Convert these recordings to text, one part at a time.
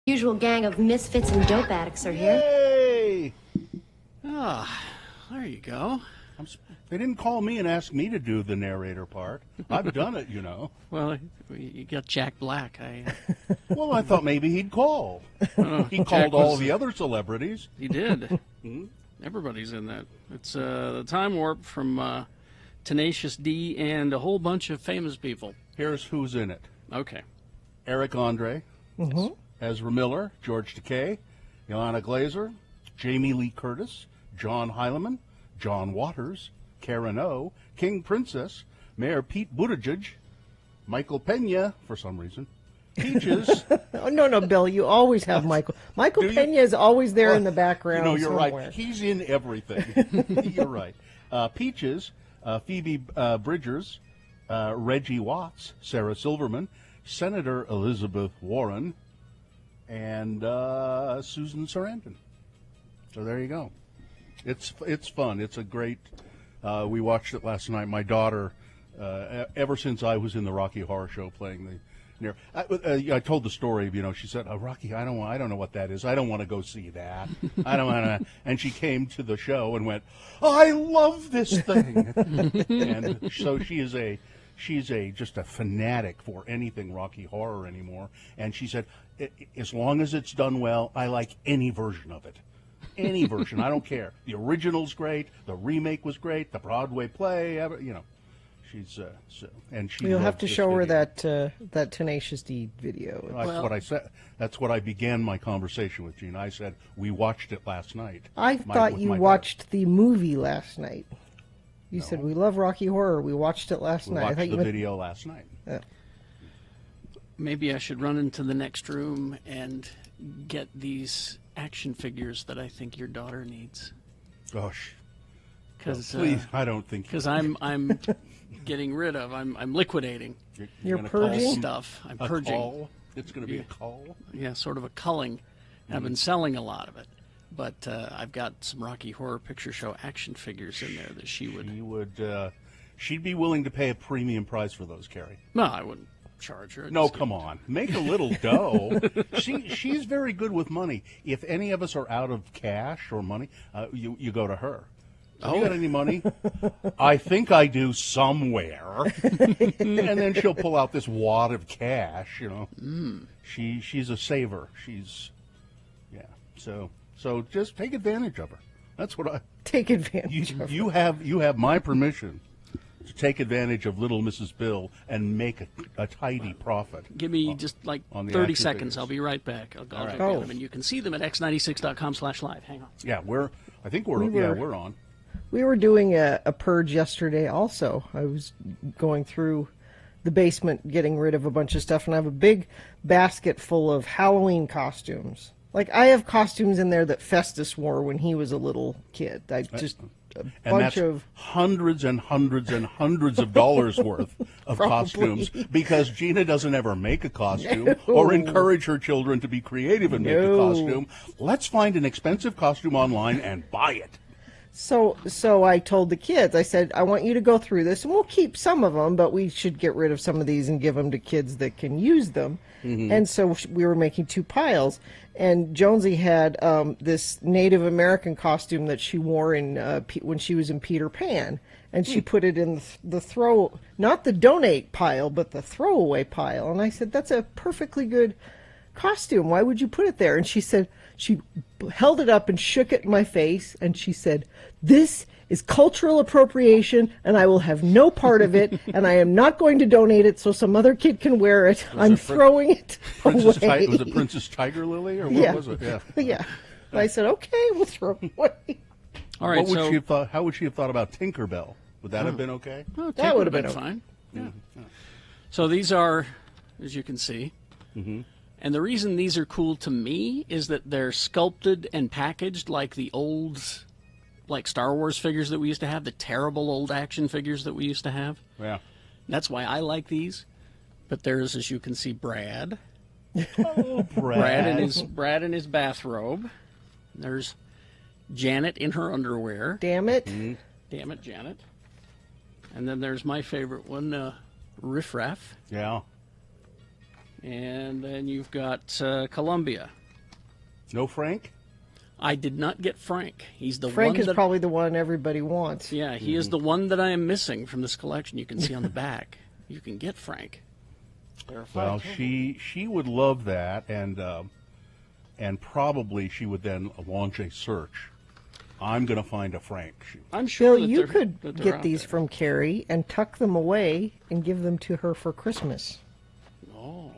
Usual gang of misfits and dope addicts are here. Hey! Ah, there you go. They didn't call me and ask me to do the narrator part. I've done it, Well, you got Jack Black. Well, I thought maybe he'd call. He Jack called all was- the other celebrities. He did. Everybody's in that. It's the Time Warp from Tenacious D and a whole bunch of famous people. Here's who's in it. Okay. Eric Andre, Ezra Miller, George Takei, Ilana Glazer, Jamie Lee Curtis, John Heilemann, John Waters, Karen O, King Princess, Mayor Pete Buttigieg, Michael Pena, for some reason, Peaches. Oh, no, Bill, you always have Michael. Michael Do you? Pena is always there in the background You're somewhere. right. He's in everything. You're right. Peaches, Phoebe Bridgers, Reggie Watts, Sarah Silverman, Senator Elizabeth Warren, and Susan Sarandon. So there you go. It's fun. It's a great. We watched it last night. My daughter, ever since I was in the Rocky Horror Show playing the. I told the story. She said, "Rocky, I don't know what that is. I don't want to go see that. I don't want to." And she came to the show and went, "I love this thing." And so she's just a fanatic for anything Rocky Horror anymore. And she said, as long as it's done well, I like any version of it. Any version, I don't care. The original's great. The remake was great. The Broadway play, she's and she. You'll have loves to this show her video. that Tenacious D video. That's what I said. That's what I began my conversation with Gene. I said we watched it last night. I thought you watched the movie last night. You said we love Rocky Horror. We watched it last We night. watched I thought the you video last night. Maybe I should run into the next room and get these action figures that I think your daughter needs. Gosh, Because please, I don't think I'm getting rid of. I'm liquidating You're gonna call purging? stuff. I'm a purging. call? It's going to be a call. Yeah, sort of a culling. I've been selling a lot of it, but I've got some Rocky Horror Picture Show action figures in there that she would. She'd be willing to pay a premium price for those, Carrie. No, I wouldn't charge her. No, come on. Make a little dough. She's very good with money. If any of us are out of cash or money, you go to her. You got any money? I think I do somewhere. And then she'll pull out this wad of cash, She's a saver. So just take advantage of her. That's what I Take advantage of you have my permission to take advantage of little Mrs. Bill and make a tidy profit. Give me just like on the 30 action seconds. figures. I'll be right back. I'll right. get them, and you can see them at x96.com/live. Hang on. Yeah, we're on. We were doing a purge yesterday also. I was going through the basement getting rid of a bunch of stuff, and I have a big basket full of Halloween costumes. Like, I have costumes in there that Festus wore when he was a little kid. I just a And bunch that's of hundreds and hundreds and hundreds of dollars worth of costumes because Gina doesn't ever make a costume or encourage her children to be creative and make a No. costume. Let's find an expensive costume online and buy it. So I told the kids, I said, I want you to go through this, and we'll keep some of them, but we should get rid of some of these and give them to kids that can use them. And so we were making two piles, and Jonesy had this Native American costume that she wore in when she was in Peter Pan, and she put it in the not the donate pile, but the throwaway pile. And I said, that's a perfectly good costume. Why would you put it there? And she said, she held it up and shook it in my face, and she said, this is cultural appropriation, and I will have no part of it, and I am not going to donate it so some other kid can wear it. I'm throwing it away. Was it Princess Tiger Lily or what Yeah. was it? Yeah. Yeah. And I said, okay, we'll throw it away. All right. What would so she have thought? How would she have thought about Tinkerbell? Would that have been okay? Well, That Tinker would have been fine. Yeah. So these are, as you can see, and the reason these are cool to me is that they're sculpted and packaged like the old, like Star Wars figures that we used to have, the terrible old action figures that we used to have. Yeah. That's why I like these. But there's, as you can see, Brad. Oh, Brad in his bathrobe. There's Janet in her underwear. Damn it. Damn it, Janet. And then there's my favorite one, Riff Raff. Yeah. And then you've got Columbia. No Frank? I did not get Frank. He's the Frank one is that, probably the one everybody wants. Yeah, he is the one that I am missing from this collection. You can see on the back. You can get Frank. Well, she would love that, and probably she would then launch a search. I'm going to find a Frank. I'm sure Bill, that you they're- could that they're get out these there. from Carrie and tuck them away and give them to her for Christmas. Oh.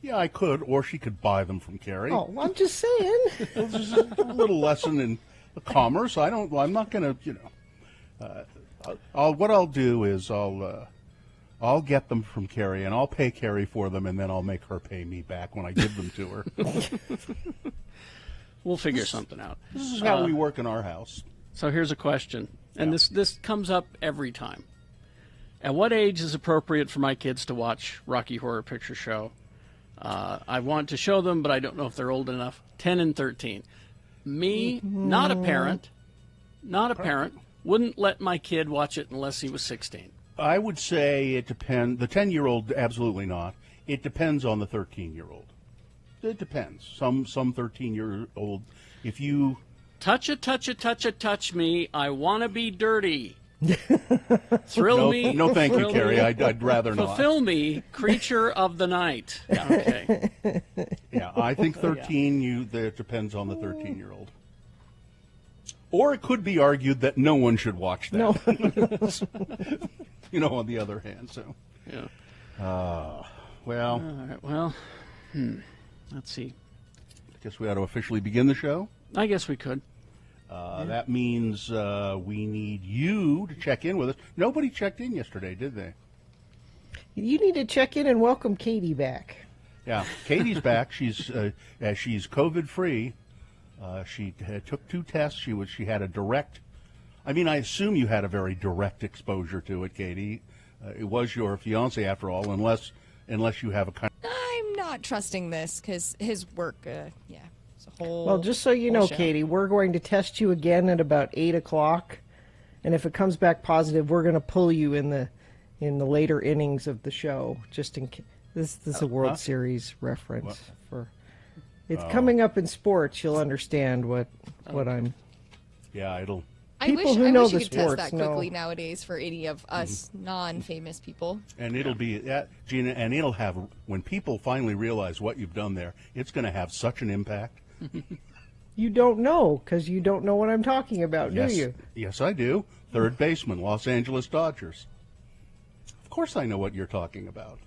Yeah, I could, or she could buy them from Carrie. Oh, I'm just saying. This is a little lesson in commerce. I'm not going to, what I'll do is I'll get them from Carrie, and I'll pay Carrie for them, and then I'll make her pay me back when I give them to her. We'll figure something out. This is how we work in our house. So here's a question, and this comes up every time. At what age is appropriate for my kids to watch Rocky Horror Picture Show? I want to show them, but I don't know if they're old enough. 10 and 13. Me, not a parent, wouldn't let my kid watch it unless he was 16. I would say it depends. The 10-year-old, absolutely not. It depends on the 13-year-old. It depends. Some 13-year-old, if you... Touch it, touch me. I want to be dirty. Thrill me. No, thank you, thrill Carrie. me. I'd rather not. Fulfill me, creature of the night. Yeah, okay. Yeah, I think 13, it depends on the 13-year-old. Or it could be argued that no one should watch that. No. On the other hand, so. Yeah. Well, All right. Well, let's see. I guess we ought to officially begin the show. I guess we could. That means we need you to check in with us. Nobody checked in yesterday, did they? You need to check in and welcome Katie back. Yeah, Katie's back. She's COVID-free. She took 2 tests. She had a direct. I mean, I assume you had a very direct exposure to it, Katie. It was your fiance, after all, unless you have a kind. I'm not trusting this because his work, it's a whole. Well, just so you know, show. Katie, we're going to test you again at about 8 o'clock. And if it comes back positive, we're going to pull you in the later innings of the show. Just in case. This is a World Series reference. It's coming up in sports. You'll understand what I'm. Yeah, it'll. People who know I wish the you could test sports that quickly know. nowadays for any of us non-famous people. And it'll be that, Gina, and it'll have, when people finally realize what you've done there, it's going to have such an impact. You don't know because you don't know what I'm talking about, Yes, do you? yes, I do. Third baseman, Los Angeles Dodgers. Of course I know what you're talking about.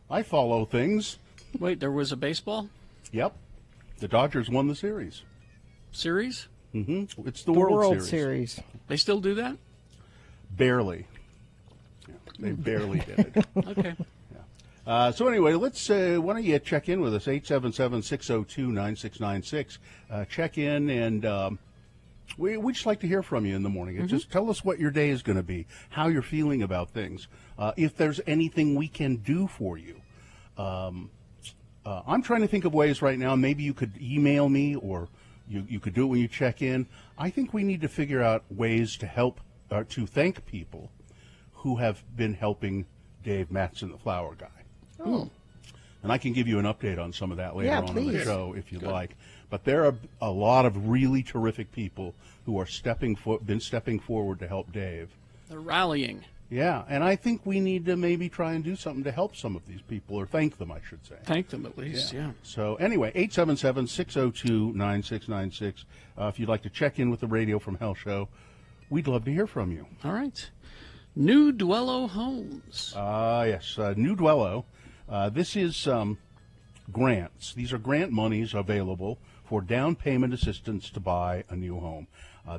I follow things. Wait, there was a baseball Yep. The Dodgers won the series. series? It's the The World Series. They still do that? Barely. Yeah, they barely did it. Okay. So anyway, let's, why don't you check in with us, 877-602-9696. Check in, and we just like to hear from you in the morning. And just tell us what your day is going to be, how you're feeling about things, if there's anything we can do for you. I'm trying to think of ways right now. Maybe you could email me, or you could do it when you check in. I think we need to figure out ways to help, to thank people who have been helping Dave Mattson, the flower guy. Oh. And I can give you an update on some of that later on in the please. show if you like. But there are a lot of really terrific people who are been stepping forward to help Dave. They're rallying. Yeah, and I think we need to maybe try and do something to help some of these people, or thank them, I should say. Thank them at least, yeah. So anyway, 877-602-9696. If you'd like to check in with the Radio from Hell show, we'd love to hear from you. All right. New Dwello Homes. Yes, New Dwello. This is grants. These are grant monies available for down payment assistance to buy a new home.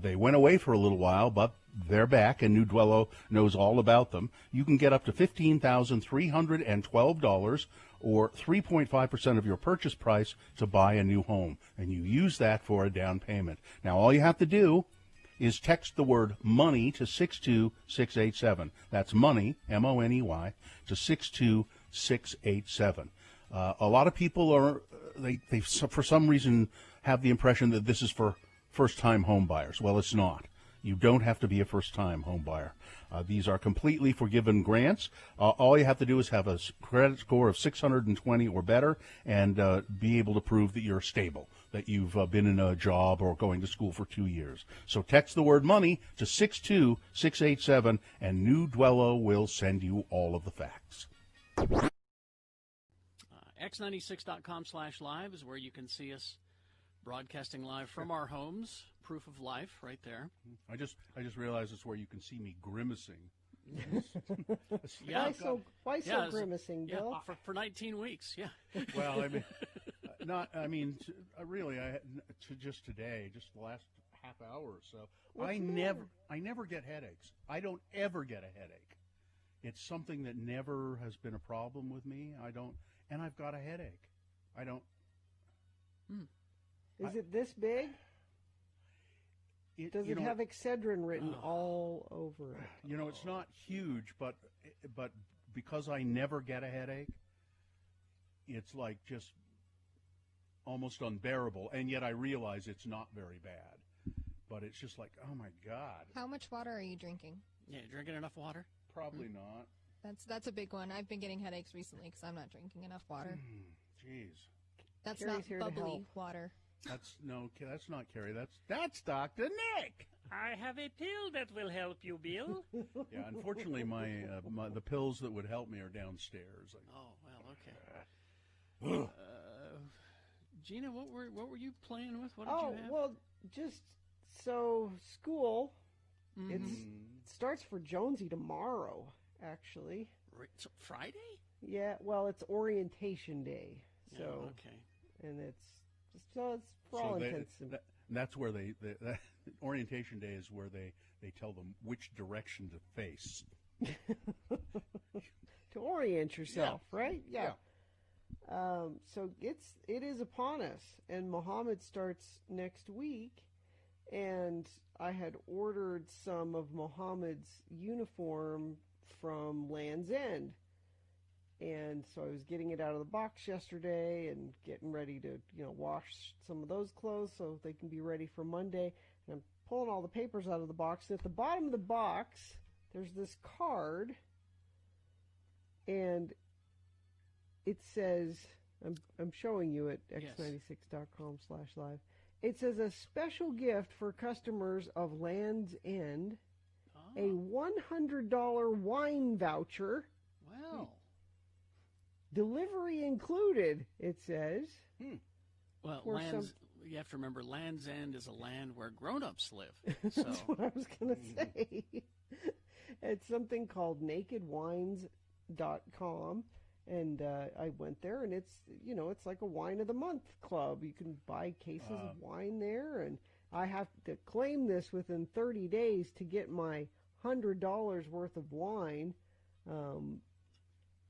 They went away for a little while, but they're back, and New Dwello knows all about them. You can get up to $15,312, or 3.5% of your purchase price, to buy a new home, and you use that for a down payment. Now, all you have to do is text the word MONEY to 62687. That's money, M-O-N-E-Y, to 62687. A lot of people are, they for some reason have the impression that this is for first-time home buyers. Well, it's not. You don't have to be a first-time home buyer. These are completely forgiven grants. All you have to do is have a credit score of 620 or better and be able to prove that you're stable, that you've been in a job or going to school for 2 years. So text the word money to 62687 and New Dwello will send you all of the facts. X96.com/live is where you can see us broadcasting live from our homes. Proof of life right there. I just realized it's where you can see me grimacing. Yeah. Why so grimacing, Bill? Yeah, for 19 weeks, yeah. Well, I mean, really, just today, just the last half hour or so, I never get headaches. I don't ever get a headache. It's something that never has been a problem with me. And I've got a headache. I don't. Is it this big? Does it have Excedrin written all over it? You know, it's not huge, but because I never get a headache, it's like just almost unbearable. And yet I realize it's not very bad. But it's just like, oh my God. How much water are you drinking? Yeah, you drinking enough water? Probably not. That's a big one. I've been getting headaches recently because I'm not drinking enough water. Jeez. That's Carrie's not here to bubbly help. water. That's not Carrie. That's Dr. Nick. I have a pill that will help you, Bill. Yeah, unfortunately, the pills that would help me are downstairs. Oh, well, okay. Gina, what were you playing with? What did you have? Well, just so school. It starts for Jonesy tomorrow, actually. So Friday? Yeah, well, it's orientation day. So, Yeah, okay. and it's for all intents. That's where orientation day is where they tell them which direction to face. To orient yourself, right? Yeah. So it is upon us, and Muhammad starts next week, and I had ordered some of Muhammad's uniform from Land's End, and so I was getting it out of the box yesterday and getting ready to wash some of those clothes so they can be ready for Monday. And I'm pulling all the papers out of the box. And at the bottom of the box, there's this card, and it says, I'm showing you at x96.com/live. It says a special gift for customers of Land's End, a $100 wine voucher. Wow. Delivery included, it says. Well, Or you have to remember, Land's End is a land where grown-ups live. So. That's what I was going to say. It's something called nakedwines.com. And I went there, and it's like a wine of the month club. You can buy cases of wine there, and I have to claim this within 30 days to get my $100 worth of wine.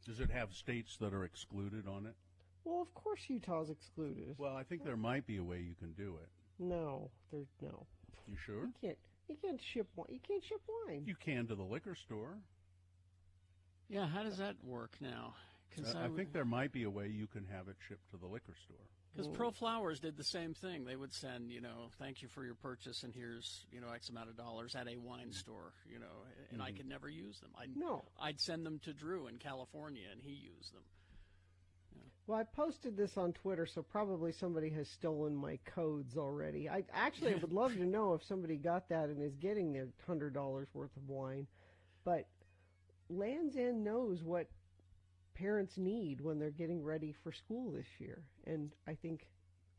Does it have states that are excluded on it? Well, of course Utah's excluded. Well, I think there might be a way you can do it. No, there's no. You sure? You can't ship wine. You can't ship wine. You can to the liquor store. Yeah, how does that work now? I think there might be a way you can have it shipped to the liquor store. Because Pro Flowers did the same thing. They would send, thank you for your purchase, and here's, X amount of dollars at a wine store, and I could never use them. I'd send them to Drew in California, and he used them. Yeah. Well, I posted this on Twitter, so probably somebody has stolen my codes already. I would love to know if somebody got that and is getting their $100 worth of wine. But Land's End knows what parents need when they're getting ready for school this year, and I think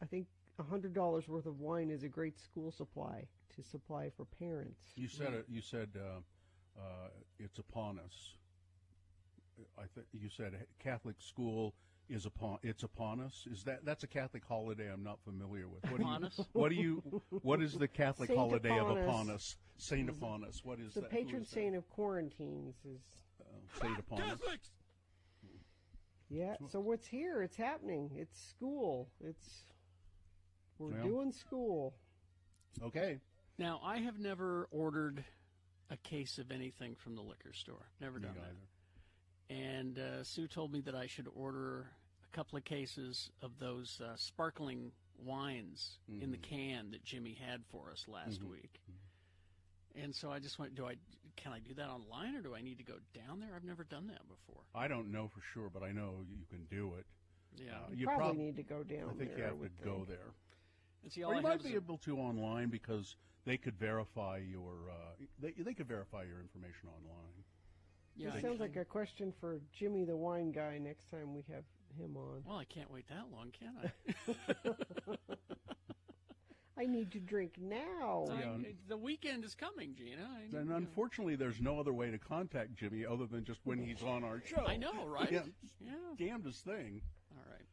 $100 worth of wine is a great school supply to supply for parents. You said it. You said it's upon us. You said Catholic school is upon. It's upon us. That's a Catholic holiday I'm not familiar with. What is the Catholic Saint holiday of Eponus. upon us? Saint upon us. What is The that? patron saint of quarantines is Saint upon us. Yeah, so what's here? It's happening. It's school. We're doing school. Okay. Now, I have never ordered a case of anything from the liquor store. Never done that. And Sue told me that I should order a couple of cases of those sparkling wines in the can that Jimmy had for us last week. And so I just went, can I do that online, or do I need to go down there? I've never done that before. I don't know for sure, but I know you can do it. Yeah. You probably need to go down I think there. you have to go there. And see, Or you might be able to online because they could verify your they could verify your information online. Yeah, It sounds like a question for Jimmy the wine guy next time we have him on. Well, I can't wait that long, can I? I need to drink now. The weekend is coming, Gina. And unfortunately, there's no other way to contact Jimmy other than just when he's on our show. I know, right? Yeah. Yeah. Damnedest thing. All right.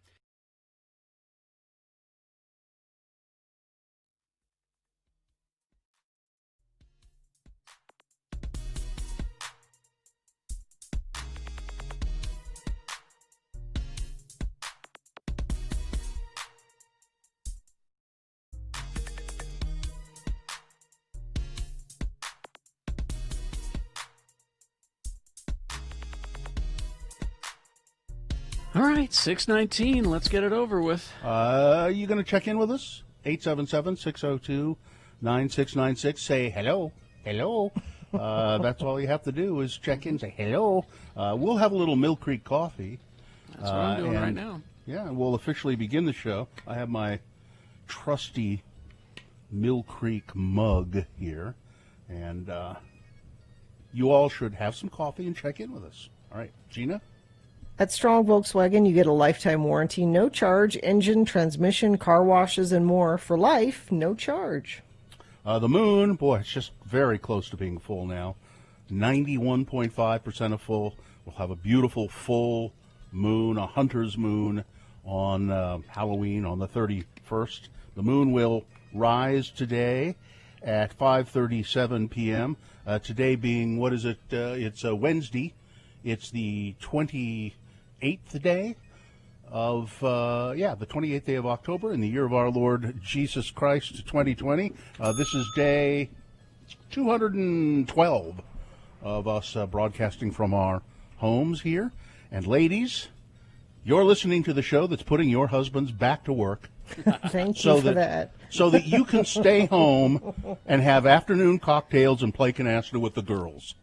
All right, 6:19. Let's get it over with. You going to check in with us? 877-602-9696. Say hello. Hello. That's all you have to do is check in, say hello. We'll have a little Mill Creek coffee. That's what I'm doing right now. Yeah, we'll officially begin the show. I have my trusty Mill Creek mug here. And you all should have some coffee and check in with us. All right, Gina? At Strong Volkswagen, you get a lifetime warranty, no charge, engine, transmission, car washes, and more. For life, no charge. The moon, boy, it's just very close to being full now. 91.5% of full. We'll have a beautiful full moon, a hunter's moon on Halloween on the 31st. The moon will rise today at 5:37 p.m. Today being, what is it? It's a Wednesday. It's the 28th day of, the 28th day of October in the year of our Lord Jesus Christ, 2020. This is day 212 of us broadcasting from our homes here. And ladies, you're listening to the show that's putting your husbands back to work. Thank you for that. So that you can stay home and have afternoon cocktails and play canasta with the girls.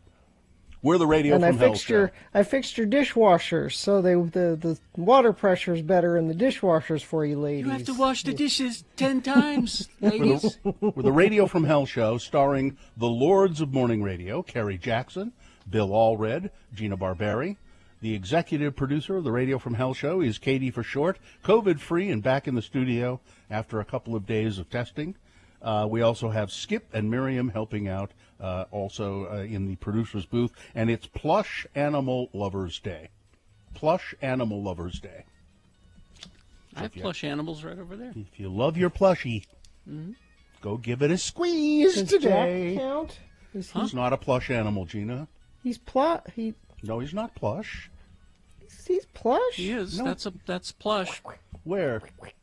We're the Radio And from Hell show. I fixed your dishwashers, so the water pressure's better in the dishwashers for you ladies. You have to wash the dishes 10 times, ladies. We're the Radio from Hell show, starring the Lords of Morning Radio, Kerry Jackson, Bill Allred, Gina Barberi. The executive producer of the Radio from Hell show is Katie for short, COVID-free and back in the studio after a couple of days of testing. We also have Skip and Miriam helping out in the producer's booth, and it's Plush Animal Lovers Day. Plush Animal Lovers Day. I have plush animals right over there. If you love your plushie, go give it a squeeze Does today. Jack count? He's not a plush animal, Gina. He's No, he's not plush. he's plush. He is. No. That's plush, Where?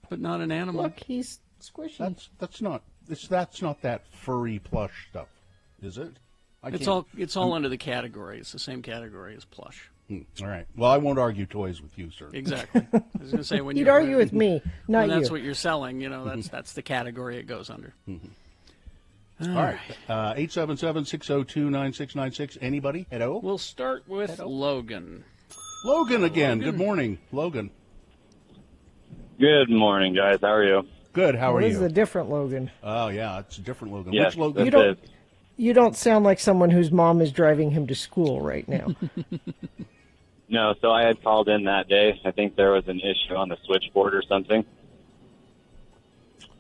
but not an animal. Look, he's squishy. That's not that furry plush stuff, is it? It's all under the category. It's the same category as plush. All right. Well, I won't argue toys with you, sir. Exactly. I was going to say when You'd you're argue with me, not when that's you. what you're selling. That's the category it goes under. All right. 877-602-9696. Anybody? Hello? We'll start with Logan. Logan again. Good morning, Logan. Good morning, guys. How are you? Good. How are This is you? a different Logan. Oh, yeah. It's a different Logan. Yes, Which Logan? You don't- that's it. You don't sound like someone whose mom is driving him to school right now. No, so I had called in that day. I think there was an issue on the switchboard or something.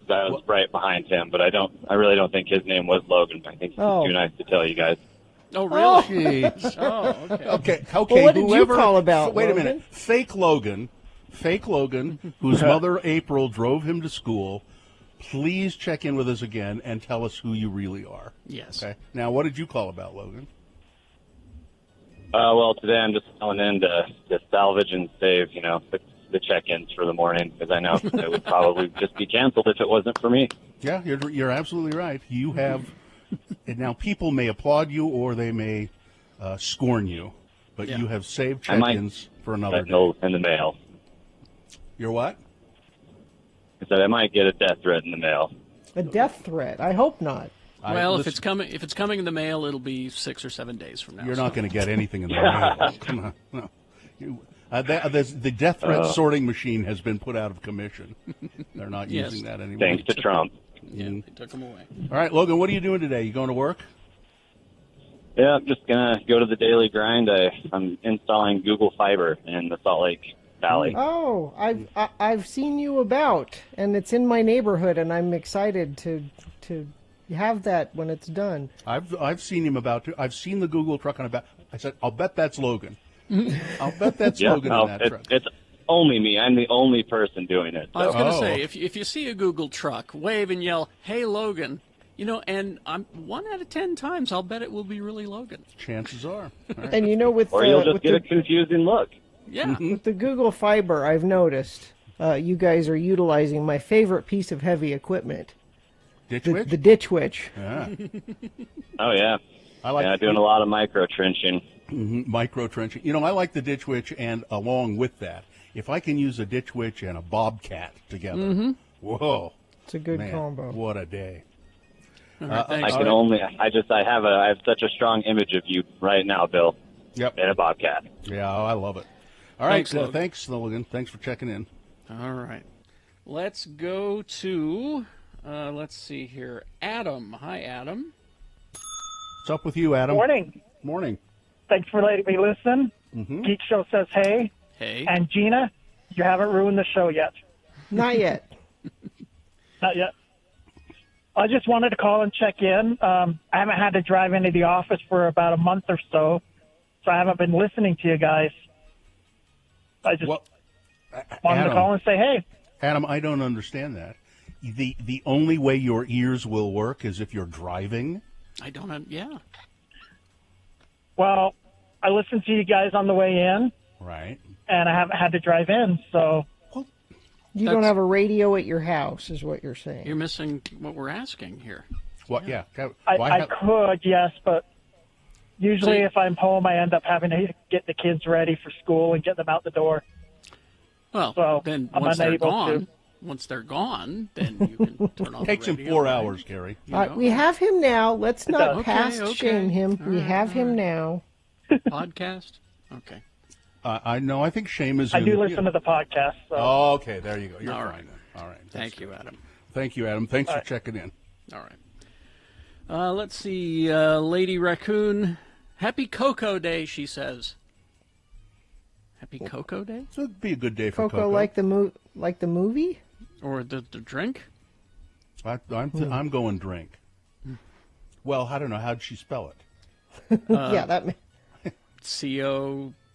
I was right behind him, but I really don't think his name was Logan. I think he's too nice to tell you guys. Oh, really? Jeez. Oh, okay. Okay. Well, what did you whoever, call about, Wait a Logan? minute. Fake Logan, whose mother April drove him to school. Please check in with us again and tell us who you really are. Yes. Okay. Now, what did you call about, Logan? Well, today I'm just calling in to salvage and save, the check-ins for the morning because I know it would probably just be canceled if it wasn't for me. Yeah, you're absolutely right. You have, and now people may applaud you or they may scorn you, but you have saved check-ins for another day. In the mail. You're what? I said I might get a death threat in the mail. A death threat. I hope not. Well, if listen, it's coming in the mail, it'll be 6 or 7 days from now. you're so- not going to get anything in the mail. Come on, no. The death threat sorting machine has been put out of commission. They're not Yes. using that anymore. Thanks to Trump. Yeah, they took them away. All right, Logan, what are you doing today? You going to work? Yeah, I'm just gonna go to the daily grind. I'm installing Google Fiber in the Salt Lake Valley. Oh, I've seen you about, and it's in my neighborhood, and I'm excited to have that when it's done. I've seen him about too. I've seen the Google truck on I said, I'll bet that's Logan. I'll bet that's Yeah, Logan no, in that truck. it's only me. I'm the only person doing it. I was So. going to Oh. say, if you see a Google truck, wave and yell, "Hey, Logan!" And I'm 1 out of 10 times, I'll bet it will be really Logan. Chances are. All right. And you know, with Or you'll just with get a confusing look. Yeah. with the Google Fiber, I've noticed you guys are utilizing my favorite piece of heavy equipment, Ditch the Witch? Ditch Witch. Yeah. Oh yeah, I like yeah, doing a lot of micro trenching. micro trenching. I like the Ditch Witch, and along with that, if I can use a Ditch Witch and a Bobcat together, whoa, It's a good man, combo. what a day. All right, I thanks. can only. I have such a strong image of you right now, Bill, Yep. and a Bobcat. Yeah, I love it. All right, Thanks, Logan. thanks, Logan. Thanks for checking in. All right. Let's go to, let's see here, Adam. Hi, Adam. What's up with you, Adam? Morning. Morning. Thanks for letting me listen. Mm-hmm. Geek Show says hey. Hey. And Gina, you haven't ruined the show yet. Not yet. Not yet. I just wanted to call and check in. I haven't had to drive into the office for about a month or so I haven't been listening to you guys. I just Well, wanted to call and say hey. Adam, I don't understand that. The only way your ears will work is if you're driving. I don't, yeah. Well, I listened to you guys on the way in, Right. and I haven't had to drive in, so You don't have a radio at your house, is what you're saying. You're missing what we're asking here. What? Yeah. I could, yes, but usually See- if I'm home, I end up having to get the kids ready for school and get them out the door. Well, So, then I'm once they're unable gone, to. then you can turn on Takes the him radio, 4 right? hours, Gary. You All right, know? we have him now. Let's not Okay, past okay. shame him. All We right, have all him right. now. Podcast? Okay. I know. I think shame is. I in, do listen to the podcast. So. Oh, okay. There you go. You're All fine right. then. All right. Thank you, Adam. Thank you, Adam. Thanks for right. checking in. All right. Let's see. Lady Raccoon. Happy Cocoa Day, she says. Happy Cocoa Day? So it'd be a good day for Coco, Coco. like the movie? Or the drink? I'm going drink. Well, I don't know. How'd she spell it? Yeah, that.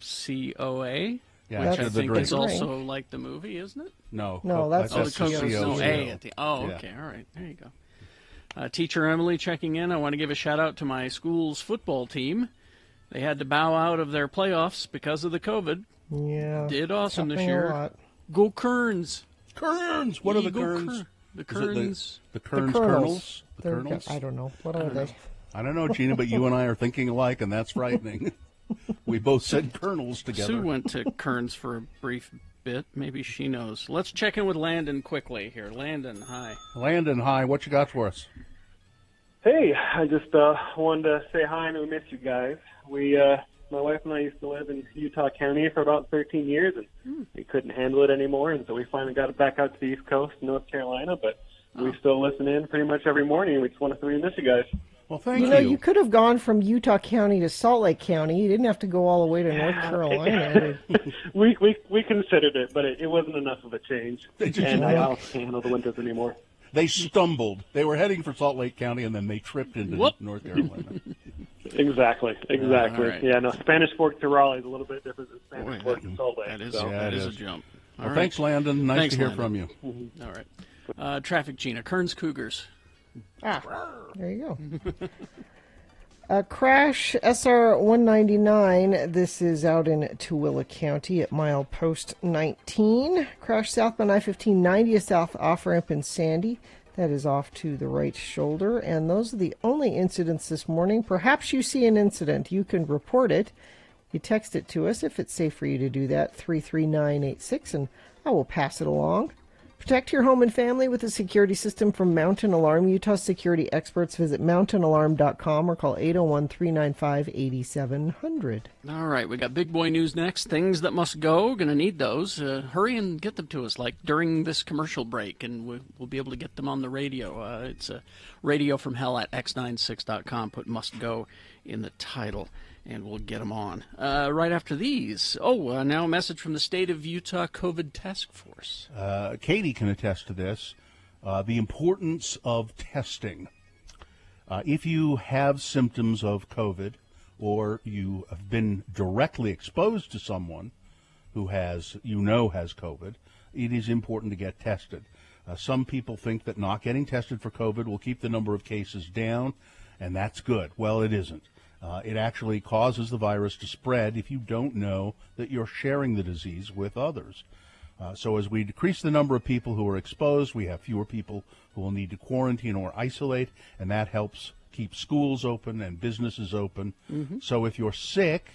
COCOA? Yeah, Which I the think drink. is also like the movie, isn't it? No. No, that's Oh, just the Coco's no COCO. A at the. Oh, Yeah. okay. All right. There you go. Teacher Emily checking in. I want to give a shout out to my school's football team. They had to bow out of their playoffs because of the COVID. Yeah. Did awesome this happening a year. lot. Go Kerns. Kerns. What are the Eagle Kerns? The Is it Kerns. The Kerns Colonels. Kernels? The They're- Kernels? I don't know. What are they? I don't know, Gina, but you and I are thinking alike, and that's frightening. We both said Kernels together. Sue went to Kearns for a brief bit. Maybe she knows. Let's check in with Landon quickly here. Landon, hi. Landon, hi. What you got for us? Hey, I just wanted to say hi and we miss you guys. My wife and I used to live in Utah County for about 13 years, and we couldn't handle it anymore, and so we finally got back out to the East Coast, North Carolina, but we still listen in pretty much every morning. We just want to say we miss you guys. Well, thank You know, you could have gone from Utah County to Salt Lake County. You didn't have to go all the way to North Carolina. We considered it, but it wasn't enough of a change, just and I weren't. also can't handle the winters anymore. They stumbled. They were heading for Salt Lake County, and then they tripped into Whoop. North Carolina. Exactly. all right. Yeah, no, Spanish Fork to Raleigh is a little bit different than Spanish Boy, Fork to Salt Lake. that is, so. Yeah, that it is a is. jump. All Well, right. thanks, Landon. Nice Thanks, to hear Landon. from you. All right. Traffic Gina. Kearns Cougars. There you go. Crash SR 199. This is out in Tooele County at milepost 19. Crash southbound I-15 90 south off ramp in Sandy. That is off to the right shoulder. And those are the only incidents this morning. Perhaps you see an incident. You can report it. You text it to us if it's safe for you to do that, 33986, and I will pass it along. I'm Protect your home and family with a security system from Mountain Alarm. Utah security experts. Visit mountainalarm.com or call 801-395-8700. All right, we got big boy news next. Things that must go. Going to need those. Hurry and get them to us, like during this commercial break, and we'll be able to get them on the radio. It's Radio from Hell at x96.com. Put "must go" in the title, and we'll get them on. Right after these. Now a message from the State of Utah COVID Task Force. Katie can attest to this. The importance of testing. If you have symptoms of COVID or you have been directly exposed to someone who has COVID, it is important to get tested. Some people think that not getting tested for COVID will keep the number of cases down, and that's good. Well, it isn't. It actually causes the virus to spread if you don't know that you're sharing the disease with others. So as we decrease the number of people who are exposed, we have fewer people who will need to quarantine or isolate, and that helps keep schools open and businesses open. Mm-hmm. So if you're sick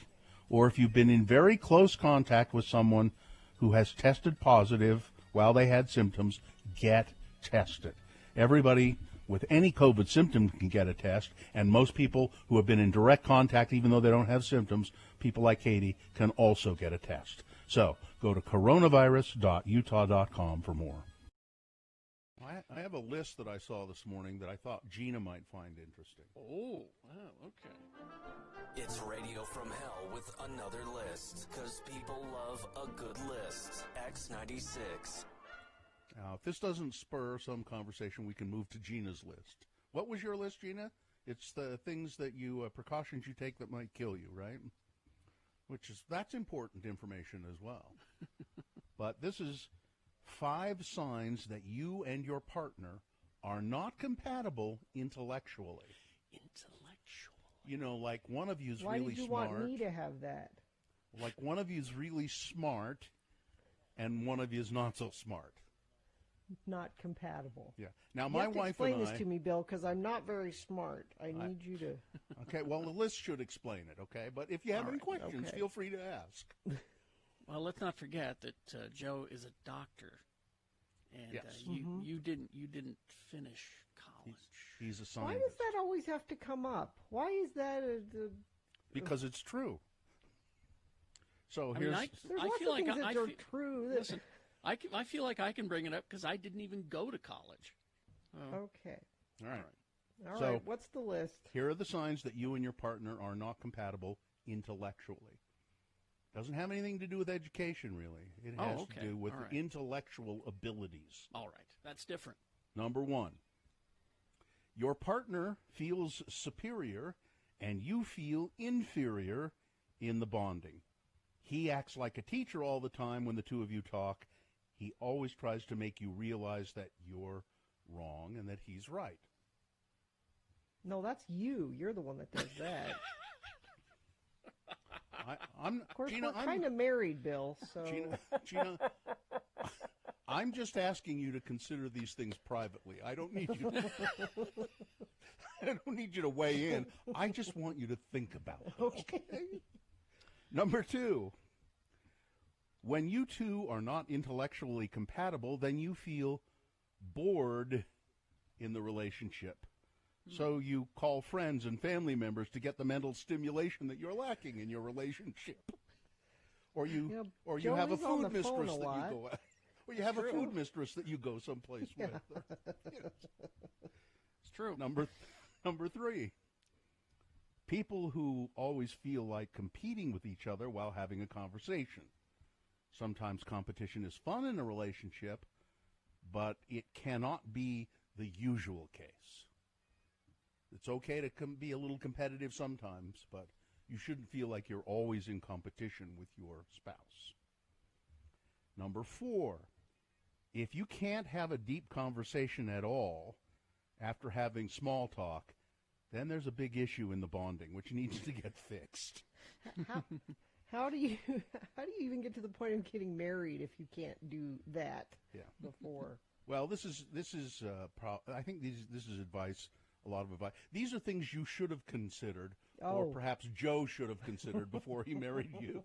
or if you've been in very close contact with someone who has tested positive while they had symptoms, get tested. Everybody with any COVID symptom can get a test, and most people who have been in direct contact, even though they don't have symptoms, people like Katie, can also get a test. So go to coronavirus.utah.com for more. I have a list that I saw this morning that I thought Gina might find interesting. Oh, wow, okay. It's Radio from Hell with another list, because people love a good list. X96. Now, if this doesn't spur some conversation, we can move to Gina's list. What was your list, Gina? It's the things that precautions you take that might kill you, right? That's important information as well. But this is 5 signs that you and your partner are not compatible intellectually. You know, like one of you's really smart. Why did you want me to have that? Like one of you's really smart and one of you's not so smart. Not compatible. Yeah. Now, my wife and I... Explain this to me, Bill, because I'm not very smart. I need you to... Okay, well, the list should explain it, okay? But if you have any questions, feel free to ask. Well, let's not forget that Joe is a doctor, and yes. You didn't finish college. He's a scientist. Why does that always have to come up? Why is that Because it's true. So there's lots of things that are true. Listen, I feel like I can bring it up because I didn't even go to college. Okay. All right. All right. What's the list? Here are the signs that you and your partner are not compatible intellectually. Doesn't have anything to do with education, really. It has to do with intellectual abilities. All right. That's different. Number 1, your partner feels superior and you feel inferior in the bonding. He acts like a teacher all the time when the two of you talk. He always tries to make you realize that you're wrong and that he's right. No, that's you. You're the one that does that. Of course, Gina, we're kind of married, Bill. So Gina, I'm just asking you to consider these things privately. I don't need you. I don't need you to weigh in. I just want you to think about it. Okay. Number 2, when you two are not intellectually compatible, then you feel bored in the relationship. So you call friends and family members to get the mental stimulation that you're lacking in your relationship. Or you have a food mistress that you go at. Or you have a food mistress that you go someplace with. It's true. Number 3. People who always feel like competing with each other while having a conversation. Sometimes competition is fun in a relationship, but it cannot be the usual case. It's okay to be a little competitive sometimes, but you shouldn't feel like you're always in competition with your spouse. Number 4, if you can't have a deep conversation at all after having small talk, then there's a big issue in the bonding, which needs to get fixed. How do you even get to the point of getting married if you can't do that before? Well, this is I think this is advice, a lot of advice. These are things you should have considered, or perhaps Joe should have considered before he married you.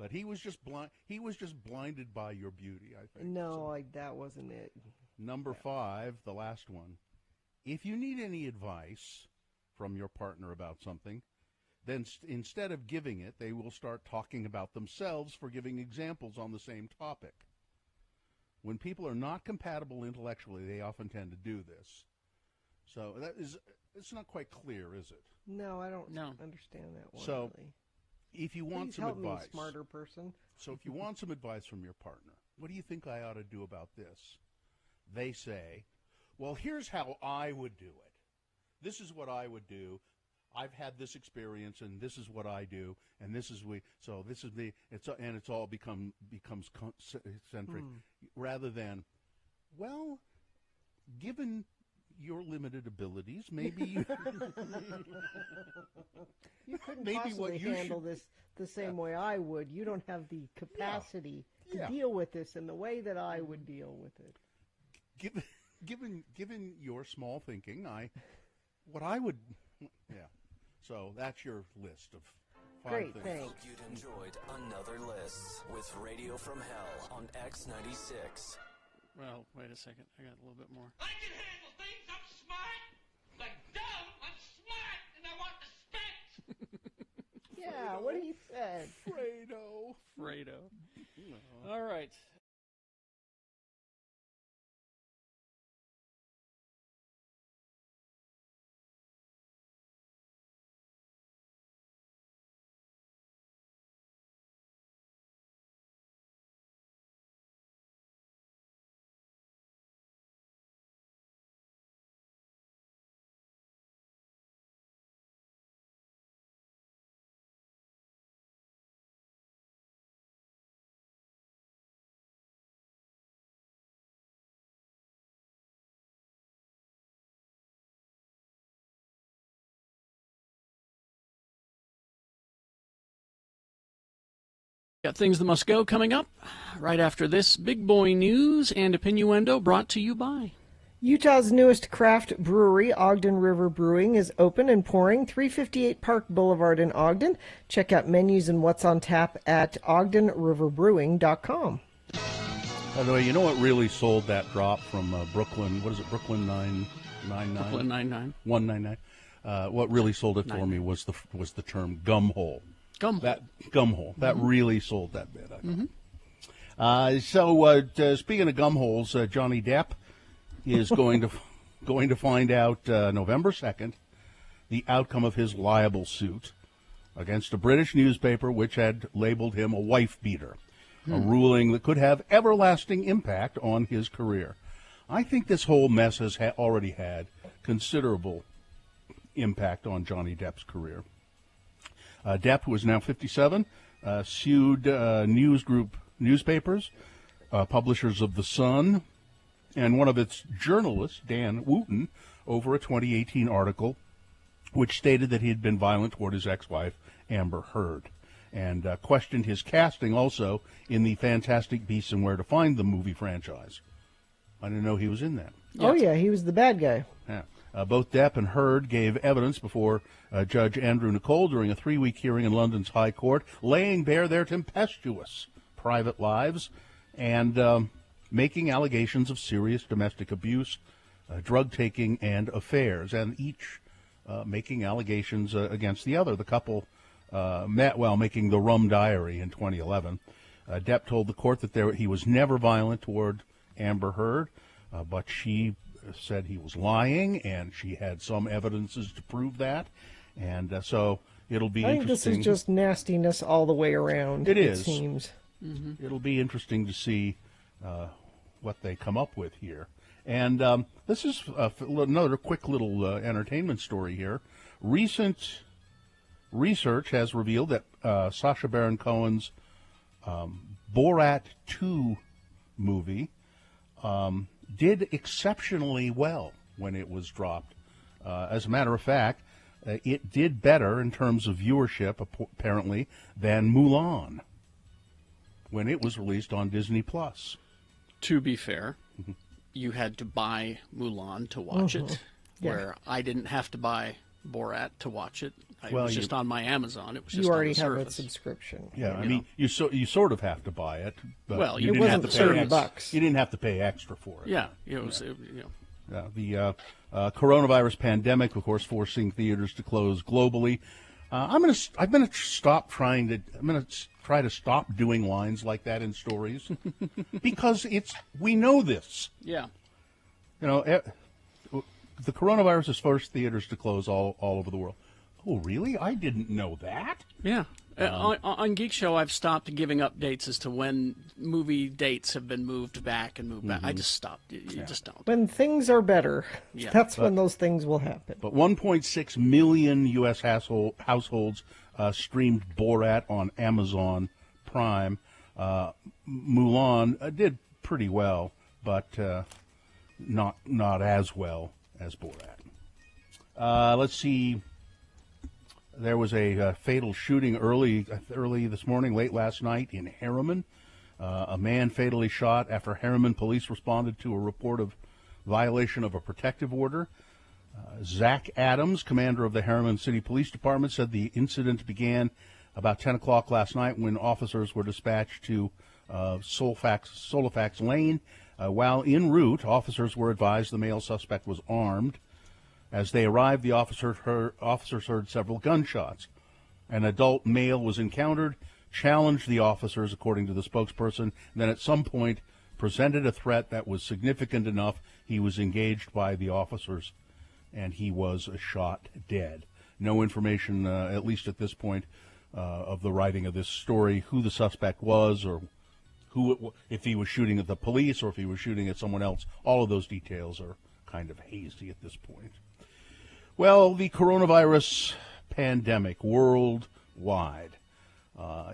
But he was just blind. He was just blinded by your beauty, I think. No, that wasn't it. Number 5, the last one. If you need any advice from your partner about something, then instead of giving it, they will start talking about themselves for giving examples on the same topic. When people are not compatible intellectually, they often tend to do this. So it's not quite clear, is it? No, I don't understand that one. So really. if you want Please some help advice, me, smarter person. So if you want some advice from your partner, what do you think I ought to do about this? They say, well, here's how I would do it. This is what I would do. I've had this experience, and this is what I do, and this is it's all becomes centric, rather than, well, given your limited abilities, maybe you you couldn't maybe possibly what you handle this the same way I would. You don't have the capacity to deal with this in the way that I would deal with it. Given your small thinking, what I would, So that's your list of 5 Great, things. thanks. Hope you'd enjoyed another list with Radio from Hell on X96. Well, wait a second. I got a little bit more. I can handle things. I'm smart. But dumb, I'm smart, and I want respect. Yeah, what he said. Fredo. All right. Got things that must go coming up right after this big boy news and opinioendo brought to you by Utah's newest craft brewery, Ogden River Brewing, is open and pouring, 358 Park Boulevard in Ogden. Check out menus and what's on tap at ogdenriverbrewing.com. By the way, you know what really sold that drop from Brooklyn? What is it, Brooklyn 999? Brooklyn 99. 199. What really sold it for me was the term gumhole. Gumhole. That really sold that bit, I thought. So speaking of gumholes, Johnny Depp is going to find out November 2nd the outcome of his libel suit against a British newspaper which had labeled him a wife beater, a ruling that could have everlasting impact on his career. I think this whole mess has already had considerable impact on Johnny Depp's career. Depp, who is now 57, sued News Group newspapers, publishers of The Sun, and one of its journalists, Dan Wooten, over a 2018 article which stated that he had been violent toward his ex-wife, Amber Heard, and questioned his casting also in the Fantastic Beasts and Where to Find Them movie franchise. I didn't know he was in that. Oh, yeah, he was the bad guy. Yeah. Both Depp and Heard gave evidence before Judge Andrew Nicol during a 3-week hearing in London's High Court, laying bare their tempestuous private lives and making allegations of serious domestic abuse, drug taking, and affairs, and each making allegations against the other. The couple met while making The Rum Diary in 2011. Depp told the court that he was never violent toward Amber Heard, but she said he was lying, and she had some evidences to prove that. And so it'll be interesting. I think this is just nastiness all the way around. It seems. Mm-hmm. It'll be interesting to see what they come up with here. And this is another quick little entertainment story here. Recent research has revealed that Sacha Baron Cohen's Borat 2 movie did exceptionally well when it was dropped. As a matter of fact, it did better in terms of viewership, apparently, than Mulan when it was released on Disney+. To be fair, you had to buy Mulan to watch it, where I didn't have to buy Borat to watch it. It was just on my Amazon. It was just You already on the have a surface. subscription. Yeah, I mean, you sort of have to buy it. But Well, you it didn't wasn't have to pay $30. You didn't have to pay extra for it. Yeah, it was. The coronavirus pandemic, of course, forcing theaters to close globally. I'm going to try to stop doing lines like that in stories because we know this. Yeah. You know, the coronavirus has forced theaters to close all over the world. Oh, really? I didn't know that. Yeah. On Geek Show, I've stopped giving updates as to when movie dates have been moved back and moved back. I just stopped. You just don't. When things are better, Yeah. that's when those things will happen. But 1.6 million U.S. households streamed Borat on Amazon Prime. Mulan did pretty well, but not as well as Borat. Let's see. There was a fatal shooting early this morning, late last night in Harriman. A man fatally shot after Harriman police responded to a report of violation of a protective order. Zach Adams, commander of the Harriman City Police Department, said the incident began about 10 o'clock last night when officers were dispatched to Solifax Lane. While en route, officers were advised the male suspect was armed. As they arrived, the officers heard several gunshots. An adult male was encountered, challenged the officers, according to the spokesperson, and then at some point presented a threat that was significant enough. He was engaged by the officers, and he was shot dead. No information, at least at this point, of the writing of this story, who the suspect was or if he was shooting at the police or if he was shooting at someone else. All of those details are kind of hazy at this point. Well, the coronavirus pandemic worldwide,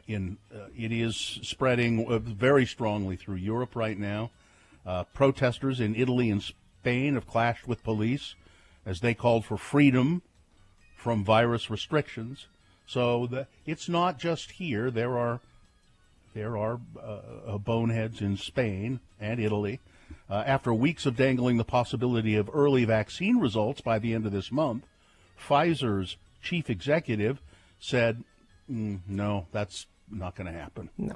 it is spreading very strongly through Europe right now. Protesters in Italy and Spain have clashed with police as they called for freedom from virus restrictions. So it's not just here. There are boneheads in Spain and Italy. After weeks of dangling the possibility of early vaccine results by the end of this month, Pfizer's chief executive said, no, that's not going to happen. No.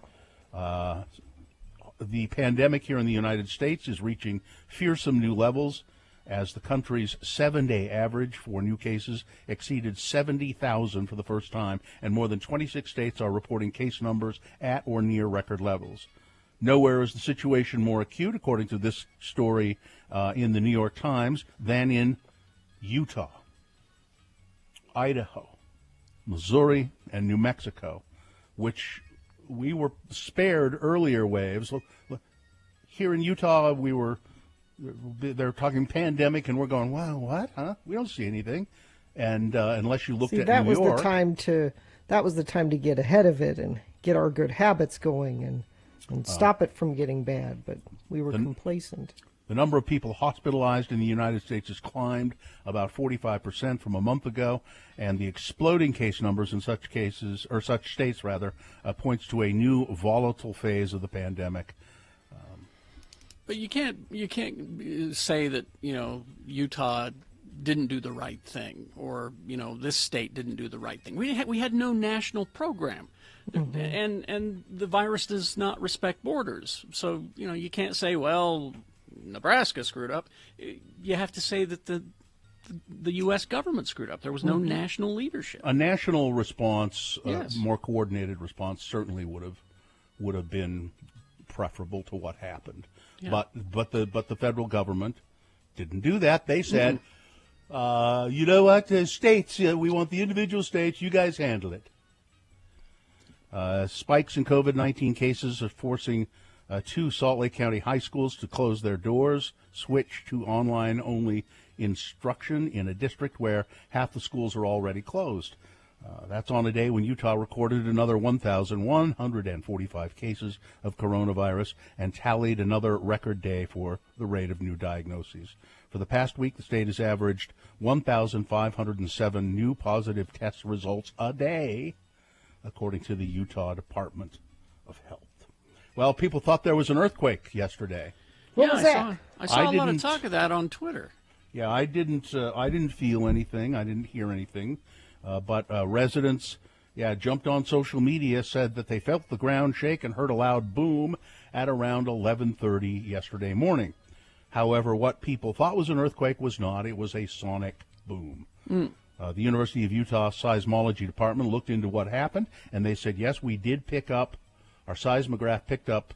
The pandemic here in the United States is reaching fearsome new levels as the country's 7-day average for new cases exceeded 70,000 for the first time, and more than 26 states are reporting case numbers at or near record levels. Nowhere is the situation more acute, according to this story in the New York Times, than in Utah, Idaho, Missouri, and New Mexico, which we were spared earlier waves. Here in Utah, they're talking pandemic, and we're going, wow, what? Huh? We don't see anything. And unless you looked at New York. That was the time to get ahead of it and get our good habits going and stop it from getting bad, but we were complacent. The number of people hospitalized in the United States has climbed about 45% from a month ago, and the exploding case numbers in such states points to a new volatile phase of the pandemic. But you can't say that Utah didn't do the right thing, or this state didn't do the right thing. We had no national program. Mm-hmm. And the virus does not respect borders. So, you can't say, well, Nebraska screwed up. You have to say that the U.S. government screwed up. There was no national leadership. A national response, yes. More coordinated response, certainly would have been preferable to what happened. Yeah. But the federal government didn't do that. They said, you know what, states, we want the individual states. You guys handle it. Spikes in COVID-19 cases are forcing 2 Salt Lake County high schools to close their doors, switch to online-only instruction in a district where half the schools are already closed. That's on a day when Utah recorded another 1,145 cases of coronavirus and tallied another record day for the rate of new diagnoses. For the past week, the state has averaged 1,507 new positive test results a day, according to the Utah Department of Health. Well, people thought there was an earthquake yesterday. What was that? I saw a lot of talk of that on Twitter. Yeah, I didn't feel anything. I didn't hear anything. But residents, jumped on social media, said that they felt the ground shake and heard a loud boom at around 11:30 yesterday morning. However, what people thought was an earthquake was not. It was a sonic boom. The University of Utah Seismology Department looked into what happened, and they said, yes, we did pick up, our seismograph picked up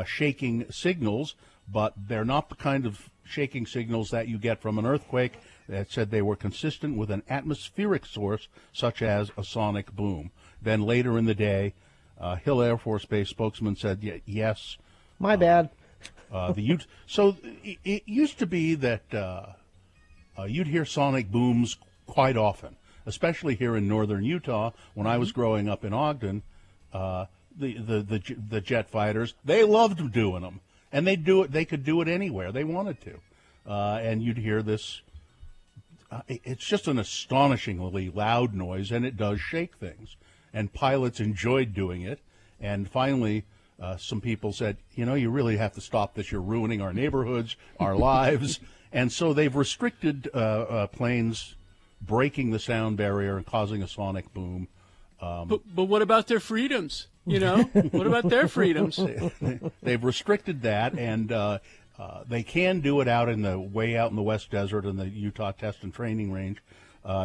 shaking signals, but they're not the kind of shaking signals that you get from an earthquake. That said they were consistent with an atmospheric source, such as a sonic boom. Then later in the day, Hill Air Force Base spokesman said, yes. My bad. So it used to be that you'd hear sonic booms quite often, especially here in northern Utah. When I was growing up in Ogden, the jet fighters, they loved doing them, and they'd do it. They could do it anywhere they wanted to, and you'd hear this. It's just an astonishingly loud noise, and it does shake things. And pilots enjoyed doing it. And finally, some people said, you really have to stop this. You're ruining our neighborhoods, our lives. And so they've restricted planes breaking the sound barrier and causing a sonic boom. But what about their freedoms? What about their freedoms? They've restricted that, and they can do it way out in the West Desert in the Utah Test and Training Range.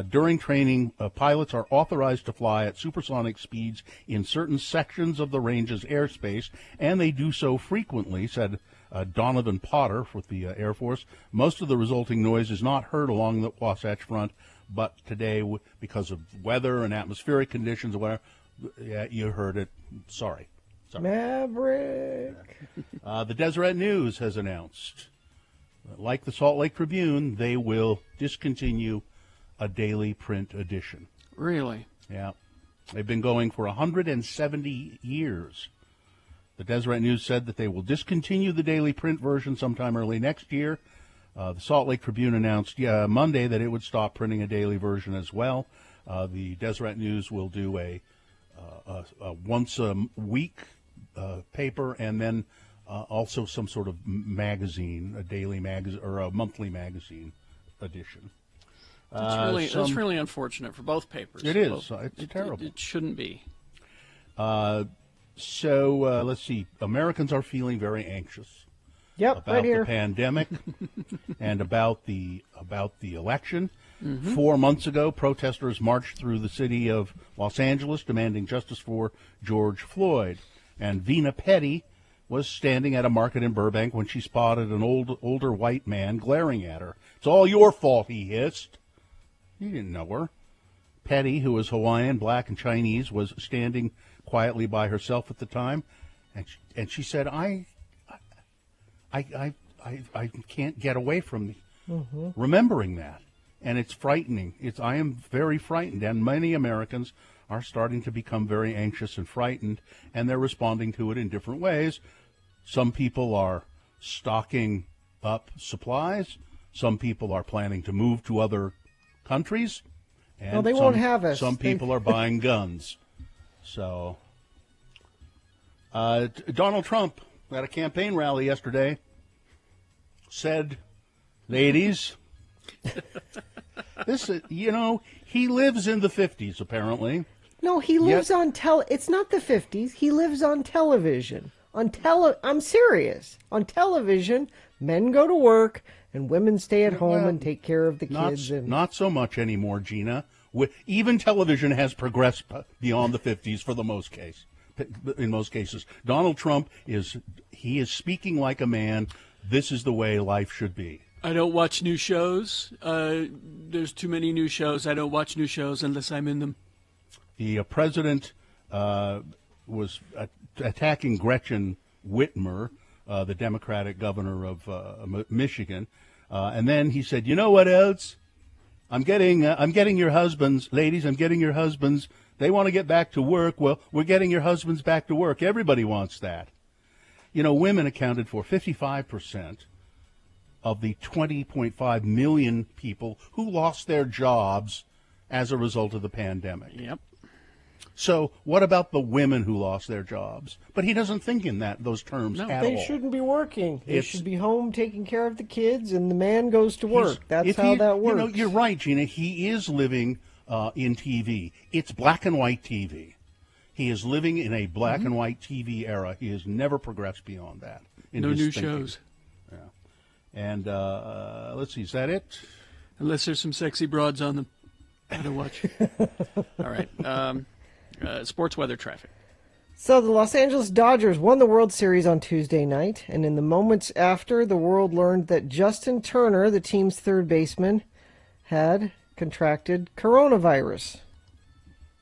During training, pilots are authorized to fly at supersonic speeds in certain sections of the range's airspace, and they do so frequently, said Donovan Potter with the Air Force. Most of the resulting noise is not heard along the Wasatch Front, but today, because of weather and atmospheric conditions, you heard it. Sorry. Maverick. The Deseret News has announced, like the Salt Lake Tribune, they will discontinue a daily print edition. Really? Yeah. They've been going for 170 years. The Deseret News said that they will discontinue the daily print version sometime early next year. The Salt Lake Tribune announced Monday that it would stop printing a daily version as well. The Deseret News will do a once a week paper, and then also some sort of magazine, a daily magazine or a monthly magazine edition. That's really unfortunate for both papers. It is. It's terrible. It shouldn't be. So let's see. Americans are feeling very anxious. Yep, about right here. the pandemic and about the election. 4 months ago, protesters marched through the city of Los Angeles demanding justice for George Floyd. And Vina Petty was standing at a market in Burbank when she spotted an older white man glaring at her. "It's all your fault," he hissed. He didn't know her. Petty, who was Hawaiian, black, and Chinese, was standing quietly by herself at the time, and she said, I can't get away from remembering that. And it's frightening. I am very frightened, and many Americans are starting to become very anxious and frightened, and they're responding to it in different ways. Some people are stocking up supplies. Some people are planning to move to other countries. And well, they won't have us. Some people are buying guns. So, Donald Trump at a campaign rally yesterday said, ladies, this, he lives in the 50s, apparently. No, he lives on it's not the 50s. He lives on television. I'm serious. On television, men go to work and women stay at home and take care of the kids. Not so much anymore, Gina. Even television has progressed beyond the 50s for the most case. In most cases, Donald Trump is speaking like a man. This is the way life should be. I don't watch new shows. There's too many new shows. I don't watch new shows unless I'm in them. The president was attacking Gretchen Whitmer, the Democratic governor of Michigan, and then he said, "You know what else? I'm getting your husbands, ladies. I'm getting your husbands. They want to get back to work. Well, we're getting your husbands back to work. Everybody wants that." Women accounted for 55% of the 20.5 million people who lost their jobs as a result of the pandemic. Yep. So what about the women who lost their jobs? But he doesn't think in those terms at all. They shouldn't be working. They should be home taking care of the kids, and the man goes to work. That's how that works. You're right, Gina. He is living in TV. It's black and white TV. He is living in a black and white TV era. He has never progressed beyond that. In No his new thinking. shows. Yeah. And let's see, is that it? Unless there's some sexy broads on them. Gotta watch. All right. Sports weather traffic. So the Los Angeles Dodgers won the World Series on Tuesday night, and in the moments after, the world learned that Justin Turner, the team's third baseman, had contracted coronavirus.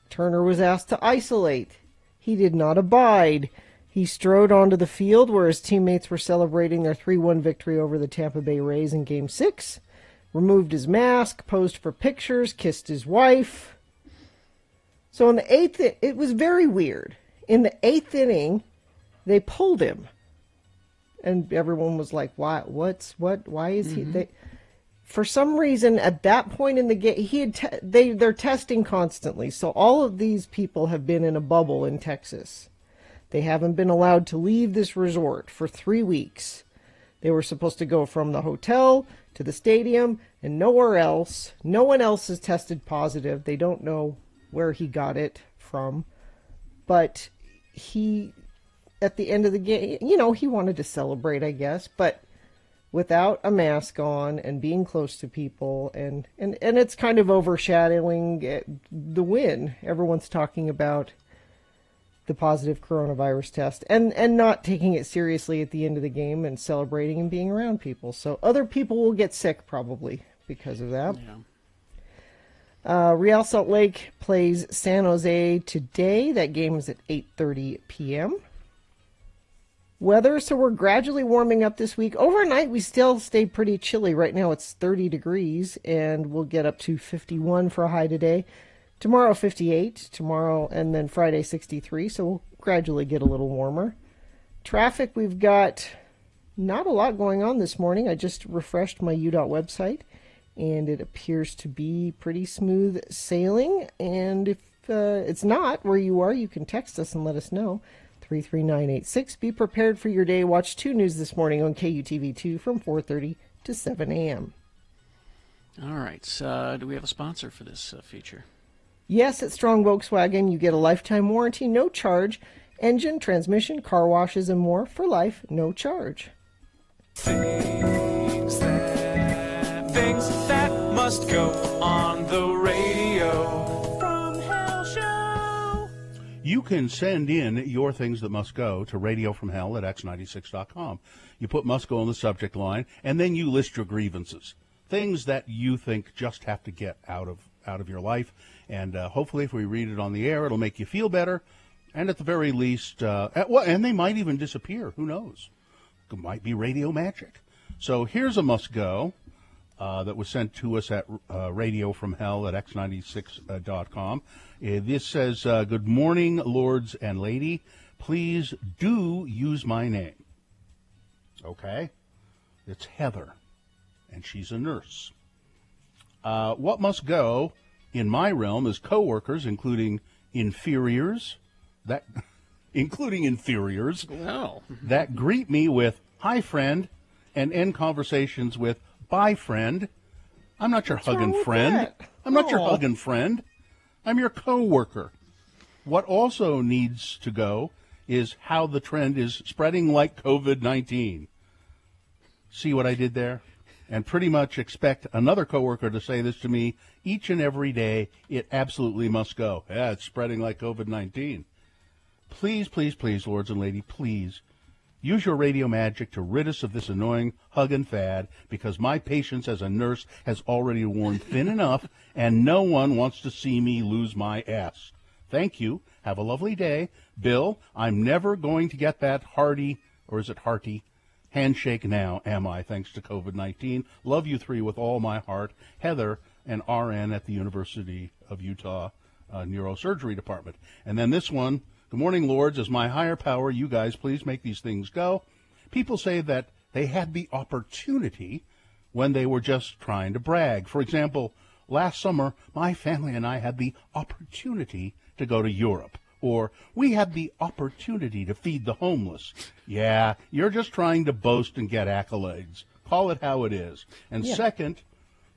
Turner was asked to isolate. He did not abide. He strode onto the field where his teammates were celebrating their 3-1 victory over the Tampa Bay Rays in Game 6, removed his mask, posed for pictures, kissed his wife. So in the 8th, it was very weird. In the 8th inning, they pulled him. And everyone was like, why? Why is he? For some reason, at that point in the game, they're testing constantly. So all of these people have been in a bubble in Texas. They haven't been allowed to leave this resort for 3 weeks. They were supposed to go from the hotel to the stadium and nowhere else. No one else has tested positive. They don't know where he got it from. But he, at the end of the game, he wanted to celebrate, I guess, but without a mask on and being close to people, and it's kind of overshadowing the win. Everyone's talking about the positive coronavirus test and not taking it seriously at the end of the game and celebrating and being around people. So other people will get sick probably because of that. Yeah. Real Salt Lake plays San Jose today. That game is at 8:30 p.m. Weather, so we're gradually warming up this week. Overnight, we still stay pretty chilly. Right now, it's 30 degrees, and we'll get up to 51 for a high today. Tomorrow, 58. Tomorrow, and then Friday, 63. So we'll gradually get a little warmer. Traffic, we've got not a lot going on this morning. I just refreshed my UDOT website, and it appears to be pretty smooth sailing. And if it's not where you are, you can text us and let us know. 33986. Be prepared for your day. Watch 2 News this morning on KUTV2 from 4:30 to 7 a.m. All right. Do we have a sponsor for this feature? Yes, at Strong Volkswagen, you get a lifetime warranty, no charge. Engine, transmission, car washes, and more for life, no charge. Things that must go on the radio. From Hell Show. You can send in your things that must go to radiofromhell@x96.com. You put must go in the subject line, and then you list your grievances, things that you think just have to get out of your life. And hopefully if we read it on the air, it'll make you feel better. And at the very least, and they might even disappear. Who knows? It might be radio magic. So here's a must go that was sent to us at radiofromhell@x96.com. This says, good morning, lords and lady. Please do use my name. Okay? It's Heather, and she's a nurse. What must go in my realm is coworkers, including inferiors, that greet me with "Hi, friend," and end conversations with "Bye, friend." I'm not your hugging friend. I'm not your hugging friend. I'm your coworker. What also needs to go is how the trend is spreading like COVID-19. See what I did there? And pretty much expect another coworker to say this to me each and every day. It absolutely must go. Yeah, it's spreading like COVID-19. Please, please, please, lords and lady, please use your radio magic to rid us of this annoying hugging fad, because my patience as a nurse has already worn thin enough, and no one wants to see me lose my ass. Thank you. Have a lovely day. Bill, I'm never going to get that hearty, or is it hearty, handshake now, am I, thanks to COVID-19. Love you three with all my heart. Heather, an RN at the University of Utah Neurosurgery Department. And then this one, good morning, lords. As my higher power, you guys please make these things go. People say that they had the opportunity when they were just trying to brag. For example, last summer, my family and I had the opportunity to go to Europe. Or, we had the opportunity to feed the homeless. Yeah, you're just trying to boast and get accolades. Call it how it is. And second,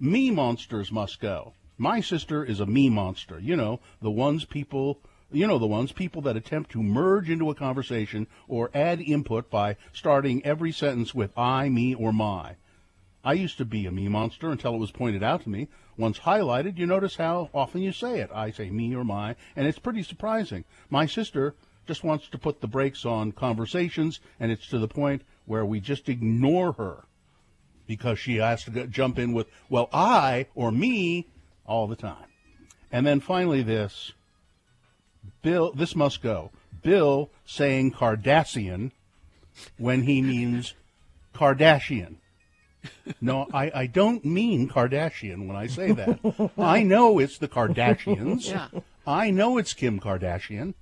me monsters must go. My sister is a me monster. The ones people that attempt to merge into a conversation or add input by starting every sentence with I, me, or my. I used to be a me monster until it was pointed out to me. Once highlighted, you notice how often you say it. I say me or my, and it's pretty surprising. My sister just wants to put the brakes on conversations, and it's to the point where we just ignore her because she has to jump in with, well, I or me all the time. And then finally this must go. Bill saying Cardassian when he means Kardashian. No, I don't mean Kardashian when I say that. I know it's the Kardashians. Yeah. I know it's Kim Kardashian.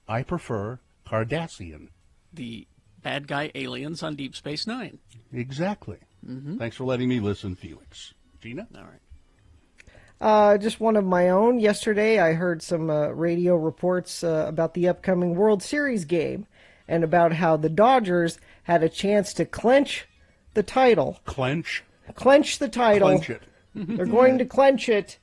I prefer Cardassian. The bad guy aliens on Deep Space Nine. Exactly. Mm-hmm. Thanks for letting me listen, Felix. Gina? All right. Just one of my own. Yesterday, I heard some radio reports about the upcoming World Series game and about how the Dodgers had a chance to clinch the title. Clench the title. Clench it. They're going to clench it.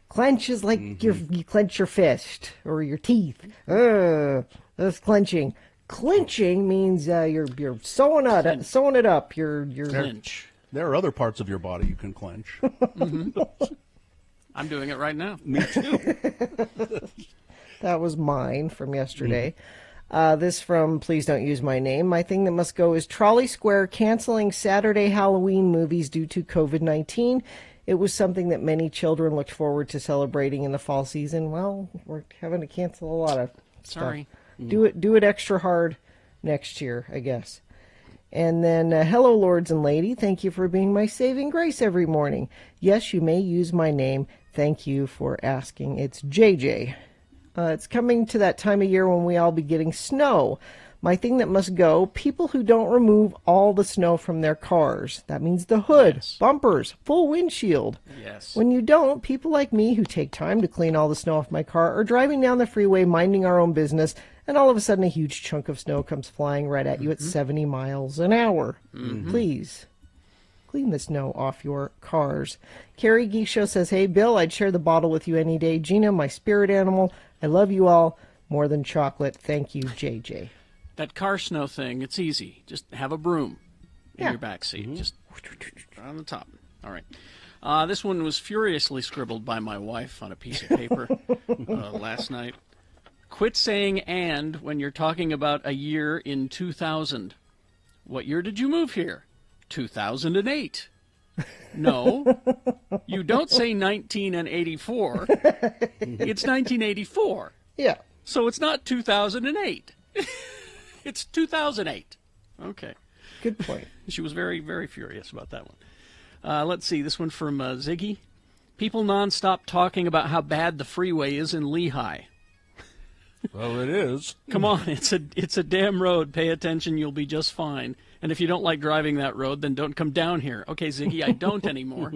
Clench is like you clench your fist or your teeth. That's clenching. Clinching means you're sewing it up. You're Clinch. There are other parts of your body you can clench. I'm doing it right now. Me too. That was mine from yesterday. This from Please Don't Use My Name. My thing that must go is Trolley Square canceling Saturday Halloween movies due to COVID-19. It was something that many children looked forward to celebrating in the fall season. Well, we're having to cancel a lot of stuff. Sorry. Do it extra hard next year, I guess. And then, hello, lords and lady. Thank you for being my saving grace every morning. Yes, you may use my name. Thank you for asking. It's JJ. It's coming to that time of year when we all be getting snow. My thing that must go, people who don't remove all the snow from their cars. That means the hood, Yes. bumpers, full windshield. Yes. When you don't, people like me who take time to clean all the snow off my car are driving down the freeway minding our own business, and all of a sudden a huge chunk of snow comes flying right at you at 70 miles an hour. Please, clean the snow off your cars. Carrie Geisho says, hey, Bill, I'd share the bottle with you any day. Gina, my spirit animal, I love you all more than chocolate. Thank you, JJ. That car snow thing, it's easy. Just have a broom in Yeah. your back seat. Just on the top. All right. This one was furiously scribbled by my wife on a piece of paper last night. Quit saying "and" when you're talking about a year in 2000. What year did you move here? 2008. No, you don't say 1984. It's 1984. Yeah. So it's not 2008. It's 2008. Okay. Good point. She was very, very furious about that one. Let's see. This one from Ziggy. People nonstop talking about how bad the freeway is in Lehigh. Well, it is. Come on, it's a damn road. Pay attention, you'll be just fine. And if you don't like driving that road, then don't come down here. Okay, Ziggy, I don't anymore.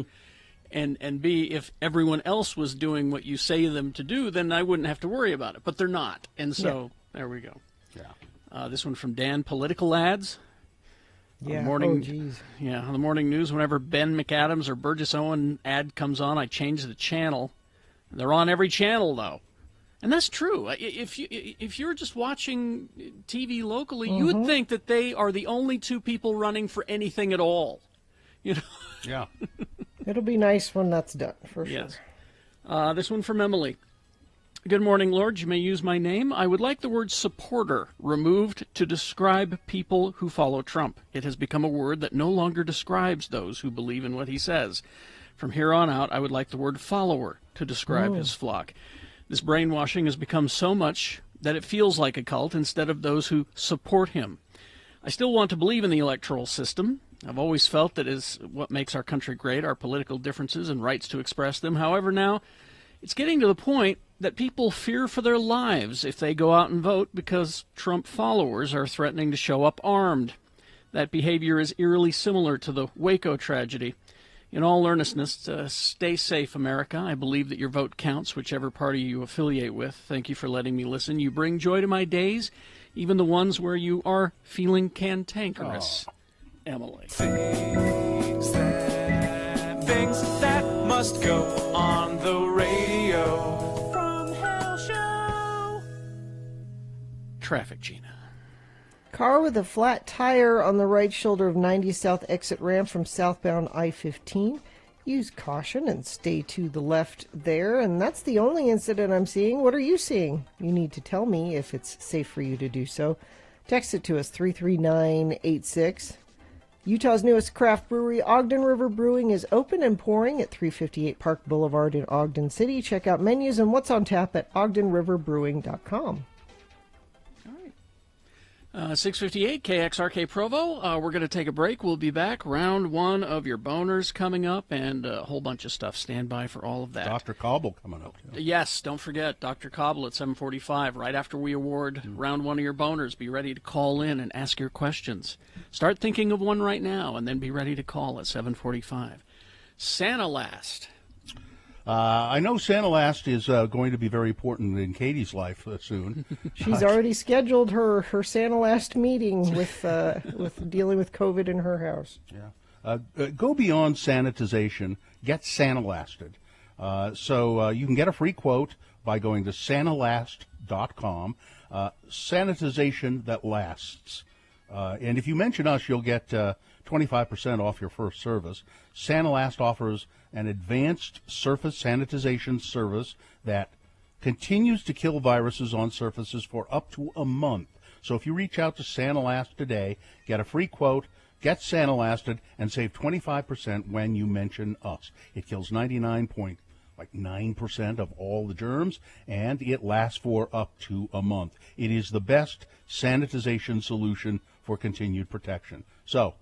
And B, if everyone else was doing what you say them to do, then I wouldn't have to worry about it. But they're not. And so, There we go. Yeah. This one from Dan, political ads. Yeah. Morning, Oh, geez. Yeah, on the morning news, whenever Ben McAdams or Burgess Owen ad comes on, I change the channel. They're on every channel, though. And that's true. If you're just watching TV locally, you would think that they are the only two people running for anything at all. You know? Yeah. It'll be nice when that's done, for sure. Yes. This one from Emily. Good morning, Lord. You may use my name. I would like the word supporter removed to describe people who follow Trump. It has become a word that no longer describes those who believe in what he says. From here on out, I would like the word follower to describe his flock. This brainwashing has become so much that it feels like a cult instead of those who support him. I still want to believe in the electoral system. I've always felt that is what makes our country great, our political differences and rights to express them. However, now it's getting to the point that people fear for their lives if they go out and vote because Trump followers are threatening to show up armed. That behavior is eerily similar to the Waco tragedy. In all earnestness, stay safe, America. I believe that your vote counts, whichever party you affiliate with. Thank you for letting me listen. You bring joy to my days, even the ones where you are feeling cantankerous. Emily. Things that must go on the radio. From Hell Show. Traffic, Gina. Car with a flat tire on the right shoulder of 90 South exit ramp from southbound I-15. Use caution and stay to the left there. And that's the only incident I'm seeing. What are you seeing? You need to tell me if it's safe for you to do so. Text it to us, 33986. Utah's newest craft brewery, Ogden River Brewing, is open and pouring at 358 Park Boulevard in Ogden City. Check out menus and what's on tap at ogdenriverbrewing.com. 658 KXRK Provo. We're going to take a break. We'll be back. Round one of your boners coming up and a whole bunch of stuff. Stand by for all of that. Dr. Cobble coming up, too. Yes, don't forget, Dr. Cobble at 7:45, right after we award round one of your boners. Be ready to call in and ask your questions. Start thinking of one right now and then be ready to call at 7:45. Santa Last. I know Santa Last is going to be very important in Katie's life soon. She's already scheduled her Santa Last meeting with dealing with COVID in her house. Yeah. Go beyond sanitization. Get Santa Lasted. So you can get a free quote by going to santalast.com. Sanitization that lasts. And if you mention us, you'll get 25% off your first service. SantaLast offers an advanced surface sanitization service that continues to kill viruses on surfaces for up to a month. So if you reach out to SantaLast today, get a free quote, get SantaLasted, and save 25% when you mention us. It kills 99.9% of all the germs, and it lasts for up to a month. It is the best sanitization solution for continued protection. So,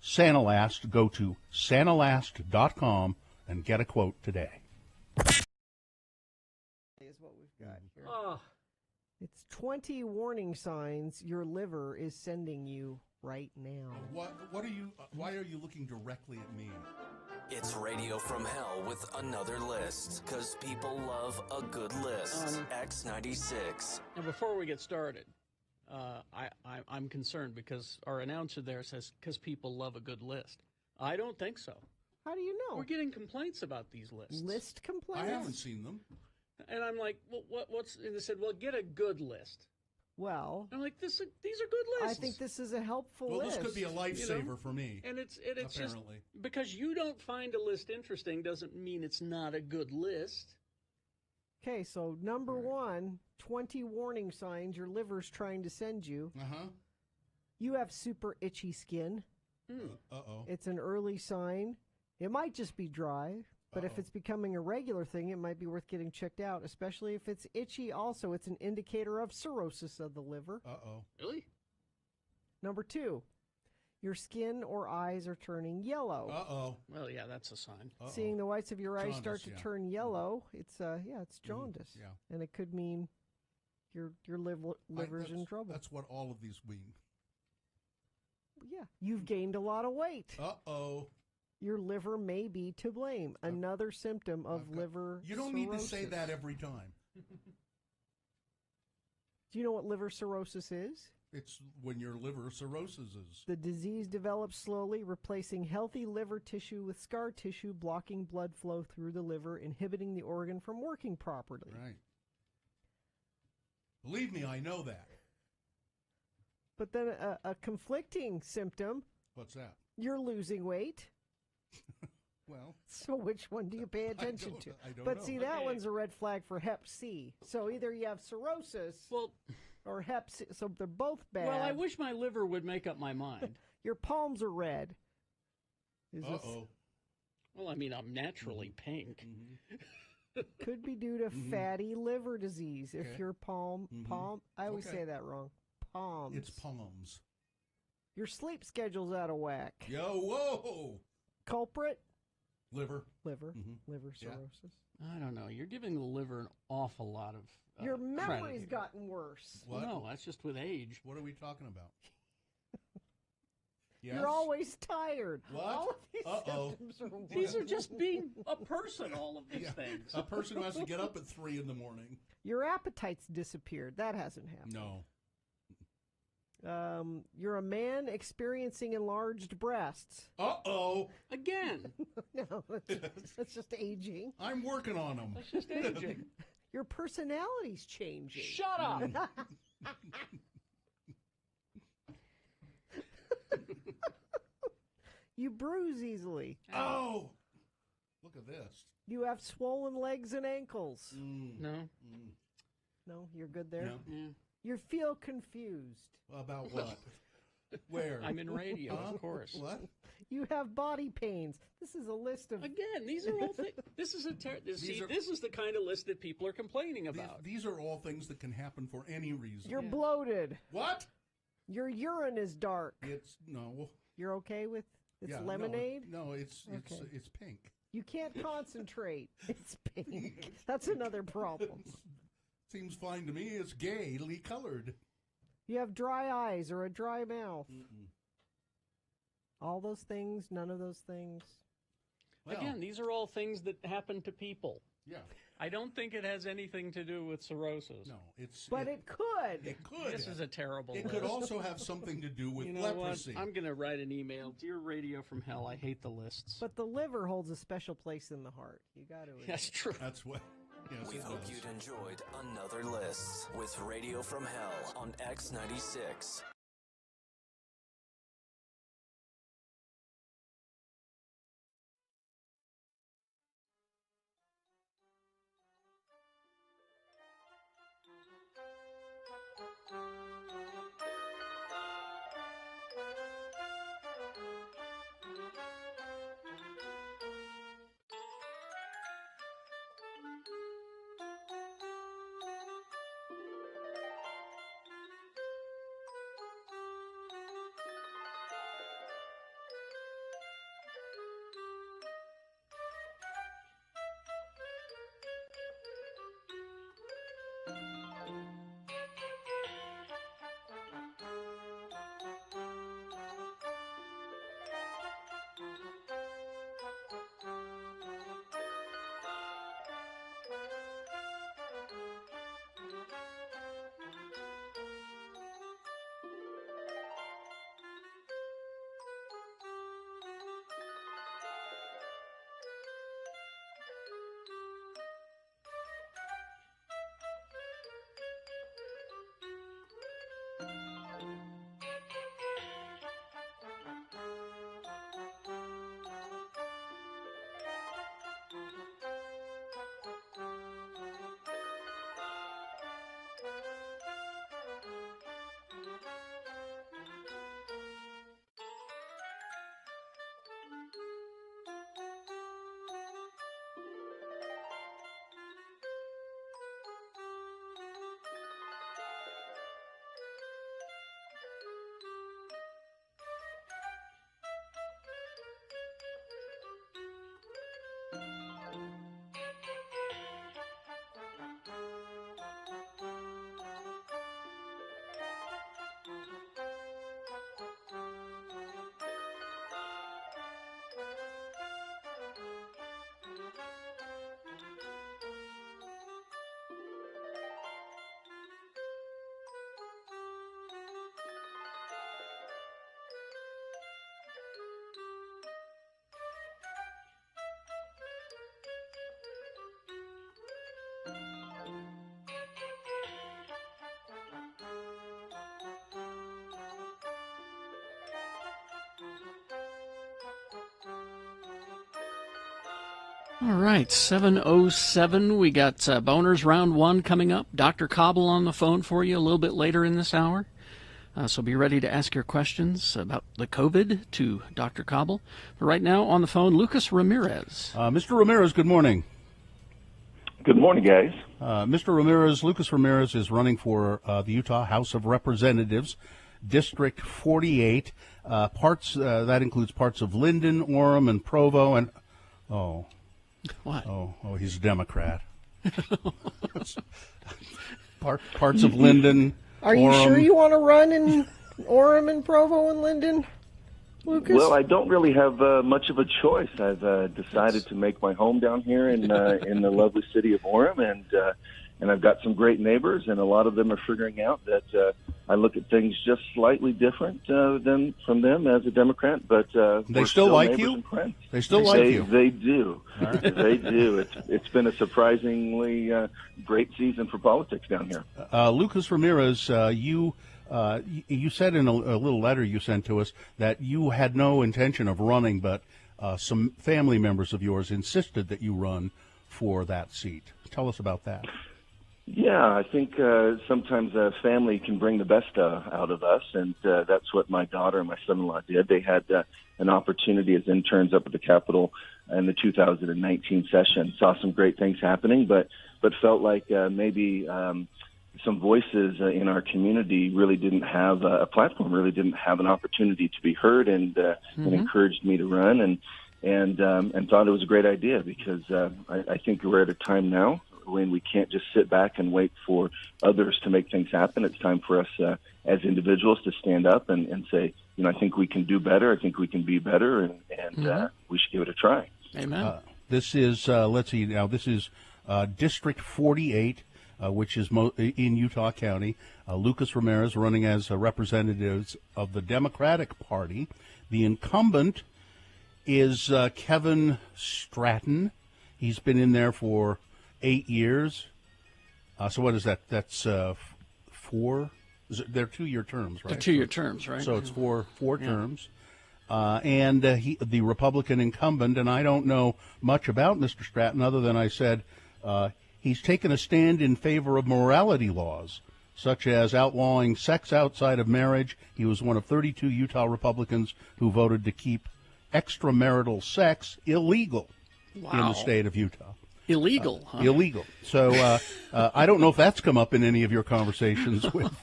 SantaLast, go to santalast.com and get a quote today. Is what we've got here. Oh. It's 20 warning signs your liver is sending you right now. What are you? Why are you looking directly at me? It's Radio from Hell with another list, because people love a good list. X96. Now, before we get started, I'm concerned because our announcer there says, because people love a good list. I don't think so. How do you know? We're getting complaints about these lists. List complaints? I haven't seen them. And I'm like, well, what's... And they said, well, get a good list. Well... I'm like, these are good lists. I think this is a helpful list. Well, this could be a lifesaver for me. And it's apparently. just... Because you don't find a list interesting doesn't mean it's not a good list. Okay, so number one, 20 warning signs your liver's trying to send you. Uh-huh. You have super itchy skin. Uh-oh. It's an early sign. It might just be dry, but if it's becoming a regular thing, it might be worth getting checked out, especially if it's itchy also. It's an indicator of cirrhosis of the liver. Uh-oh. Really? Number two, your skin or eyes are turning yellow. Uh-oh. Well, yeah, that's a sign. Seeing the whites of your eyes start to Jaundice, yeah. turn yellow, it's jaundice. Yeah. And it could mean your liver's in trouble. That's what all of these mean. Yeah, you've gained a lot of weight. Uh-oh. Your liver may be to blame. Another symptom of liver You don't cirrhosis. need to say that every time. Do you know what liver cirrhosis is? It's when your liver cirrhosis is. The disease develops slowly, replacing healthy liver tissue with scar tissue, blocking blood flow through the liver, inhibiting the organ from working properly. Right. Believe me, I know that. But then a conflicting symptom. What's that? You're losing weight. Well. So which one do you pay attention to? I don't but know. see, that one's a red flag for Hep C. So either you have cirrhosis or Hep C. So they're both bad. Well, I wish my liver would make up my mind. Your palms are red. Uh-oh. Well, I mean, I'm naturally pink. Could be due to fatty liver disease. If your palm, I always say that wrong. Palms. It's palms. Your sleep schedule's out of whack. Yo, whoa! Culprit? Liver. Liver cirrhosis. I don't know. You're giving the liver an awful lot of Your memory's credit. gotten worse. What? No, that's just with age. What are we talking about? Yes? You're always tired. What? All of these symptoms are These are just being a person, all of these things. A person who has to get up at 3 in the morning. Your appetite's disappeared. That hasn't happened. No. You're a man experiencing enlarged breasts. Uh-oh. Again. No, that's just aging. I'm working on them. That's just aging. Your personality's changing. Shut up. You bruise easily. Oh. Look at this. You have swollen legs and ankles. No. No, you're good there? No. Yeah. You feel confused. About what? Where? I'm in radio, of course. What? You have body pains. This is a list of... Again, these are all things. This is this is the kind of list that people are complaining about. These are all things that can happen for any reason. You're bloated. What? Your urine is dark. It's no. You're okay with Yeah, lemonade? No, it's Okay. it's pink. You can't concentrate. It's pink. That's another problem. Seems fine to me. It's gaily colored. You have dry eyes or a dry mouth. All those things, none of those things. Well, Again, these are all things that happen to people. yeah. I don't think it has anything to do with cirrhosis. No, it's. But it could. It could. This is a terrible It list. could also have something to do with You know leprosy. what? I'm going to write an email. Dear Radio from Hell, I hate the lists. But the liver holds a special place in the heart. You got to. That's true. That's what. Yes, We it hope does. you'd enjoyed another list with Radio from Hell on X96. All right, 7:07. We got Boners Round 1 coming up. Dr. Cobble on the phone for you a little bit later in this hour. So be ready to ask your questions about the COVID to Dr. Cobble. But right now on the phone, Lucas Ramirez. Mr. Ramirez, good morning. Good morning, guys. Mr. Ramirez, Lucas Ramirez is running for the Utah House of Representatives, District 48. That includes parts of Linden, Orem, and Provo. And what? Oh, he's a Democrat. Parts of Linden. Are you sure you want to run in Orem and Provo and Linden, Lucas? Well, I don't really have much of a choice. I've decided to make my home down here in the lovely city of Orem, and I've got some great neighbors, and a lot of them are figuring out that I look at things just slightly different than from them as a Democrat. But they still like neighbors you. And friends. They still like you. They do. They do. It's been a surprisingly great season for politics down here. Lucas Ramirez, you said in a little letter you sent to us that you had no intention of running, but some family members of yours insisted that you run for that seat. Tell us about that. Yeah, I think sometimes family can bring the best out of us, and that's what my daughter and my son-in-law did. They had an opportunity as interns up at the Capitol in the 2019 session, saw some great things happening, but felt like maybe some voices in our community really didn't have a platform, really didn't have an opportunity to be heard, and encouraged me to run, and thought it was a great idea because I think we're at a time now when we can't just sit back and wait for others to make things happen. It's time for us as individuals to stand up and say, I think we can do better. I think we can be better, and we should give it a try. Amen. This is, let's see now, this is District 48, which is in Utah County. Lucas Ramirez running as representatives of the Democratic Party. The incumbent is Kevin Stratton. He's been in there for 8 years. So what is that? That's 4? They're 2-year terms, right? They're 2-year terms, right? So it's four terms. And the Republican incumbent, and I don't know much about Mr. Stratton other than I said he's taken a stand in favor of morality laws, such as outlawing sex outside of marriage. He was one of 32 Utah Republicans who voted to keep extramarital sex illegal in the state of Utah. Illegal, huh? Illegal. So I don't know if that's come up in any of your conversations with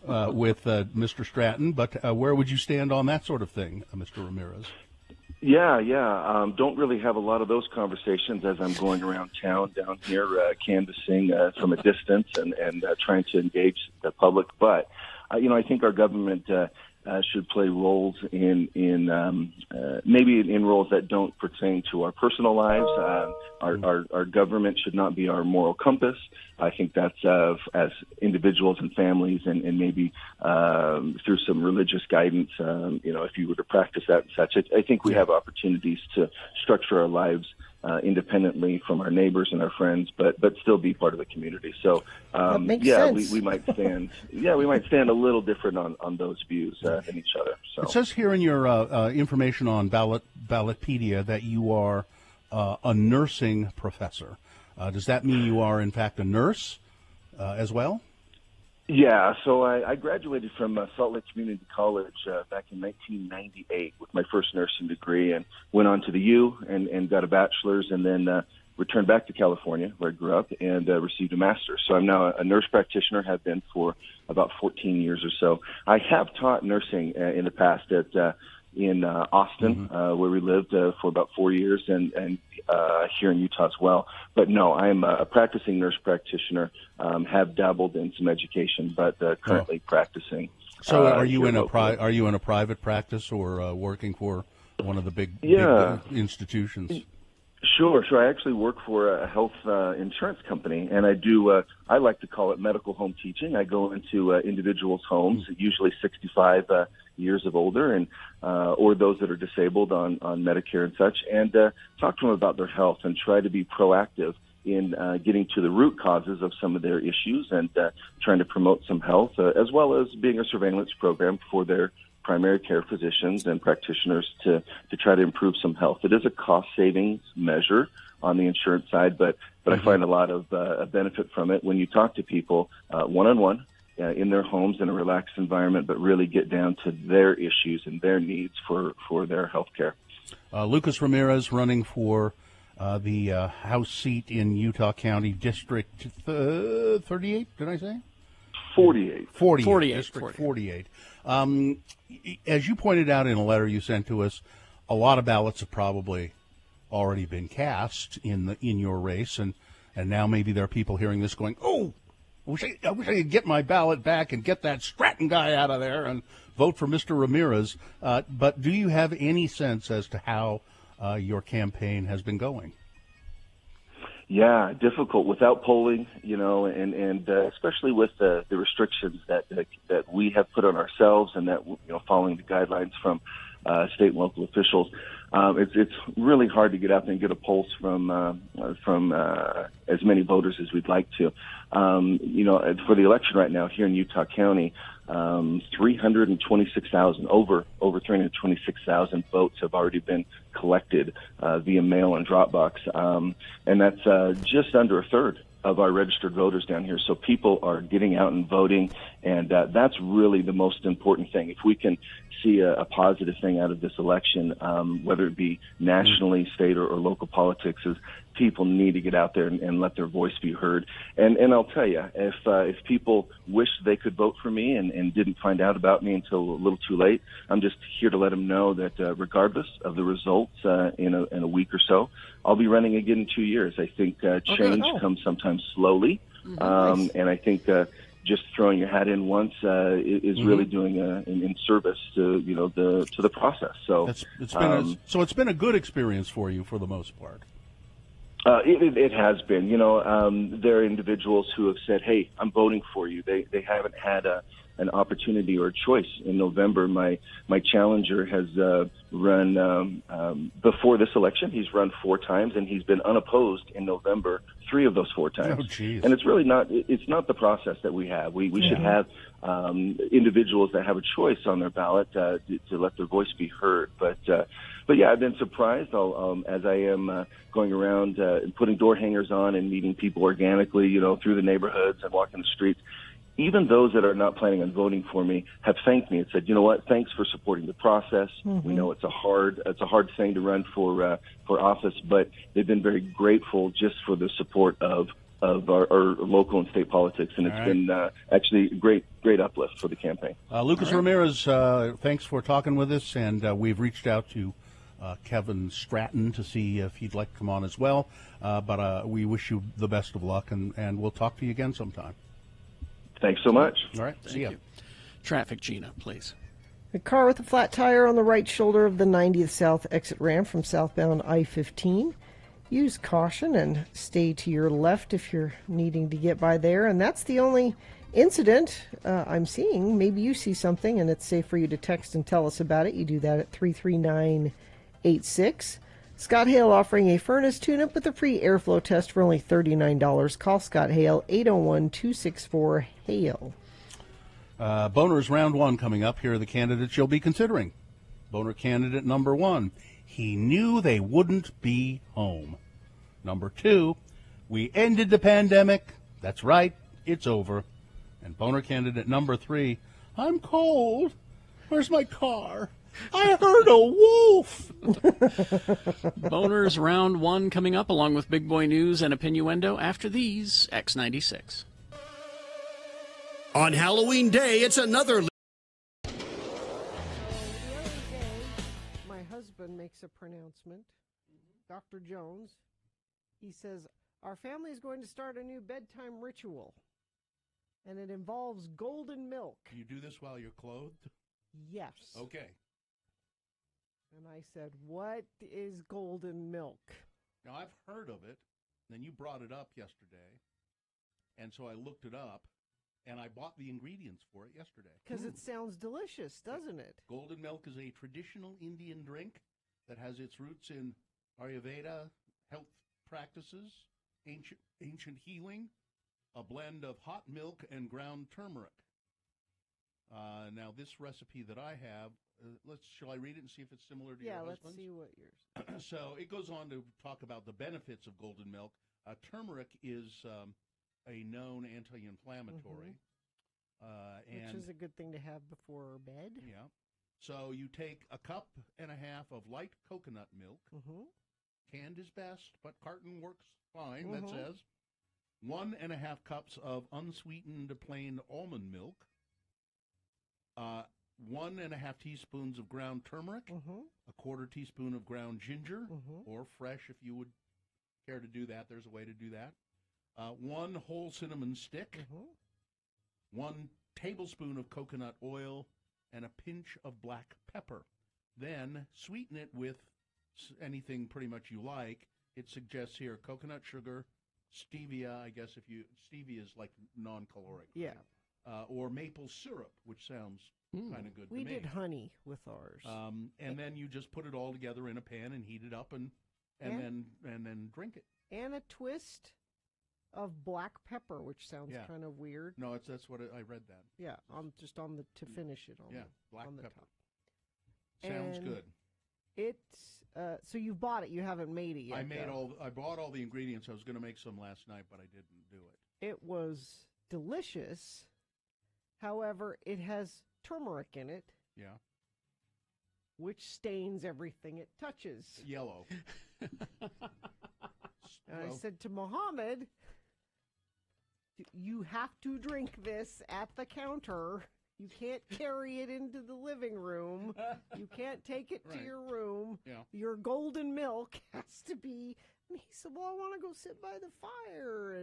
Mr. Stratton, but where would you stand on that sort of thing, Mr. Ramirez? Yeah. Don't really have a lot of those conversations as I'm going around town down here canvassing from a distance and trying to engage the public. But, I think our government should play roles in maybe in roles that don't pertain to our personal lives. Our government should not be our moral compass. I think that's as individuals and families and maybe through some religious guidance, if you were to practice that and such, I think we have opportunities to structure our lives independently from our neighbors and our friends, but still be part of the community. So, sense. we might stand. We might stand a little different on those views than each other. So it says here in your information on Ballotpedia that you are a nursing professor. Does that mean you are in fact a nurse as well? Yeah, so I graduated from Salt Lake Community College back in 1998 with my first nursing degree and went on to the U and got a bachelor's and then returned back to California where I grew up and received a master's. So I'm now a nurse practitioner, have been for about 14 years or so. I have taught nursing in the past in Austin, where we lived for about 4 years, and here in Utah as well. But no, I'm a practicing nurse practitioner, have dabbled in some education, but currently practicing. So are you in a private practice or working for one of the big institutions? Sure. I actually work for a health insurance company, and I do, I like to call it medical home teaching. I go into individuals' homes, usually 65 years of older, and or those that are disabled on Medicare and such, and talk to them about their health and try to be proactive in getting to the root causes of some of their issues and trying to promote some health, as well as being a surveillance program for their primary care physicians and practitioners to try to improve some health. It is a cost savings measure on the insurance side, but I find a lot of benefit from it when you talk to people one-on-one in their homes in a relaxed environment, but really get down to their issues and their needs for their health care. Lucas Ramirez running for the House seat in Utah County District 38, did I say? 48. 48. District 48. As you pointed out in a letter you sent to us, a lot of ballots have probably already been cast in your race, and now maybe there are people hearing this going, "Oh, I wish I could get my ballot back and get that Stratton guy out of there and vote for Mr. Ramirez." But do you have any sense as to how your campaign has been going? Yeah, difficult without polling, and especially with the restrictions that we have put on ourselves, and that following the guidelines from state and local officials. It's really hard to get out there and get a pulse from as many voters as we'd like to. For the election right now here in Utah County, 326,000 over 326,000 votes have already been collected via mail and drop box, and that's just under a third of our registered voters down here. So people are getting out and voting, and that's really the most important thing. If we can see a positive thing out of this election, whether it be nationally, state, or local politics, is people need to get out there and let their voice be heard. And I'll tell you, if people wish they could vote for me and didn't find out about me until a little too late, I'm just here to let them know that regardless of the results in a week or so, I'll be running again in 2 years. I think change comes sometimes slowly, and I think just throwing your hat in once is really doing in service to the process. So it's been a good experience for you for the most part. It has been. There are individuals who have said, "Hey, I'm voting for you." They haven't had an opportunity or a choice in November. My challenger has run before this election. He's run 4 times, and he's been unopposed in November 3 of those 4 times. Oh, geez. And it's really not. It's not the process that we have. We should have individuals that have a choice on their ballot to let their voice be heard. But yeah, I've been surprised. As I am going around and putting door hangers on and meeting people organically, through the neighborhoods and walking the streets. Even those that are not planning on voting for me have thanked me and said, "You know what? Thanks for supporting the process. We know it's a hard thing to run for office, but they've been very grateful just for the support of our local and state politics, and it's been actually a great uplift for the campaign." Lucas Ramirez, thanks for talking with us, and we've reached out to Kevin Stratton to see if he'd like to come on as well. But we wish you the best of luck, and we'll talk to you again sometime. Thanks so much. All right. See ya. Traffic, Gina, please. A car with a flat tire on the right shoulder of the 90th South exit ramp from southbound I-15. Use caution and stay to your left if you're needing to get by there. And that's the only incident I'm seeing. Maybe you see something and it's safe for you to text and tell us about it. You do that at 33986. Scott Hale offering a furnace tune-up with a free airflow test for only $39. Call Scott Hale, 801-264-HALE. Boner's round 1 coming up. Here are the candidates you'll be considering. Boner candidate number 1, he knew they wouldn't be home. Number 2, we ended the pandemic. That's right, it's over. And Boner candidate number 3, I'm cold. Where's my car? I heard a wolf. Boner's round 1 coming up, along with Big Boy News and Opinioendo after these X96. On Halloween Day, it's another... My husband makes a pronouncement. Dr. Jones. He says, our family is going to start a new bedtime ritual. And it involves golden milk. You do this while you're clothed? Yes. Okay. And I said, what is golden milk? Now, I've heard of it. Then you brought it up yesterday. And so I looked it up. And I bought the ingredients for it yesterday. Because it sounds delicious, doesn't it? Golden milk is a traditional Indian drink that has its roots in Ayurveda, health practices, ancient healing, a blend of hot milk and ground turmeric. Now, this recipe that I have, shall I read it and see if it's similar to your husband's? Yeah, let's see what yours. So it goes on to talk about the benefits of golden milk. Turmeric is a known anti-inflammatory. Which is a good thing to have before bed. Yeah. So you take a cup and a half of light coconut milk. Canned is best, but carton works fine, that says. 1.5 cups of unsweetened plain almond milk. 1.5 teaspoons of ground turmeric. A quarter teaspoon of ground ginger, or fresh if you would care to do that. There's a way to do that. 1 whole cinnamon stick, 1 tablespoon of coconut oil, and a pinch of black pepper. Then sweeten it with anything pretty much you like. It suggests here coconut sugar, stevia, I guess stevia is like non-caloric. Yeah. Or maple syrup, which sounds kind of good to me. We did honey with ours. And then you just put it all together in a pan and heat it up and then drink it. And a twist of black pepper, which sounds kind of weird. No, that's what I read that. Yeah, just on the to finish it on black on the pepper. top. Sounds And good. It's so you bought it. You haven't made it yet. I bought all the ingredients. I was going to make some last night, but I didn't do it. It was delicious. However, it has turmeric in it. Yeah. Which stains everything it touches. Yellow. And I said to Mohammed, you have to drink this at the counter. You can't carry it into the living room. You can't take it to your room. Yeah. Your golden milk has to be. And he said, well, I want to go sit by the fire.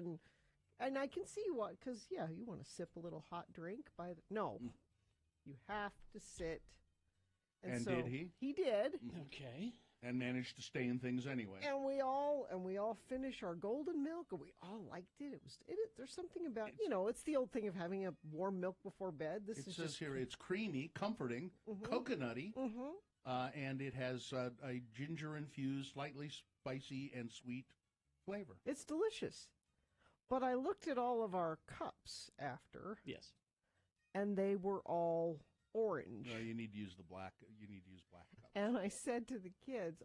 And I can see what, because, you want to sip a little hot drink by the. No. You have to sit. And so did he? He did. Okay. And managed to stay in things anyway. And we all finished our golden milk, and we all liked it. There's something about it's the old thing of having a warm milk before bed. This it is says just here it's creamy, comforting, coconutty, and it has a ginger infused, slightly spicy and sweet flavor. It's delicious. But I looked at all of our cups after. Yes. And they were all orange. No, you need to use black cups. And I said to the kids,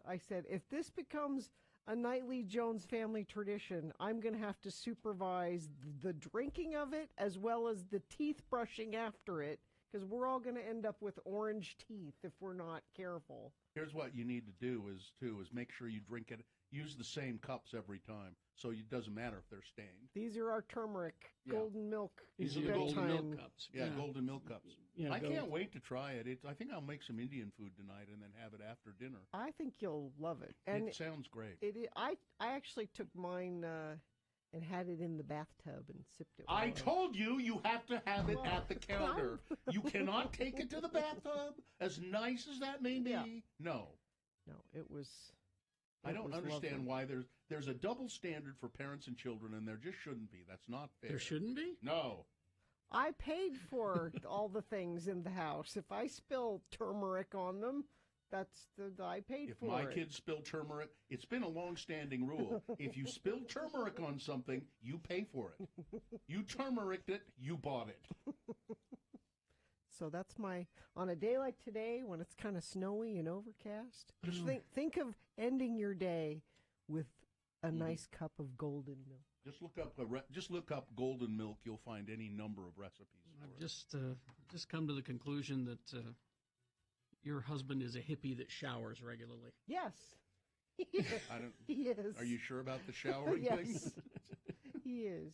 if this becomes a nightly Jones family tradition, I'm going to have to supervise the drinking of it as well as the teeth brushing after it, because we're all going to end up with orange teeth if we're not careful. Here's what you need to do is make sure you drink it. Use the same cups every time, so it doesn't matter if they're stained. These are our turmeric golden milk. These are the golden milk cups. Yeah, golden milk cups. Yeah, I can't wait to try it. I think I'll make some Indian food tonight and then have it after dinner. I think you'll love it. And it sounds great. I actually took mine and had it in the bathtub and sipped it. I told you have to have it at the counter. You cannot take it to the bathtub, as nice as that may be. Yeah. No, it was. I don't understand lovely. why there's a double standard for parents and children, and there just shouldn't be. That's not fair. There shouldn't be? No. I paid for all the things in the house. If I spill turmeric on them, I paid for it. If my kids spill turmeric, it's been a long-standing rule. If you spill turmeric on something, you pay for it. You turmericed it, you bought it. So that's on a day like today when it's kind of snowy and overcast, just think of ending your day with a nice cup of golden milk. Just look up golden milk. You'll find any number of recipes. I've just come to the conclusion that your husband is a hippie that showers regularly. Yes. I don't. He is. Are you sure about the showering yes. thing? He is.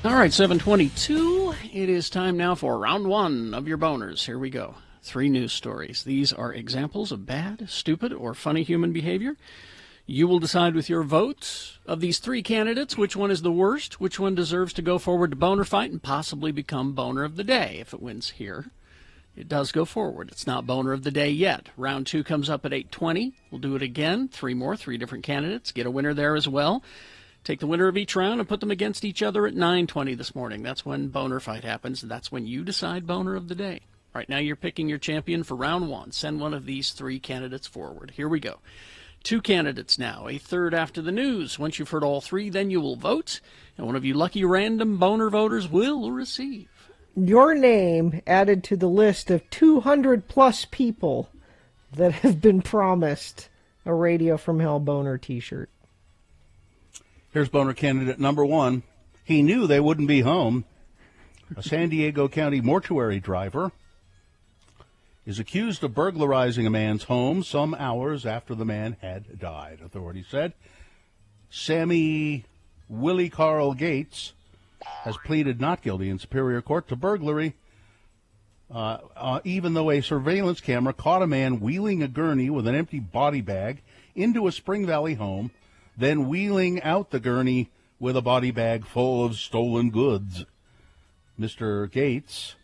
All right, 7:22. It is time now for round one of your boners. Here we go. 3 news stories. These are examples of bad, stupid, or funny human behavior. You will decide with your votes of these three candidates which one is the worst, which one deserves to go forward to Boner Fight and possibly become Boner of the Day. If it wins here, it does go forward. It's not Boner of the Day yet. Round 2 comes up at 8:20. We'll do it again. 3 different candidates. Get a winner there as well. Take the winner of each round and put them against each other at 9:20 this morning. That's when Boner Fight happens. That's when you decide Boner of the Day. Right now you're picking your champion for round 1. Send one of these 3 candidates forward. Here we go. 2 candidates now, a third after the news. Once you've heard all 3, then you will vote, and one of you lucky random Boner voters will receive your name added to the list of 200-plus people that have been promised a Radio from Hell Boner t-shirt. Here's Boner candidate number 1. He knew they wouldn't be home. A San Diego County mortuary driver is accused of burglarizing a man's home some hours after the man had died, authorities said. Sammy Willie Carl Gates has pleaded not guilty in Superior Court to burglary, even though a surveillance camera caught a man wheeling a gurney with an empty body bag into a Spring Valley home, then wheeling out the gurney with a body bag full of stolen goods. Mr. Gates,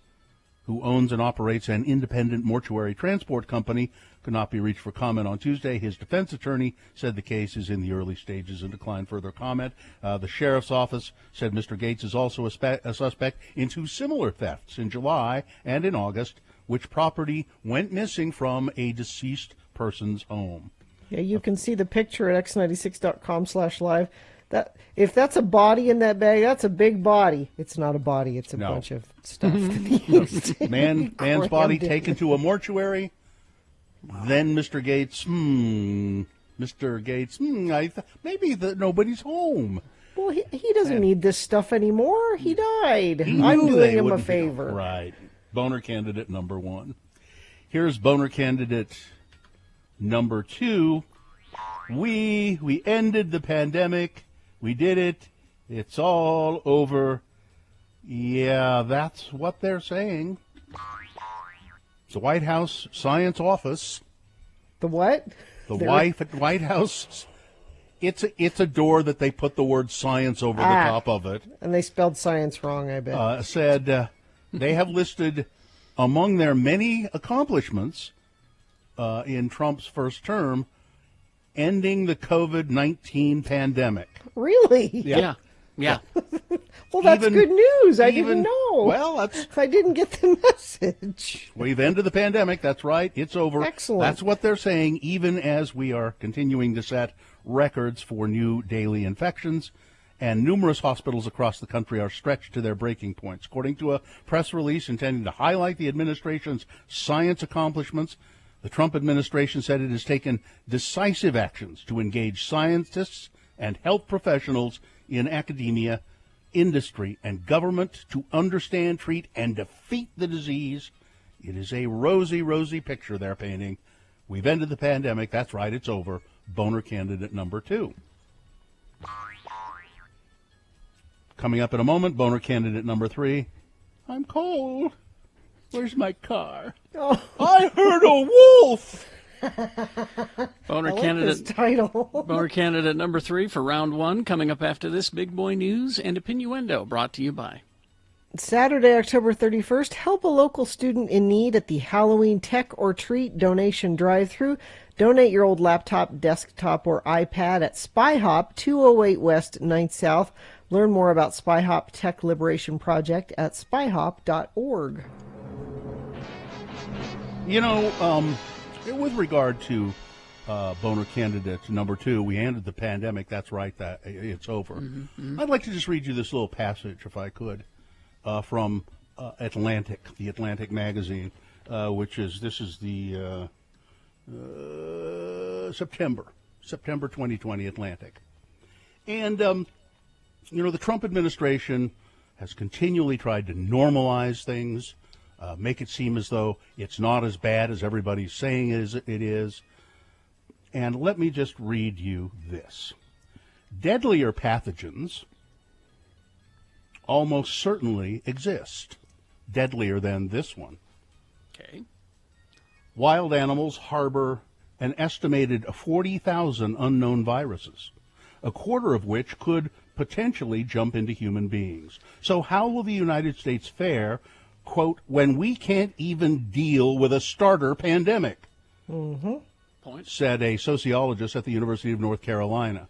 who owns and operates an independent mortuary transport company, could not be reached for comment on Tuesday. His defense attorney said the case is in the early stages and declined further comment. The sheriff's office said Mr. Gates is also a suspect in 2 similar thefts in July and in August, which property went missing from a deceased person's home. Yeah, you can see the picture at x96.com/live. That if that's a body in that bag, that's a big body. It's not a body; it's a bunch of stuff. Man's body taken to a mortuary. Wow. Then Mr. Gates, maybe nobody's home. Well, he doesn't need this stuff anymore. He died. I'm doing him a favor. Right. Boner candidate number 1. Here's Boner candidate number 2. We ended the pandemic. We did it. It's all over. Yeah, that's what they're saying. The White House Science Office. The what? The White House. It's a door that they put the word science over the top of it. And they spelled science wrong, I bet. Said they have listed among their many accomplishments in Trump's first term, ending the COVID-19 pandemic. Really? Yeah. Well, that's good news. I didn't know. Well, I didn't get the message. We've ended the pandemic. That's right. It's over. Excellent. That's what they're saying, even as we are continuing to set records for new daily infections. And numerous hospitals across the country are stretched to their breaking points. According to a press release intending to highlight the administration's science accomplishments, the Trump administration said it has taken decisive actions to engage scientists and health professionals in academia, industry, and government to understand, treat, and defeat the disease. It is a rosy, rosy picture they're painting. We've ended the pandemic. That's right. It's over. Boner candidate number 2. Coming up in a moment, Boner candidate number 3. I'm cold. Where's my car? Oh. I heard a wolf. Boner candidate number 3 for round 1. Coming up after this, Big Boy News and Opinnuendo, brought to you by Saturday, October 31st, help a local student in need at the Halloween Tech or Treat donation drive-thru. Donate your old laptop, desktop, or iPad at SpyHop, 208 West 9th South. Learn more about SpyHop Tech Liberation Project at spyhop.org. You know, with regard to Boner candidate number 2, we ended the pandemic. That's right. That it's over. Mm-hmm. I'd like to just read you this little passage, if I could, from Atlantic, the Atlantic magazine, which is the September 2020 Atlantic. And, you know, the Trump administration has continually tried to normalize things, make it seem as though it's not as bad as everybody's saying it is. And let me just read you this. Deadlier pathogens almost certainly exist, deadlier than this one. Okay. Wild animals harbor an estimated 40,000 unknown viruses, a quarter of which could potentially jump into human beings. So how will the United States fare, quote, when we can't even deal with a starter pandemic? Point. Said a sociologist at the University of North Carolina.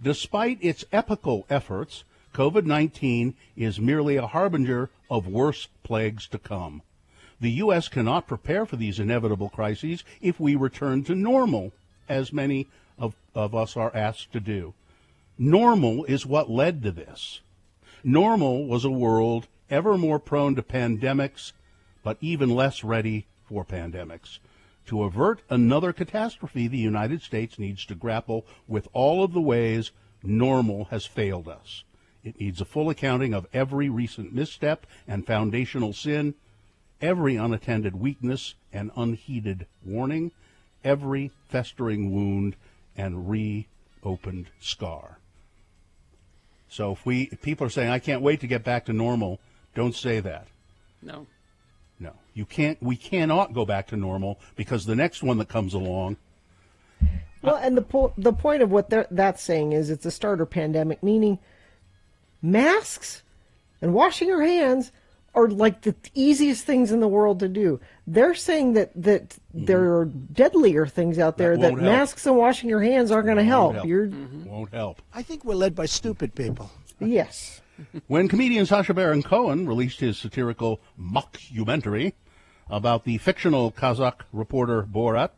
Despite its epical efforts, COVID-19 is merely a harbinger of worse plagues to come. The U.S. cannot prepare for these inevitable crises if we return to normal, as many of us are asked to do. Normal is what led to this. Normal was a world ever more prone to pandemics, but even less ready for pandemics. To avert another catastrophe, the United States needs to grapple with all of the ways normal has failed us. It needs a full accounting of every recent misstep and foundational sin, every unattended weakness and unheeded warning, every festering wound and reopened scar. So if people are saying, I can't wait to get back to normal, don't say that. No. No, we cannot go back to normal because the next one that comes along. Well, and the point of what that's saying is it's a starter pandemic, meaning masks and washing your hands are like the easiest things in the world to do. They're saying that there are deadlier things out there that masks and washing your hands aren't going to help. Won't help. I think we're led by stupid people. Yes. When comedian Sacha Baron Cohen released his satirical mockumentary about the fictional Kazakh reporter Borat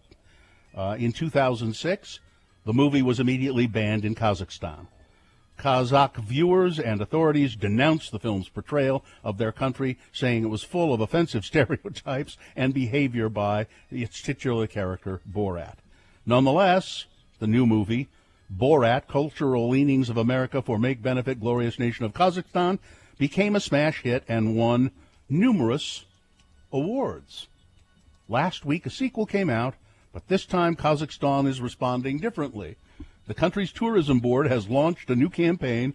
in 2006, the movie was immediately banned in Kazakhstan. Kazakh viewers and authorities denounced the film's portrayal of their country, saying it was full of offensive stereotypes and behavior by its titular character, Borat. Nonetheless, the new movie, Borat, Cultural Leanings of America for Make Benefit Glorious Nation of Kazakhstan, became a smash hit and won numerous awards. Last week, a sequel came out, but this time Kazakhstan is responding differently. The country's tourism board has launched a new campaign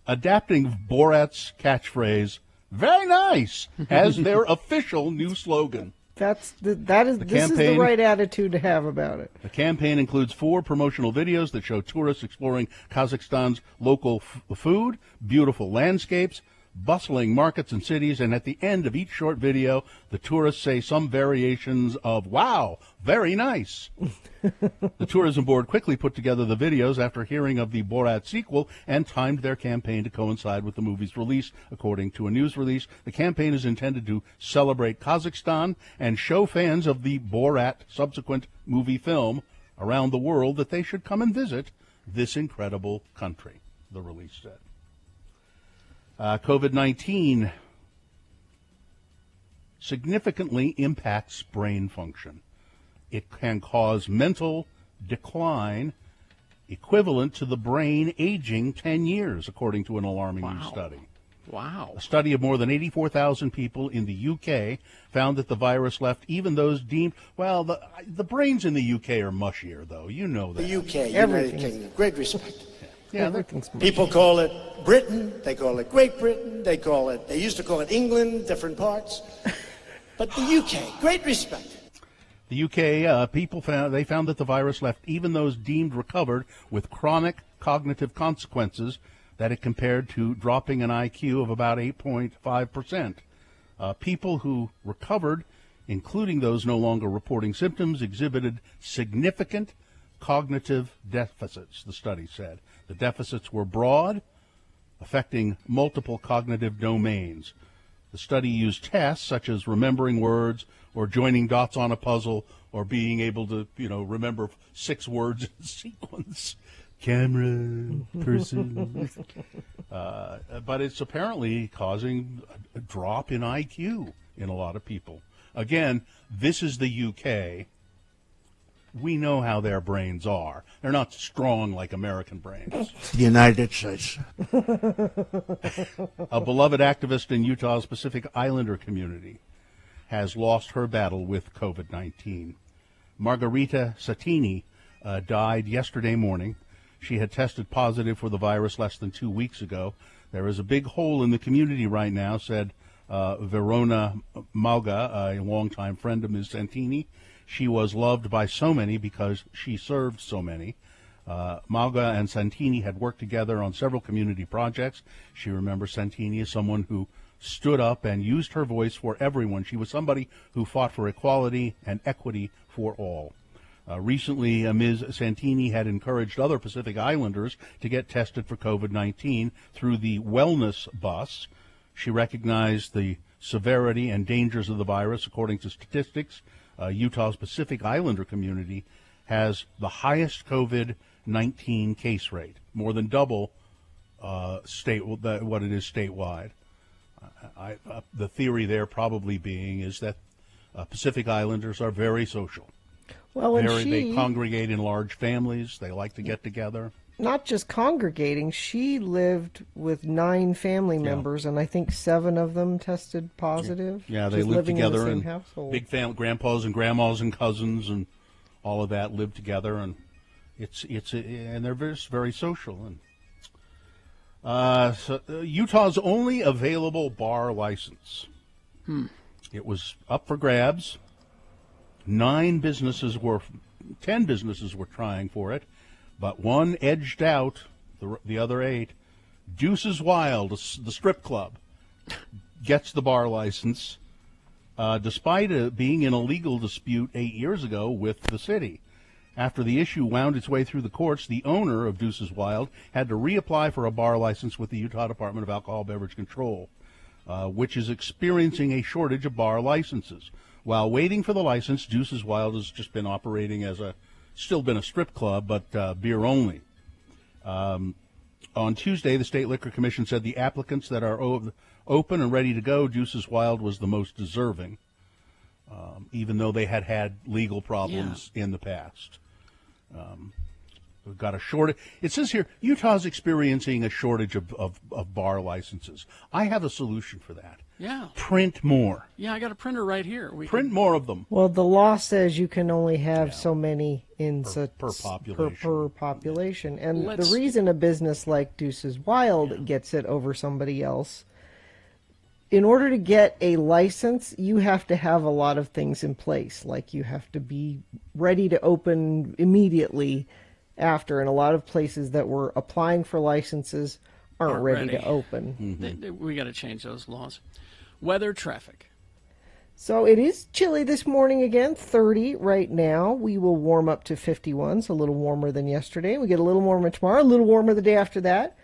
adapting Borat's catchphrase, "Very nice," as their official new slogan. This is the right attitude to have about it. The campaign includes 4 promotional videos that show tourists exploring Kazakhstan's local food, beautiful landscapes, bustling markets and cities, and at the end of each short video, the tourists say some variations of, "Wow, very nice." The tourism board quickly put together the videos after hearing of the Borat sequel and timed their campaign to coincide with the movie's release. According to a news release, the campaign is intended to celebrate Kazakhstan and show fans of the Borat subsequent movie film around the world that they should come and visit this incredible country, the release said. COVID-19 significantly impacts brain function. It can cause mental decline equivalent to the brain aging 10 years, according to an alarming new study. Wow. A study of more than 84,000 people in the UK found that the virus left even those deemed, well, the brains in the UK are mushier, though. You know that. The UK, United Kingdom, great respect. Yeah, people call it Britain, they call it Great Britain, they used to call it England, different parts. But the UK, great respect. The UK people found that the virus left even those deemed recovered with chronic cognitive consequences that it compared to dropping an IQ of about 8.5%. People who recovered, including those no longer reporting symptoms, exhibited significant cognitive deficits, the study said. The deficits were broad, affecting multiple cognitive domains. The study used tests such as remembering words or joining dots on a puzzle or being able to, remember 6 words in sequence. Camera, person. But it's apparently causing a drop in IQ in a lot of people. Again, this is the UK. We know how their brains are. They're not strong like American brains. The United States. A beloved activist in Utah's Pacific Islander community has lost her battle with COVID-19. Margarita Satini died yesterday morning. She had tested positive for the virus less than 2 weeks ago. There is a big hole in the community right now, said Verona Malga, a longtime friend of Ms. Santini. She was loved by so many because she served so many. Malga and Santini had worked together on several community projects. She remembers Santini as someone who stood up and used her voice for everyone. She was somebody who fought for equality and equity for all. Recently, Ms. Santini had encouraged other Pacific Islanders to get tested for COVID-19 through the Wellness Bus. She recognized the severity and dangers of the virus. According to statistics, Utah's Pacific Islander community has the highest COVID-19 case rate, more than double what it is statewide. The theory there probably being is that Pacific Islanders are very social. Well, They congregate in large families. They like to get together. Not just congregating, she lived with 9 family members, and I think 7 of them tested positive. Yeah, they just live living together in the and same household. big family, grandpas and grandmas and cousins and all of that live together, and and they're very social. And Utah's only available bar license. It was up for grabs. 10 businesses were trying for it, but one edged out the other 8. Deuces Wild, the strip club, gets the bar license, despite being in a legal dispute 8 years ago with the city. After the issue wound its way through the courts, the owner of Deuces Wild had to reapply for a bar license with the Utah Department of Alcohol Beverage Control, which is experiencing a shortage of bar licenses. While waiting for the license, Deuces Wild has just been operating still been a strip club, but beer only. On Tuesday, the State Liquor Commission said the applicants that are open and ready to go, Deuces Wild was the most deserving, even though they had legal problems in the past. We've got a shortage. It says here, Utah's experiencing a shortage of bar licenses. I have a solution for that. Yeah. Print more. Yeah, I got a printer right here. Print more of them. Well, the law says you can only have so many per population. Per population. And the reason a business like Deuces Wild gets it over somebody else, in order to get a license, you have to have a lot of things in place. Like you have to be ready to open immediately after. And a lot of places that were applying for licenses aren't ready to open. We got to change those laws. Weather, traffic. So it is chilly this morning again, 30 right now. We will warm up to 51, so a little warmer than yesterday. We get a little warmer tomorrow, a little warmer the day after that.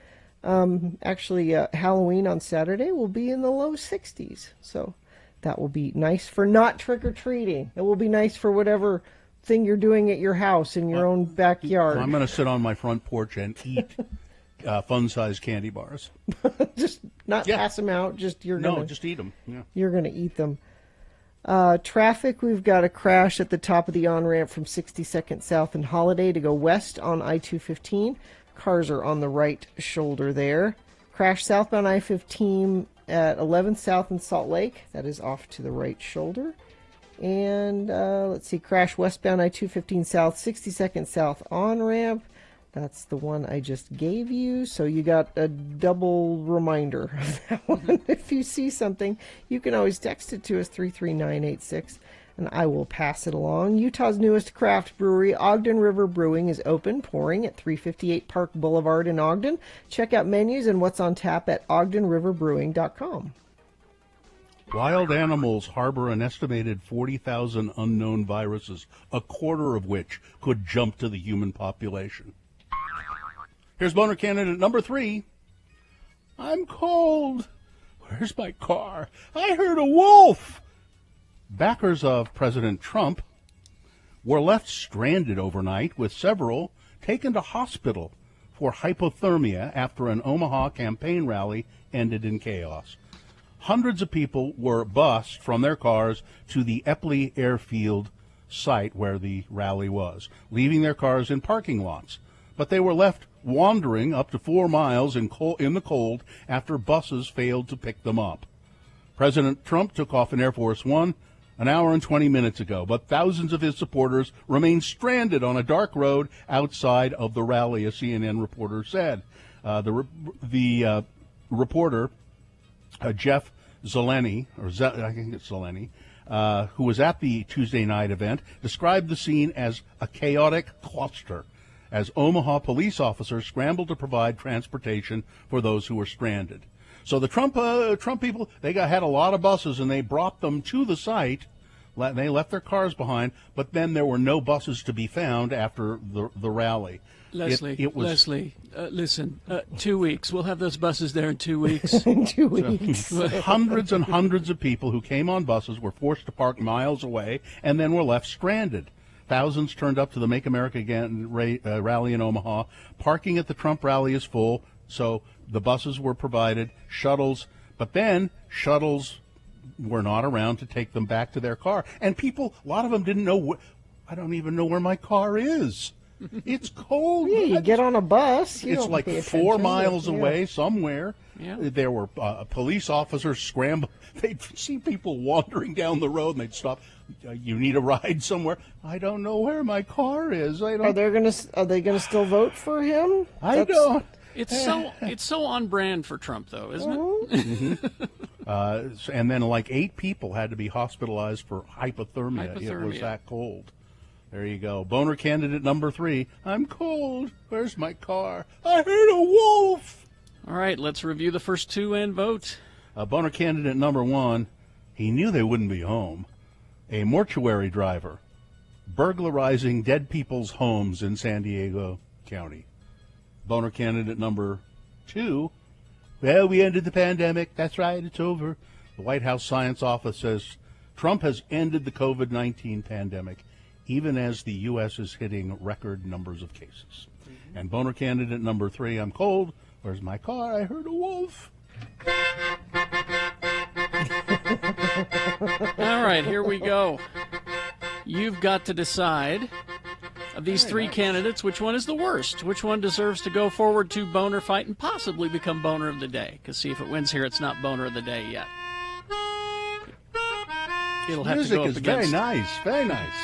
Halloween on Saturday will be in the low 60s. So that will be nice for not trick-or-treating. It will be nice for whatever thing you're doing at your house in your own backyard. I'm going to sit on my front porch and eat fun-sized candy bars. Just not pass them out. Just just eat them. Yeah. You're going to eat them. Traffic, we've got a crash at the top of the on-ramp from 62nd South and Holiday to go west on I-215. Cars are on the right shoulder there. Crash southbound I-15 at 11th South and Salt Lake. That is off to the right shoulder. And let's see, crash westbound I-215 South, 62nd South on-ramp. That's the one I just gave you. So you got a double reminder of that one. If you see something, you can always text it to us, 33986, and I will pass it along. Utah's newest craft brewery, Ogden River Brewing, is open, pouring at 358 Park Boulevard in Ogden. Check out menus and what's on tap at ogdenriverbrewing.com. Wild animals harbor an estimated 40,000 unknown viruses, a quarter of which could jump to the human population. Here's boner candidate number 3. I'm cold. Where's my car? I heard a wolf. Backers of President Trump were left stranded overnight, with several taken to hospital for hypothermia after an Omaha campaign rally ended in chaos. Hundreds of people were bused from their cars to the Eppley Airfield site where the rally was, leaving their cars in parking lots. But they were left wandering up to 4 miles in the cold after buses failed to pick them up. President Trump took off in Air Force One an hour and 20 minutes ago, but thousands of his supporters remain stranded on a dark road outside of the rally, a CNN reporter said. Reporter, Jeff Zeleny, I think it's Zeleny, who was at the Tuesday night event, described the scene as a chaotic cluster as Omaha police officers scrambled to provide transportation for those who were stranded. So the Trump people, had a lot of buses, and they brought them to the site. They left their cars behind, but then there were no buses to be found after the rally. Leslie, listen, 2 weeks. We'll have those buses there in 2 weeks. In 2 weeks. Hundreds and hundreds of people who came on buses were forced to park miles away and then were left stranded. Thousands turned up to the Make America Again rally in Omaha. Parking at the Trump rally is full, so the buses were provided, shuttles, but then shuttles were not around to take them back to their car. And people, a lot of them didn't know, I don't even know where my car is. It's cold. Yeah, you get on a bus. It's like 4 miles away somewhere. Yeah. There were police officers scrambling. They'd see people wandering down the road, and they'd stop. You need a ride somewhere? I don't know where my car is. Are they gonna still vote for him? I don't. It's so on brand for Trump, though, isn't it? Mm-hmm. And then 8 people had to be hospitalized for hypothermia. It was that cold. There you go. Boner candidate number 3. I'm cold. Where's my car? I heard a wolf. All right, let's review the first 2 and vote. Boner candidate number 1. He knew they wouldn't be home. A mortuary driver burglarizing dead people's homes in San Diego County. Boner candidate number 2. Well, we ended the pandemic. That's right. It's over. The White House Science Office says Trump has ended the COVID-19 pandemic, even as the U.S. is hitting record numbers of cases. Mm-hmm. And boner candidate number 3, I'm cold. Where's my car? I heard a wolf. All right, here we go. You've got to decide, of these 3 candidates, which one is the worst? Which one deserves to go forward to boner fight and possibly become boner of the day? Because see, if it wins here, it's not boner of the day yet. It'll have Music to go up is against, very nice, very nice.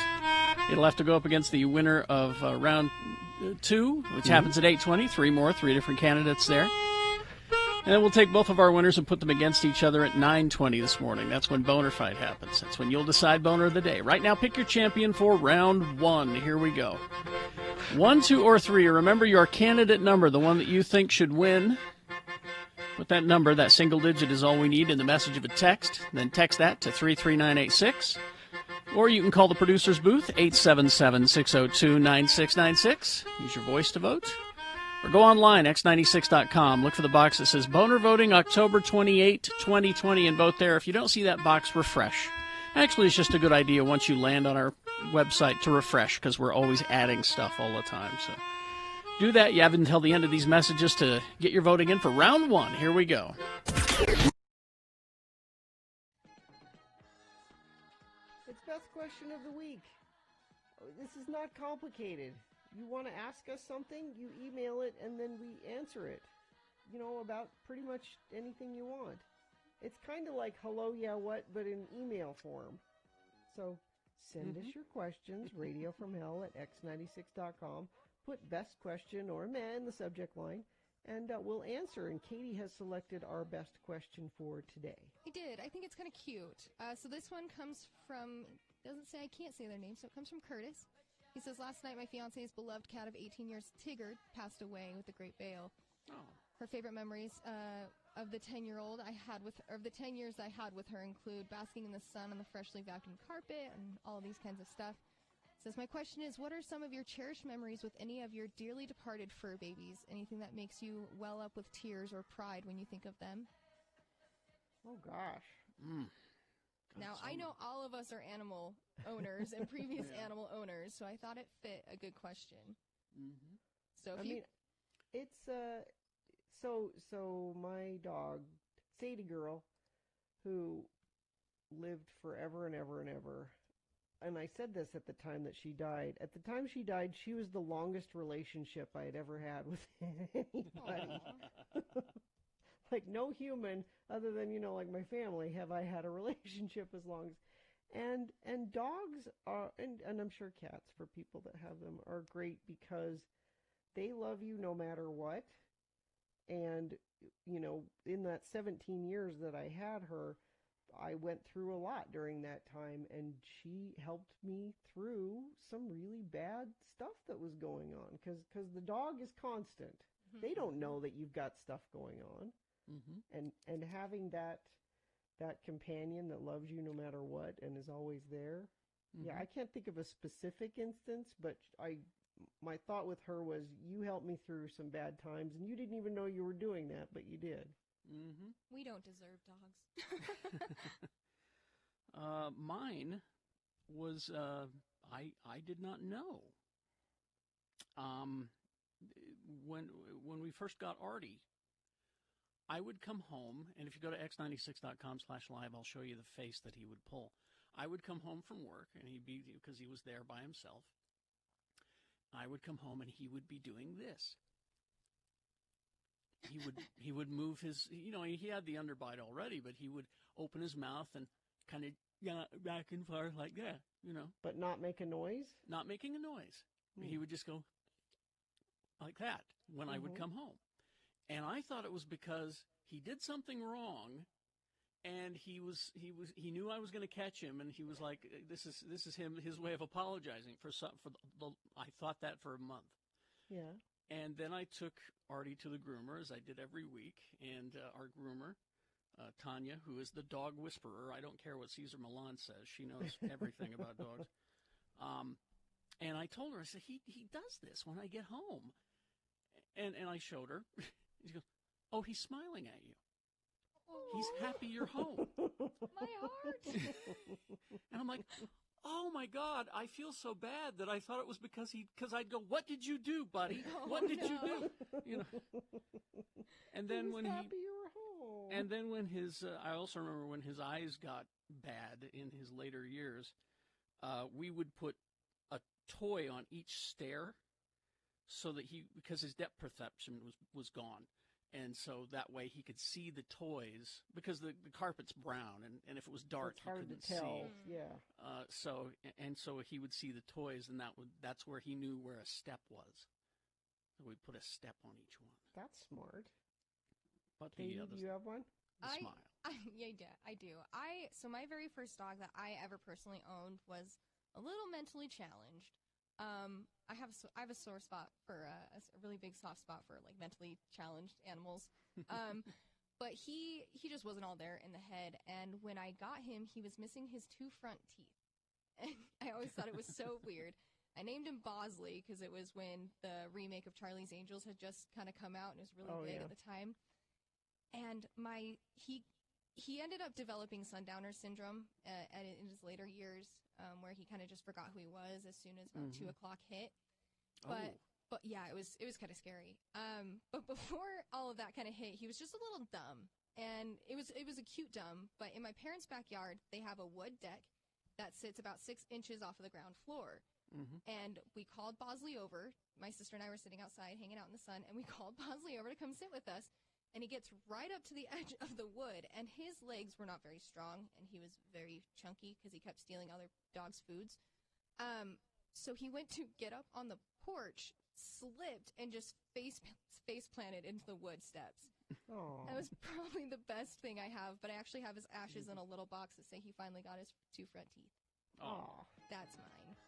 It'll have to go up against the winner of round 2, which happens at 8:20. 3 different candidates there. And then we'll take both of our winners and put them against each other at 9:20 this morning. That's when boner fight happens. That's when you'll decide boner of the day. Right now, pick your champion for round 1. Here we go. 1, 2, or 3. Remember your candidate number, the one that you think should win. Put that number, that single digit is all we need in the message of a text. Then text that to 33986. Or you can call the producer's booth, 877-602-9696. Use your voice to vote. Or go online, x96.com. Look for the box that says Boner Voting October 28, 2020, and vote there. If you don't see that box, refresh. Actually, it's just a good idea once you land on our website to refresh, because we're always adding stuff all the time. So do that. You have until the end of these messages to get your voting in for round 1. Here we go. It's best question of the week. This is not complicated. You want to ask us something, you email it, and then we answer it. About pretty much anything you want. It's kind of like hello, yeah, what, but in email form. So send us your questions, radiofromhell at x96.com. Put best question or meh in the subject line, and we'll answer. And Katie has selected our best question for today. I did. I think it's kind of cute. So this one comes from, doesn't say, I can't say their name, so it comes from Curtis. He says, last night my fiance's beloved cat of 18 years, Tigger, passed away with the Great Bale. Oh. Her favorite memories of the 10 years I had with her include basking in the sun on the freshly vacuumed carpet and all of these kinds of stuff. Says, my question is, what are some of your cherished memories with any of your dearly departed fur babies? Anything that makes you well up with tears or pride when you think of them? Oh, gosh. Now, I know all of us are animal owners and previous animal owners, so I thought it fit a good question. Mm-hmm. So it's so my dog, Sadie Girl, who lived forever and ever and ever, and I said this at the time that she died. At the time she died, she was the longest relationship I had ever had with anybody. Like no human other than, like my family, have I had a relationship as long as, and dogs are, and I'm sure cats, for people that have them, are great because they love you no matter what. And, in that 17 years that I had her, I went through a lot during that time, and she helped me through some really bad stuff that was going on, because the dog is constant. They don't know that you've got stuff going on. And having that companion that loves you no matter what and is always there. Yeah, I can't think of a specific instance, but my thought with her was, you helped me through some bad times, and you didn't even know you were doing that, but you did. We don't deserve dogs. Mine was I did not know. When we first got Artie, I would come home, and if you go to x96.com/live, I'll show you the face that he would pull. I would come home from work, and he'd be, because he was there by himself, I would come home and he would be doing this. He would move his, he had the underbite already, but he would open his mouth and kind of back and forth like that, But not make a noise? Not making a noise. He would just go like that when I would come home. And I thought it was because he did something wrong, and he knew I was going to catch him, and he was like, this is his way of apologizing I thought that for a month. Yeah. And then I took Artie to the groomer, as I did every week, and our groomer, Tanya, who is the dog whisperer. I don't care what Cesar Milan says. She knows everything about dogs. And I told her, I said, he does this when I get home. And I showed her. She goes, oh, he's smiling at you. He's happy you're home. My heart. And I'm like, oh my God, I feel so bad that I thought it was because I'd go, what did you do, buddy? What did you do? And then when I also remember when his eyes got bad in his later years, we would put a toy on each stare so that because his depth perception was gone. And so that way he could see the toys, because the carpet's brown, and if it was dark, it's hard he couldn't to tell. see. Yeah. So he would see the toys, and that's where he knew where a step was. So we'd put a step on each one. That's smart. But Katie, do you have one? Smile. Yeah, I do. So my very first dog that I ever personally owned was a little mentally challenged. I have a sore spot for a really big soft spot for like mentally challenged animals. But he just wasn't all there in the head. And when I got him, he was missing his 2 front teeth. And I always thought it was so weird. I named him Bosley because it was when the remake of Charlie's Angels had just kind of come out and it was really big at the time. And he ended up developing sundowner syndrome in his later years, where he kind of just forgot who he was as soon as about 2 o'clock hit. But yeah, it was kind of scary. But before all of that kind of hit, he was just a little dumb, and it was a cute dumb. But in my parents' backyard, they have a wood deck that sits about 6 inches off of the ground floor. And we called Bosley over. My sister and I were sitting outside hanging out in the sun, and we called Bosley over to come sit with us. And he gets right up to the edge of the wood, and his legs were not very strong, and he was very chunky because he kept stealing other dogs' foods. So he went to get up on the porch, slipped, and just face planted into the wood steps. Aww. That was probably the best thing I have, but I actually have his ashes in a little box that say he finally got his 2 front teeth. Oh, That's mine.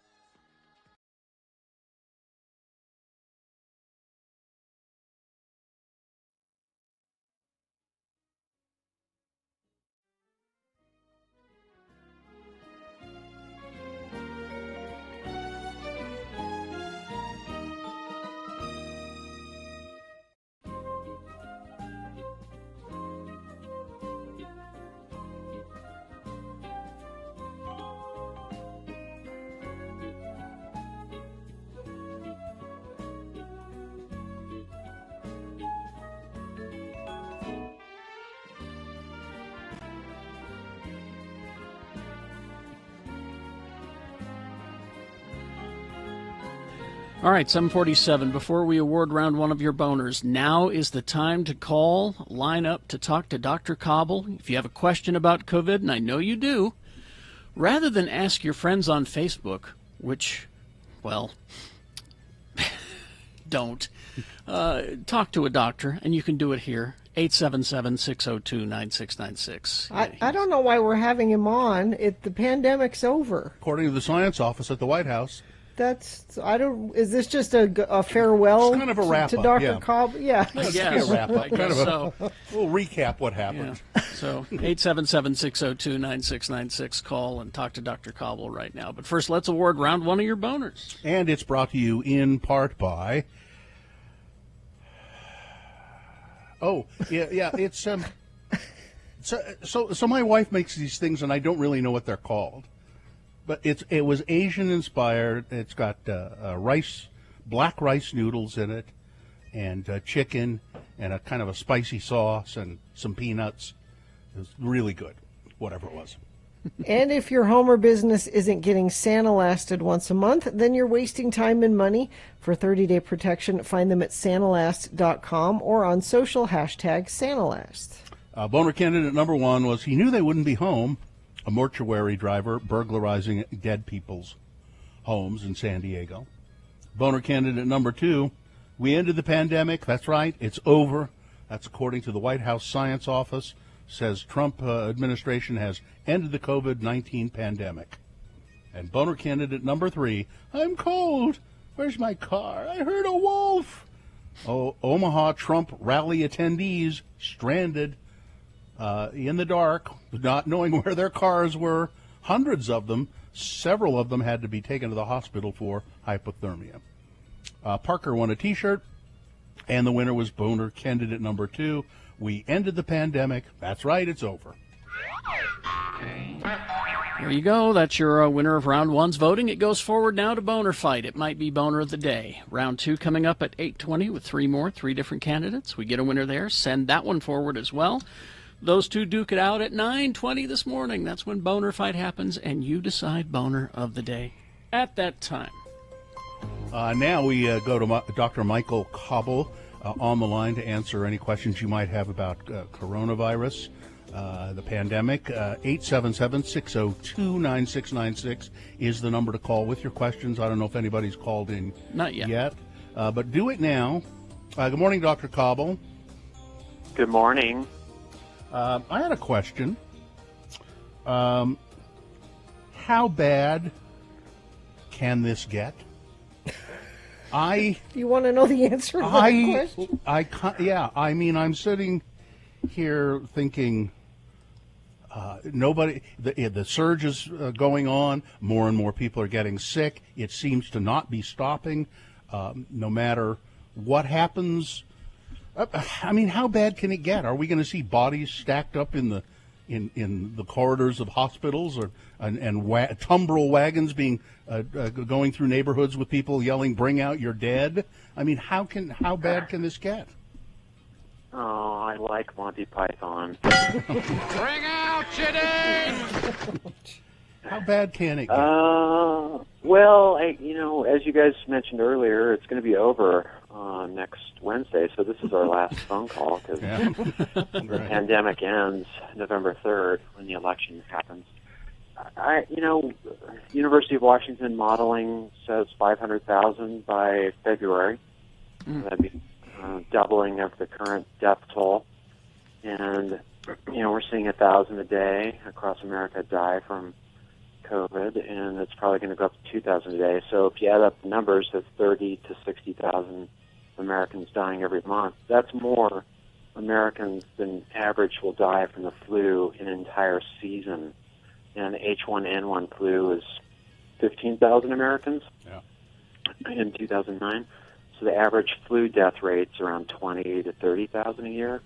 All right, 7:47. Before we award round one of your boners, now is the time to call, line up to talk to Dr. Cobble. If you have a question about COVID, and I know you do, rather than ask your friends on Facebook, which, well, don't. Talk to a doctor, and you can do it here. 877-602-9696. I don't know why we're having him on. The pandemic's over. According to the science office at the White House. Is this just a farewell It's kind of a wrap to up, Dr. yeah. Cobb? Yeah. I guess. A wrap up. I guess so. We'll recap what happened. Yeah. So 877-602-9696. Call and talk to Dr. Cobble right now. But first, let's award round one of your boners. And it's brought to you in part by... Oh, yeah, it's... So my wife makes these things, and I don't really know what they're called. But it was Asian inspired. It's got black rice noodles in it, and chicken, and a kind of a spicy sauce, and some peanuts. It was really good, whatever it was. And if your home or business isn't getting Santa-lasted once a month, then you're wasting time and money. For 30-day protection, find them at Santalast.com or on social #Santalast. Boner candidate number one was he knew they wouldn't be home. A mortuary driver burglarizing dead people's homes in San Diego. Boner candidate number two, we ended the pandemic. That's right, it's over. That's according to the White House Science Office. Says Trump administration has ended the COVID-19 pandemic. And boner candidate number three, I'm cold. Where's my car? I heard a wolf. Oh, Omaha Trump rally attendees stranded in the dark, not knowing where their cars were. Hundreds of them, several of them had to be taken to the hospital for hypothermia. Parker won a T-shirt, and the winner was boner candidate number two. We ended the pandemic. That's right, it's over. There you go. That's your winner of round one's voting. It goes forward now to Boner Fight. It might be Boner of the Day. Round two coming up at 8:20 with three different candidates. We get a winner there. Send that one forward as well. Those two duke it out at 9:20 this morning. That's when Boner Fight happens, and you decide Boner of the Day at that time. Now we go to Dr. Michael Cobble on the line to answer any questions you might have about coronavirus, the pandemic. 877-602-9696 is the number to call with your questions. I don't know if anybody's called in Not yet. But do it now. Good morning, Dr. Cobble. Good morning. I had a question. How bad can this get? You want to know the answer to that question? I mean, I'm sitting here thinking, the surge is going on. More and more people are getting sick. It seems to not be stopping, no matter what happens. I mean, how bad can it get? Are we going to see bodies stacked up in the corridors of hospitals, and tumbrel wagons being going through neighborhoods with people yelling, "Bring out your dead"? I mean, how bad can this get? Oh, I like Monty Python. Bring out your dead! How bad can it get? Well, as you guys mentioned earlier, it's going to be over next Wednesday, so this is our last phone call because the pandemic ends November 3rd when the election happens. University of Washington modeling says 500,000 by February. That'd be doubling of the current death toll. And, we're seeing 1,000 a day across America die from COVID, and it's probably going to go up to 2,000 a day. So if you add up the numbers, that's 30 to 60,000 Americans dying every month. That's more Americans than average will die from the flu in an entire season. And the H1N1 flu is 15,000 Americans in 2009. So the average flu death rate's around 20 to 30,000 a year.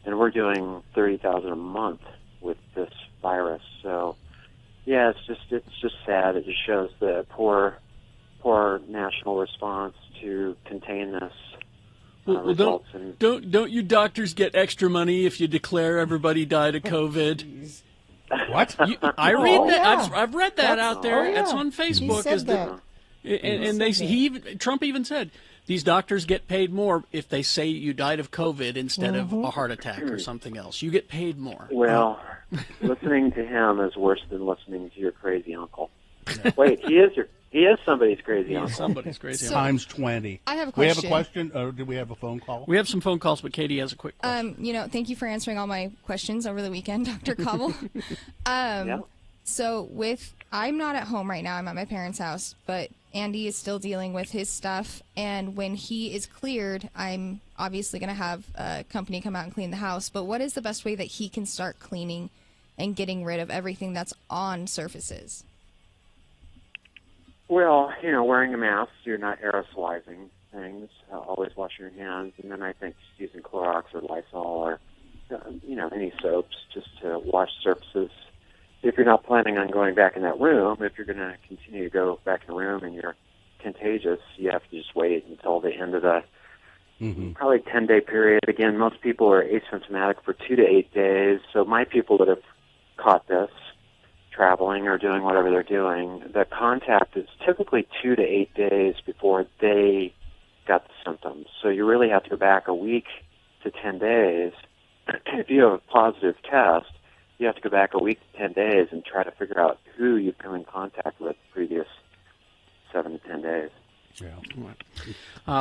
And we're doing 30,000 a month with this virus. So, yeah, it's just sad. It just shows the poor national response to contain this. Well, don't you doctors get extra money if you declare everybody died of COVID? What? I read that. Yeah. I've read that out there. Oh, yeah. It's on Facebook. He said that. Trump even said these doctors get paid more if they say you died of COVID instead of a heart attack or something else. You get paid more. Well, listening to him is worse than listening to your crazy uncle. Wait, he is He is somebody's crazy He is uncle. somebody's crazy uncle. Times 20. I have a We have a question. question, or do we have a phone call? We have some phone calls, but Katie has a quick question. Thank you for answering all my questions over the weekend, Dr. Cobble. So I'm not at home right now. I'm at my parents' house, but Andy is still dealing with his stuff. And when he is cleared, I'm obviously going to have a company come out and clean the house. But what is the best way that he can start cleaning and getting rid of everything that's on surfaces? Well, wearing a mask, you're not aerosolizing things. Always wash your hands. And then I think just using Clorox or Lysol or, any soaps just to wash surfaces. If you're not planning on going back in that room, if you're going to continue to go back in the room and you're contagious, you have to just wait until the end of the probably 10-day period. Again, most people are asymptomatic for 2 to 8 days. So my people that have caught this, traveling or doing whatever they're doing, the contact is typically 2 to 8 days before they got the symptoms. So you really have to go back a week to 10 days. If you have a positive test, you have to go back a week to 10 days and try to figure out who you've come in contact with the previous 7 to 10 days. Yeah.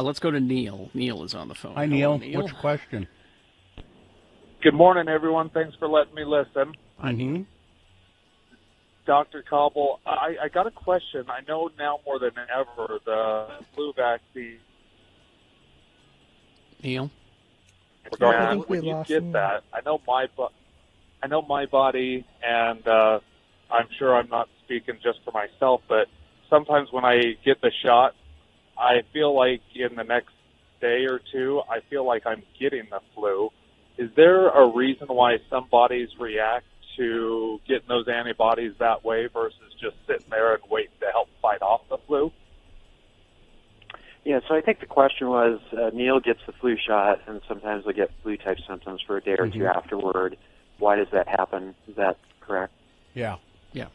Let's go to Neil. Neil is on the phone. Hi, Hello, Neil. What's your question? Good morning, everyone. Thanks for letting me listen. Mm-hmm. Dr. Cobble, I got a question. I know now more than ever the flu vaccine. Neil? And when you get that, I know my body, and I'm sure I'm not speaking just for myself, but sometimes when I get the shot, I feel like in the next day or two, I feel like I'm getting the flu. Is there a reason why some bodies react to getting those antibodies that way versus just sitting there and waiting to help fight off the flu? Yeah, so I think the question was, Neil gets the flu shot, and sometimes they'll get flu-type symptoms for a day or two afterward. Why does that happen? Is that correct? Yeah. Yeah.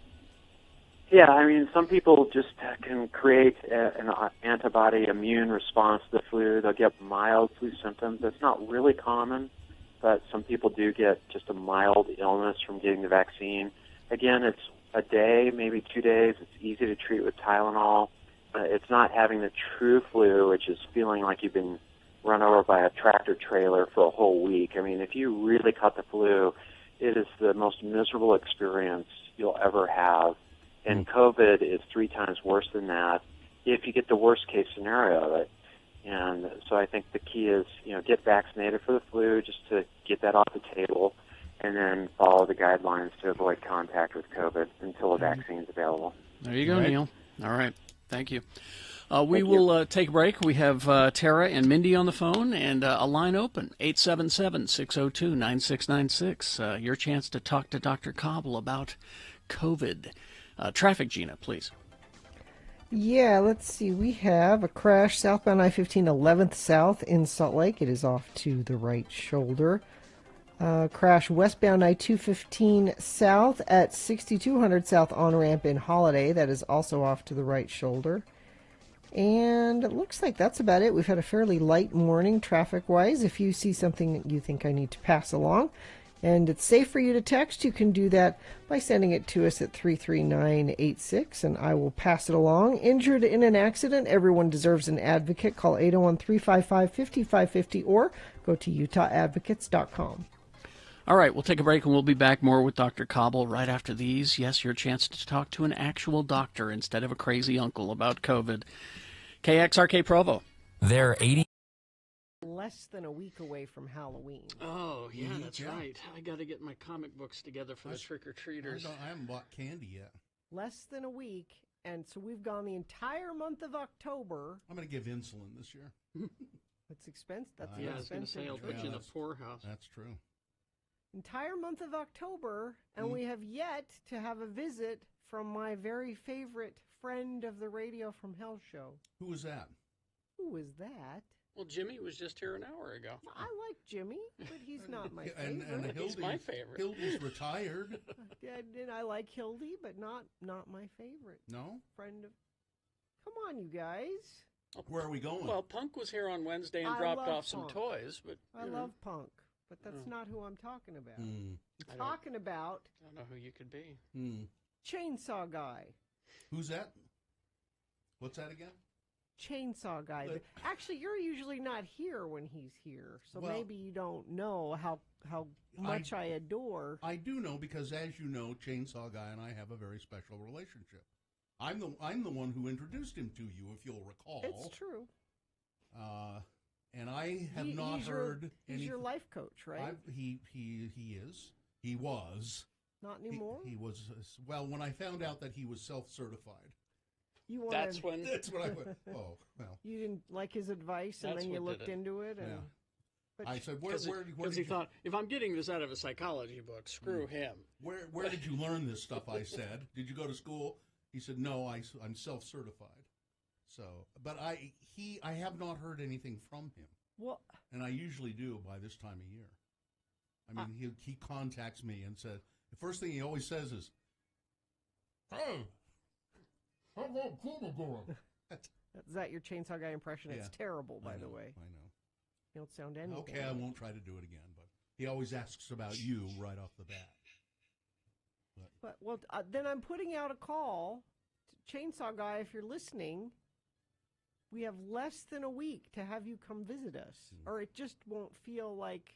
Yeah, I mean, some people just can create an antibody immune response to the flu. They'll get mild flu symptoms. That's not really common, but some people do get just a mild illness from getting the vaccine. Again, it's a day, maybe 2 days. It's easy to treat with Tylenol. It's not having the true flu, which is feeling like you've been run over by a tractor trailer for a whole week. I mean, if you really caught the flu, it is the most miserable experience you'll ever have. And COVID is 3 times worse than that if you get the worst case scenario of it. And so I think the key is, get vaccinated for the flu just to get that off the table, and then follow the guidelines to avoid contact with COVID until a vaccine is available. There you go, Neil. All right. Thank you. We will take a break. We have Tara and Mindy on the phone and a line open, 877-602-9696. Your chance to talk to Dr. Cobble about COVID. Traffic, Gina, please. Yeah, let's see. We have a crash southbound I-15 11th South in Salt Lake. It is off to the right shoulder. Crash westbound I-215 South at 6200 South on-ramp in Holiday. That is also off to the right shoulder. And it looks like that's about it. We've had a fairly light morning traffic-wise. If you see something that you think I need to pass along, and it's safe for you to text, you can do that by sending it to us at 33986, and I will pass it along. Injured in an accident, everyone deserves an advocate. Call 801-355-5550 or go to utahodvocates.com. All right, we'll take a break and we'll be back more with Dr. Cobble right after these. Yes, your chance to talk to an actual doctor instead of a crazy uncle about COVID. KXRK Provo. They're 80. Less than a week away from Halloween. Oh, yeah, that's right. I got to get my comic books together for the trick-or-treaters. I haven't bought candy yet. Less than a week, and so we've gone the entire month of October. I'm going to give insulin this year. That's expensive. That's I was going to say, I'll put you in the poorhouse. That's true. Entire month of October, and we have yet to have a visit from my very favorite friend of the Radio from Hell show. Who was that? Who was that? Well, Jimmy was just here an hour ago. I like Jimmy, but he's not my favorite. And He's my favorite. Hildy's retired. And I like Hildy, but not my favorite. No? Friend of... Come on, you guys. Where are we going? Well, Punk was here on Wednesday and dropped off some toys, but I love Punk, but that's not who I'm talking about. I'm talking about... I don't know who you could be. Chainsaw Guy. Who's that? What's that again? Chainsaw Guy. But actually, you're usually not here when he's here, so Well, maybe you don't know how much I adore. I do know because, as you know, Chainsaw Guy and I have a very special relationship. I'm the one who introduced him to you, if you'll recall. It's true. And I have not heard. He's your life coach, right? He is. He was. Not anymore. He was. Well, when I found out that he was self-certified. That's when I went. Oh well. You didn't like his advice, and That's then you what did looked it. into it, and Yeah. but I said, where because did he you, thought, if I'm getting this out of a psychology book, screw him. where did you learn this stuff? I said, did you go to school? He said, no, I'm self-certified. So, but I have not heard anything from him. Well, and I usually do by this time of year. I mean, he contacts me and says, the first thing he always says is, "Hey, how's that cleaner going?" is that your Chainsaw Guy impression? It's Yeah. terrible, by I the know, way. I know. You don't sound anything. Okay, I won't try to do it again, but he always asks about you right off the bat. But well, then I'm putting out a call to Chainsaw Guy. If you're listening, we have less than a week to have you come visit us, or it just won't feel like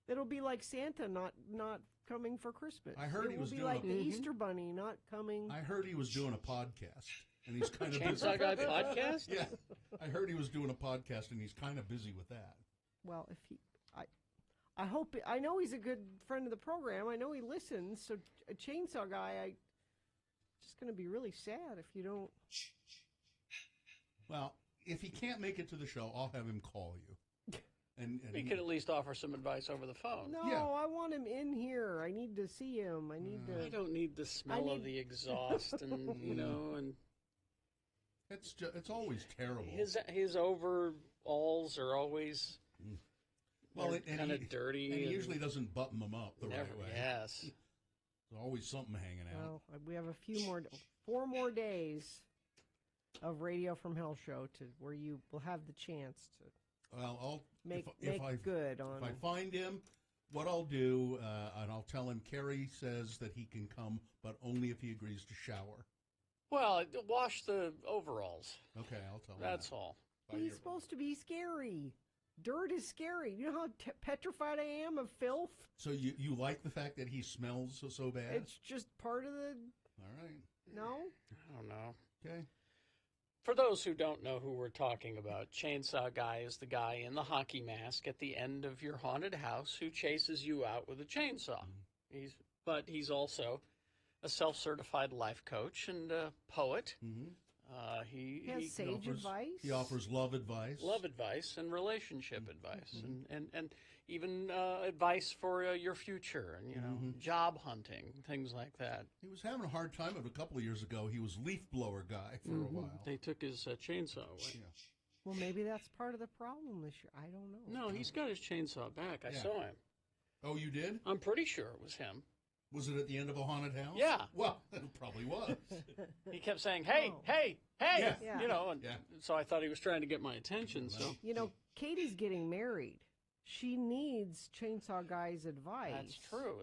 it'll be like Santa not coming for Christmas. I heard it he will was be doing like a- the Easter Bunny not coming. I heard he was doing a podcast, and he's kind of Chainsaw Guy podcast? Yeah, I heard he was doing a podcast, and he's kind of busy with that. Well, if he, I hope I know he's a good friend of the program. I know he listens. So a Chainsaw Guy, just going to be really sad if you don't. Well, if he can't make it to the show, I'll have him call you. And We could at least offer some advice over the phone. No, I want him in here. I need to see him. I need to. I don't need the smell of the exhaust, and and it's always terrible. His overalls are always kind of dirty. And he usually doesn't button them up the right way. Yes, there's always something hanging out. Well, we have 4 more days of Radio from Hell show to where you will have the chance to. Well, I'll make If good on. I find him, what I'll do, and I'll tell him, Carrie says that he can come, but only if he agrees to shower. Well, wash the overalls. Okay, I'll tell him. That's all. He's supposed to be scary. Dirt is scary. You know how petrified I am of filth? So you like the fact that he smells so bad? It's just part of the. All right. No? I don't know. Okay. For those who don't know who we're talking about, Chainsaw Guy is the guy in the hockey mask at the end of your haunted house who chases you out with a chainsaw. He's also a self-certified life coach and a poet. He has sage advice. He offers love advice. Love advice and relationship advice, and even advice for your future, and job hunting, things like that. He was having a hard time of it a couple of years ago. He was leaf blower guy for a while. They took his chainsaw away. Yeah. Well, maybe that's part of the problem this year. I don't know. No, he's got his chainsaw back. I saw him. Oh, you did? I'm pretty sure it was him. Was it at the end of a haunted house? Yeah. Well, it probably was. He kept saying, "Hey, hey, hey," Yeah. and so I thought he was trying to get my attention. So Katie's getting married. She needs Chainsaw Guy's advice.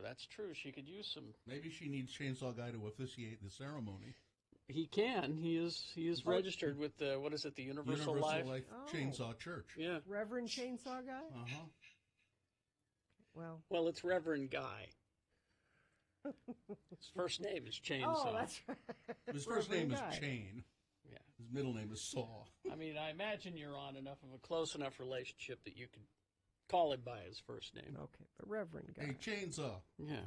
That's true. She could use some. Maybe she needs Chainsaw Guy to officiate the ceremony. He can. He is registered with the the Universal Life Chainsaw Church. Yeah. Reverend Chainsaw Guy? Uh-huh. Well, it's Reverend Guy. His first name is Chainsaw. Oh, that's right. His first name is Guy. Chain. Yeah. His middle name is Saw. I mean, I imagine you're on enough of a close enough relationship that you could call him by his first name. Okay, but Reverend Guy. Hey, Chainsaw. Yeah,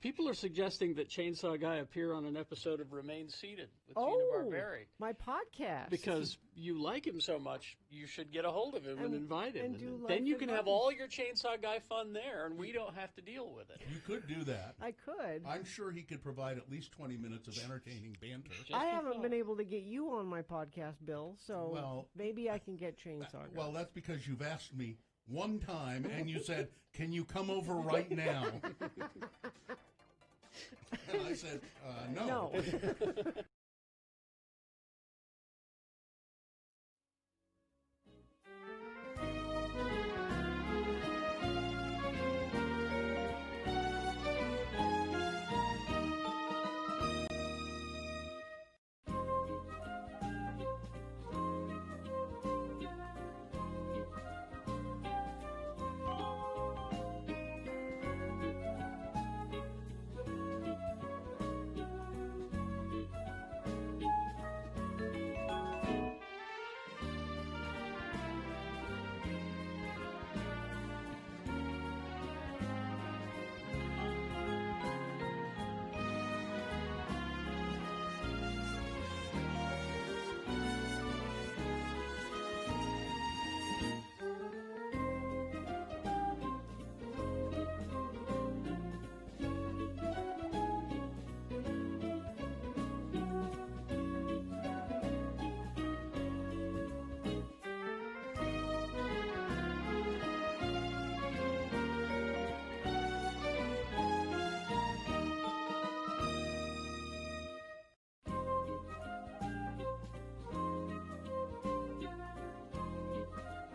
people are suggesting that Chainsaw Guy appear on an episode of Remain Seated with Gina Barberi. My podcast. Because you like him so much, you should get a hold of him and invite him. and do then life you can have advice. all your Chainsaw Guy fun there, and we don't have to deal with it. You could do that. I could. I'm sure he could provide at least 20 minutes of entertaining banter. I haven't been able to get you on my podcast, Bill, so maybe I can get Chainsaw Guy. Well, that's because you've asked me one time, and you said, "Can you come over right now?" And I said, no.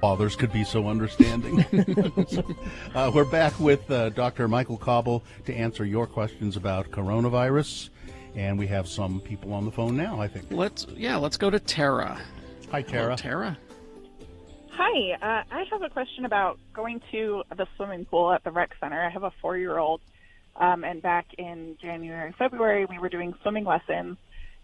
fathers could be so understanding. We're back with Dr. Michael Cobble to answer your questions about coronavirus, and we have some people on the phone now, I think. Let's go to Tara. Hi, Tara. Hello, Tara. Hi, I have a question about going to the swimming pool at the rec center. I have a 4-year-old, and back in January, February, we were doing swimming lessons,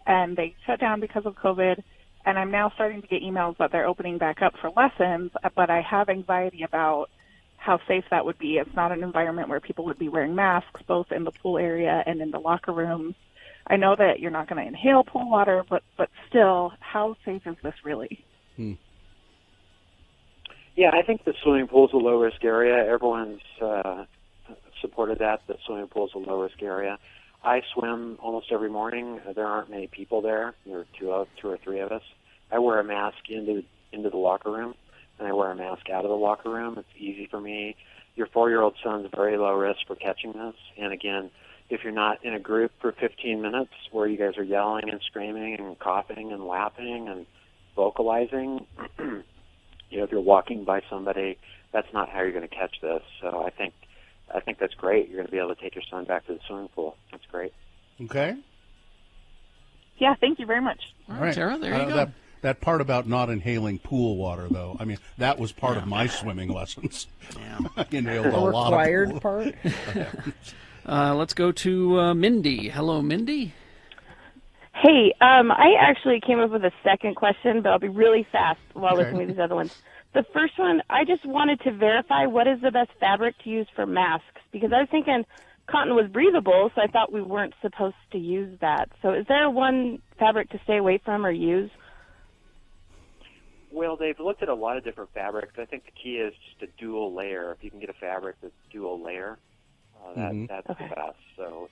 and they shut down because of COVID, and I'm now starting to get emails that they're opening back up for lessons, but I have anxiety about how safe that would be. It's not an environment where people would be wearing masks, both in the pool area and in the locker rooms. I know that you're not going to inhale pool water, but still, how safe is this really? Yeah, I think the swimming pool is a low-risk area. Everyone's supported that the swimming pool is a low-risk area. I swim almost every morning. There aren't many people there. There are two or three of us. I wear a mask into the locker room, and I wear a mask out of the locker room. It's easy for me. Your 4-year-old son's very low risk for catching this. And again, if you're not in a group for 15 minutes where you guys are yelling and screaming and coughing and laughing and vocalizing, if you're walking by somebody, that's not how you're going to catch this. So I think that's great. You're going to be able to take your son back to the swimming pool. That's great. Okay. Yeah, thank you very much. All right, Tara, there you go. That part about not inhaling pool water, though, I mean, that was part of my swimming lessons. Yeah. I inhaled a lot of required pool. part. Let's go to Mindy. Hello, Mindy. Hey, I actually came up with a second question, but I'll be really fast while Okay. listening to these other ones. The first one, I just wanted to verify what is the best fabric to use for masks, because I was thinking cotton was breathable, so I thought we weren't supposed to use that. So is there one fabric to stay away from or use? Well, they've looked at a lot of different fabrics. I think the key is just a dual layer. If you can get a fabric that's dual layer, that's the best. So,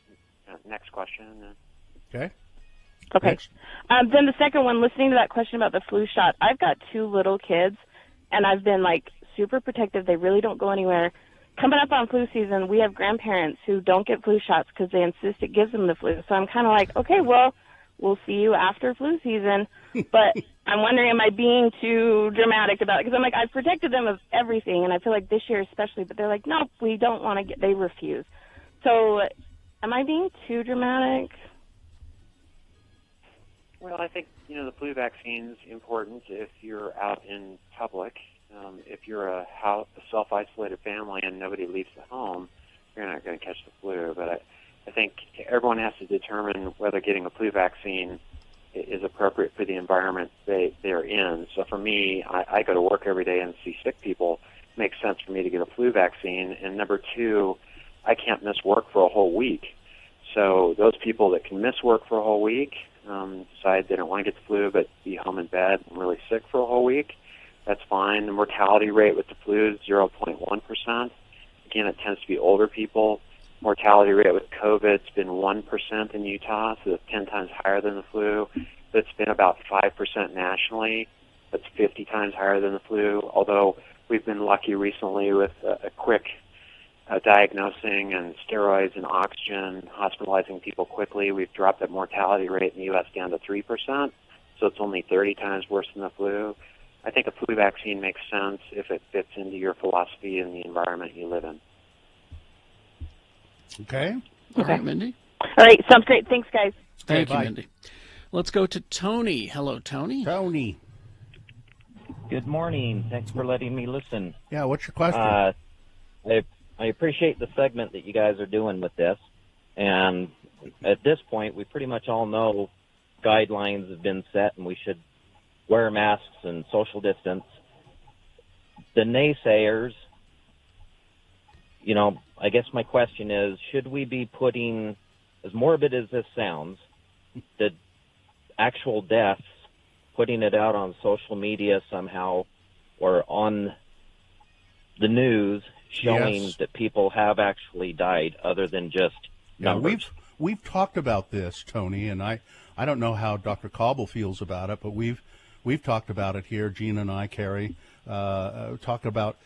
next question. Okay. Okay. Then the second one, listening to that question about the flu shot, I've got 2 little kids, and I've been, super protective. They really don't go anywhere. Coming up on flu season, we have grandparents who don't get flu shots because they insist it gives them the flu. So I'm kind of like, okay, well, we'll see you after flu season. But I'm wondering, am I being too dramatic about it? Because I'm like, I've protected them of everything, and I feel like this year especially, but they're like, no, we don't want to get, they refuse. So am I being too dramatic? Well, I think, the flu vaccine's important if you're out in public. If you're a self-isolated family and nobody leaves the home, you're not going to catch the flu. But I think everyone has to determine whether getting a flu vaccine is appropriate for the environment they're in. So for me, I go to work every day and see sick people. It makes sense for me to get a flu vaccine. And number 2, I can't miss work for a whole week. So those people that can miss work for a whole week, decide they don't want to get the flu but be home in bed and really sick for a whole week, that's fine. The mortality rate with the flu is 0.1%. Again, it tends to be older people. Mortality rate with COVID's been 1% in Utah, so it's 10 times higher than the flu. It's been about 5% nationally. That's 50 times higher than the flu, although we've been lucky recently with a quick diagnosing and steroids and oxygen, hospitalizing people quickly. We've dropped that mortality rate in the U.S. down to 3%, so it's only 30 times worse than the flu. I think a flu vaccine makes sense if it fits into your philosophy and the environment you live in. Okay. All right, Mindy. All right, sounds great. Thanks, guys. Thank you, bye. Mindy. Let's go to Tony. Hello, Tony. Tony. Good morning. Thanks for letting me listen. Yeah, what's your question? I appreciate the segment that you guys are doing with this. And at this point, we pretty much all know guidelines have been set and we should wear masks and social distance. The naysayers, I guess my question is, should we be putting, as morbid as this sounds, the actual deaths, putting it out on social media somehow or on the news showing that people have actually died other than just numbers? We've talked about this, Tony, and I don't know how Dr. Cobble feels about it, but we've talked about it here. Gina and I, Carrie, talked about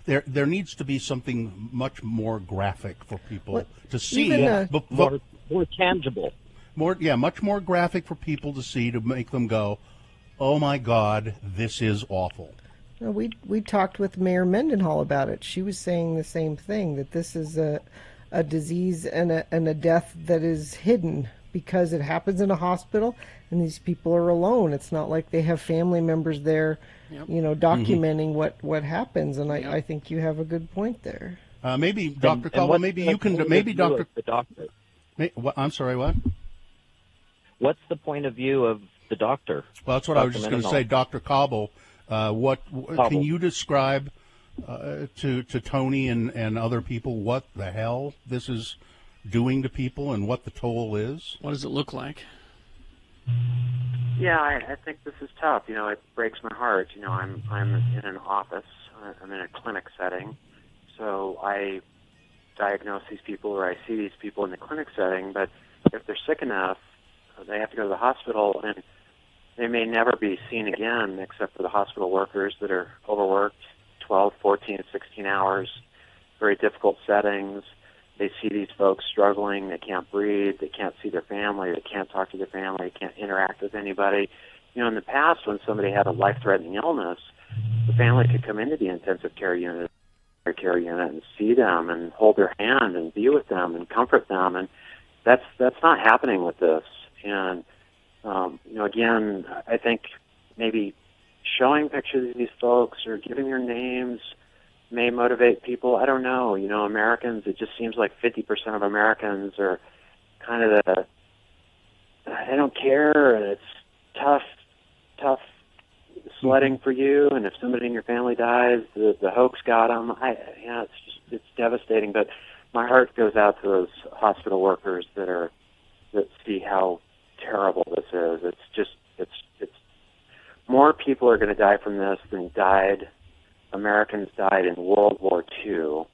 there needs to be something much more graphic for people to see. More tangible. Much more graphic for people to see, to make them go, oh my God, this is awful. We talked with Mayor Mendenhall about it. She was saying the same thing, that this is a disease and a death that is hidden because it happens in a hospital and these people are alone. It's not like they have family members there, documenting what happens. And I think you have a good point there. Maybe Dr. Caldwell, maybe you can, maybe Dr. The doctor. I'm sorry, what? What's the point of view of the doctor? Well, that's what I was just going to say, Dr. Cobble. Can you describe to Tony and other people what the hell this is doing to people and what the toll is? What does it look like? Yeah, I think this is tough. It breaks my heart. I'm in an office. I'm in a clinic setting, so I diagnose these people or I see these people in the clinic setting. But if they're sick enough, they have to go to the hospital, and they may never be seen again except for the hospital workers that are overworked, 12, 14, 16 hours, very difficult settings. They see these folks struggling. They can't breathe. They can't see their family. They can't talk to their family. They can't interact with anybody. In the past, when somebody had a life-threatening illness, the family could come into the intensive care unit and see them and hold their hand and be with them and comfort them. And that's not happening with this. And again, I think maybe showing pictures of these folks or giving their names may motivate people. I don't know. Americans, it just seems like 50% of Americans are kind of they don't care, and it's tough sledding for you. And if somebody in your family dies, the hoax got them. It's devastating. But my heart goes out to those hospital workers that see how terrible this is. It's more people are going to die from this than Americans died in World War II.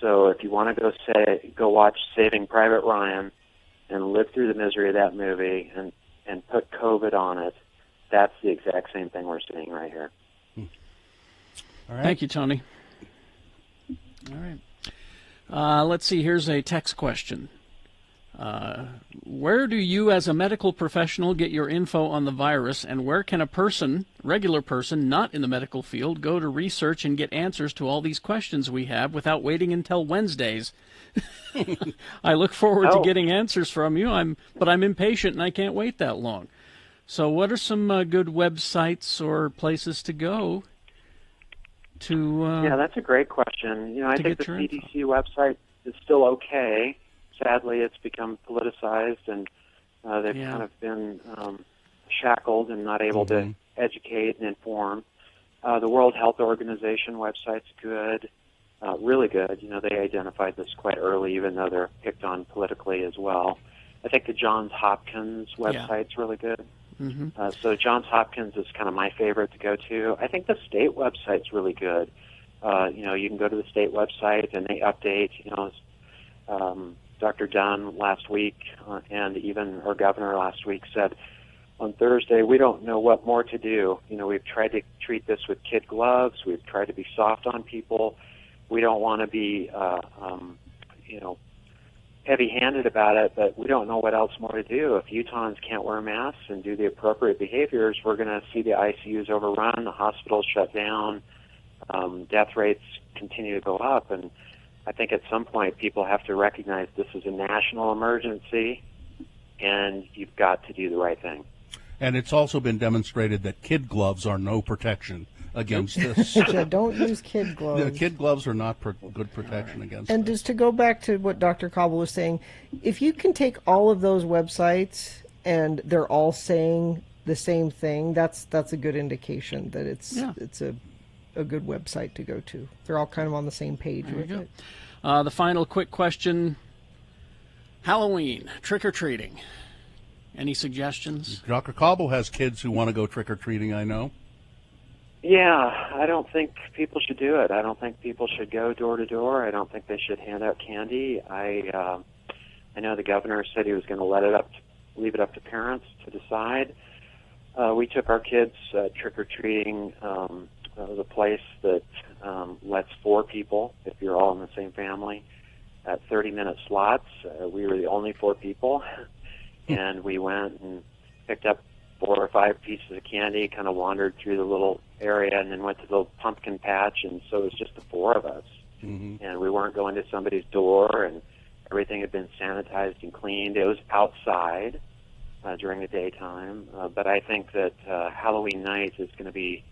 So if you want to go watch Saving Private Ryan and live through the misery of that movie and put COVID on it, that's the exact same thing we're seeing right here. All right. Thank you, Tony. All right. Let's see. Here's a text question. Where do you as a medical professional get your info on the virus, and where can a regular person not in the medical field, go to research and get answers to all these questions we have without waiting until Wednesdays? I look forward to getting answers from you, but I'm impatient and I can't wait that long. So what are some good websites or places to go to... yeah, that's a great question. I think the CDC website is still okay. Sadly, it's become politicized, and they've kind of been shackled and not able to educate and inform. The World Health Organization website's good, really good. They identified this quite early, even though they're picked on politically as well. I think the Johns Hopkins website's really good. Mm-hmm. So Johns Hopkins is kind of my favorite to go to. I think the state website's really good. You can go to the state website and they update. Dr. Dunn last week and even our governor last week said on Thursday, we don't know what more to do. We've tried to treat this with kid gloves. We've tried to be soft on people. We don't want to be, heavy-handed about it, but we don't know what else more to do. If Utahns can't wear masks and do the appropriate behaviors, we're going to see the ICUs overrun, the hospitals shut down, death rates continue to go up, and I think at some point people have to recognize this is a national emergency, and you've got to do the right thing. And it's also been demonstrated that kid gloves are no protection against this. Yeah, don't use kid gloves. The kid gloves are not good protection against And this. just to go back to what Dr. Cobble was saying, if you can take all of those websites and they're all saying the same thing, that's a good indication that it's a good website to go to. They're all kind of on the same page with it. The final quick question: Halloween, trick-or-treating. Any suggestions? Dr. Cobble has kids who want to go trick-or-treating, I know. Yeah, I don't think people should do it. I don't think people should go door to door. I don't think they should hand out candy. I know the governor said he was going to leave it up to parents to decide. We took our kids trick-or-treating. It was a place that lets 4 people, if you're all in the same family, at 30-minute slots. We were the only 4 people, and we went and picked up 4 or 5 pieces of candy, kind of wandered through the little area and then went to the pumpkin patch, and so it was just the four of us. Mm-hmm. And we weren't going to somebody's door, and everything had been sanitized and cleaned. It was outside during the daytime, but I think that Halloween night is going to be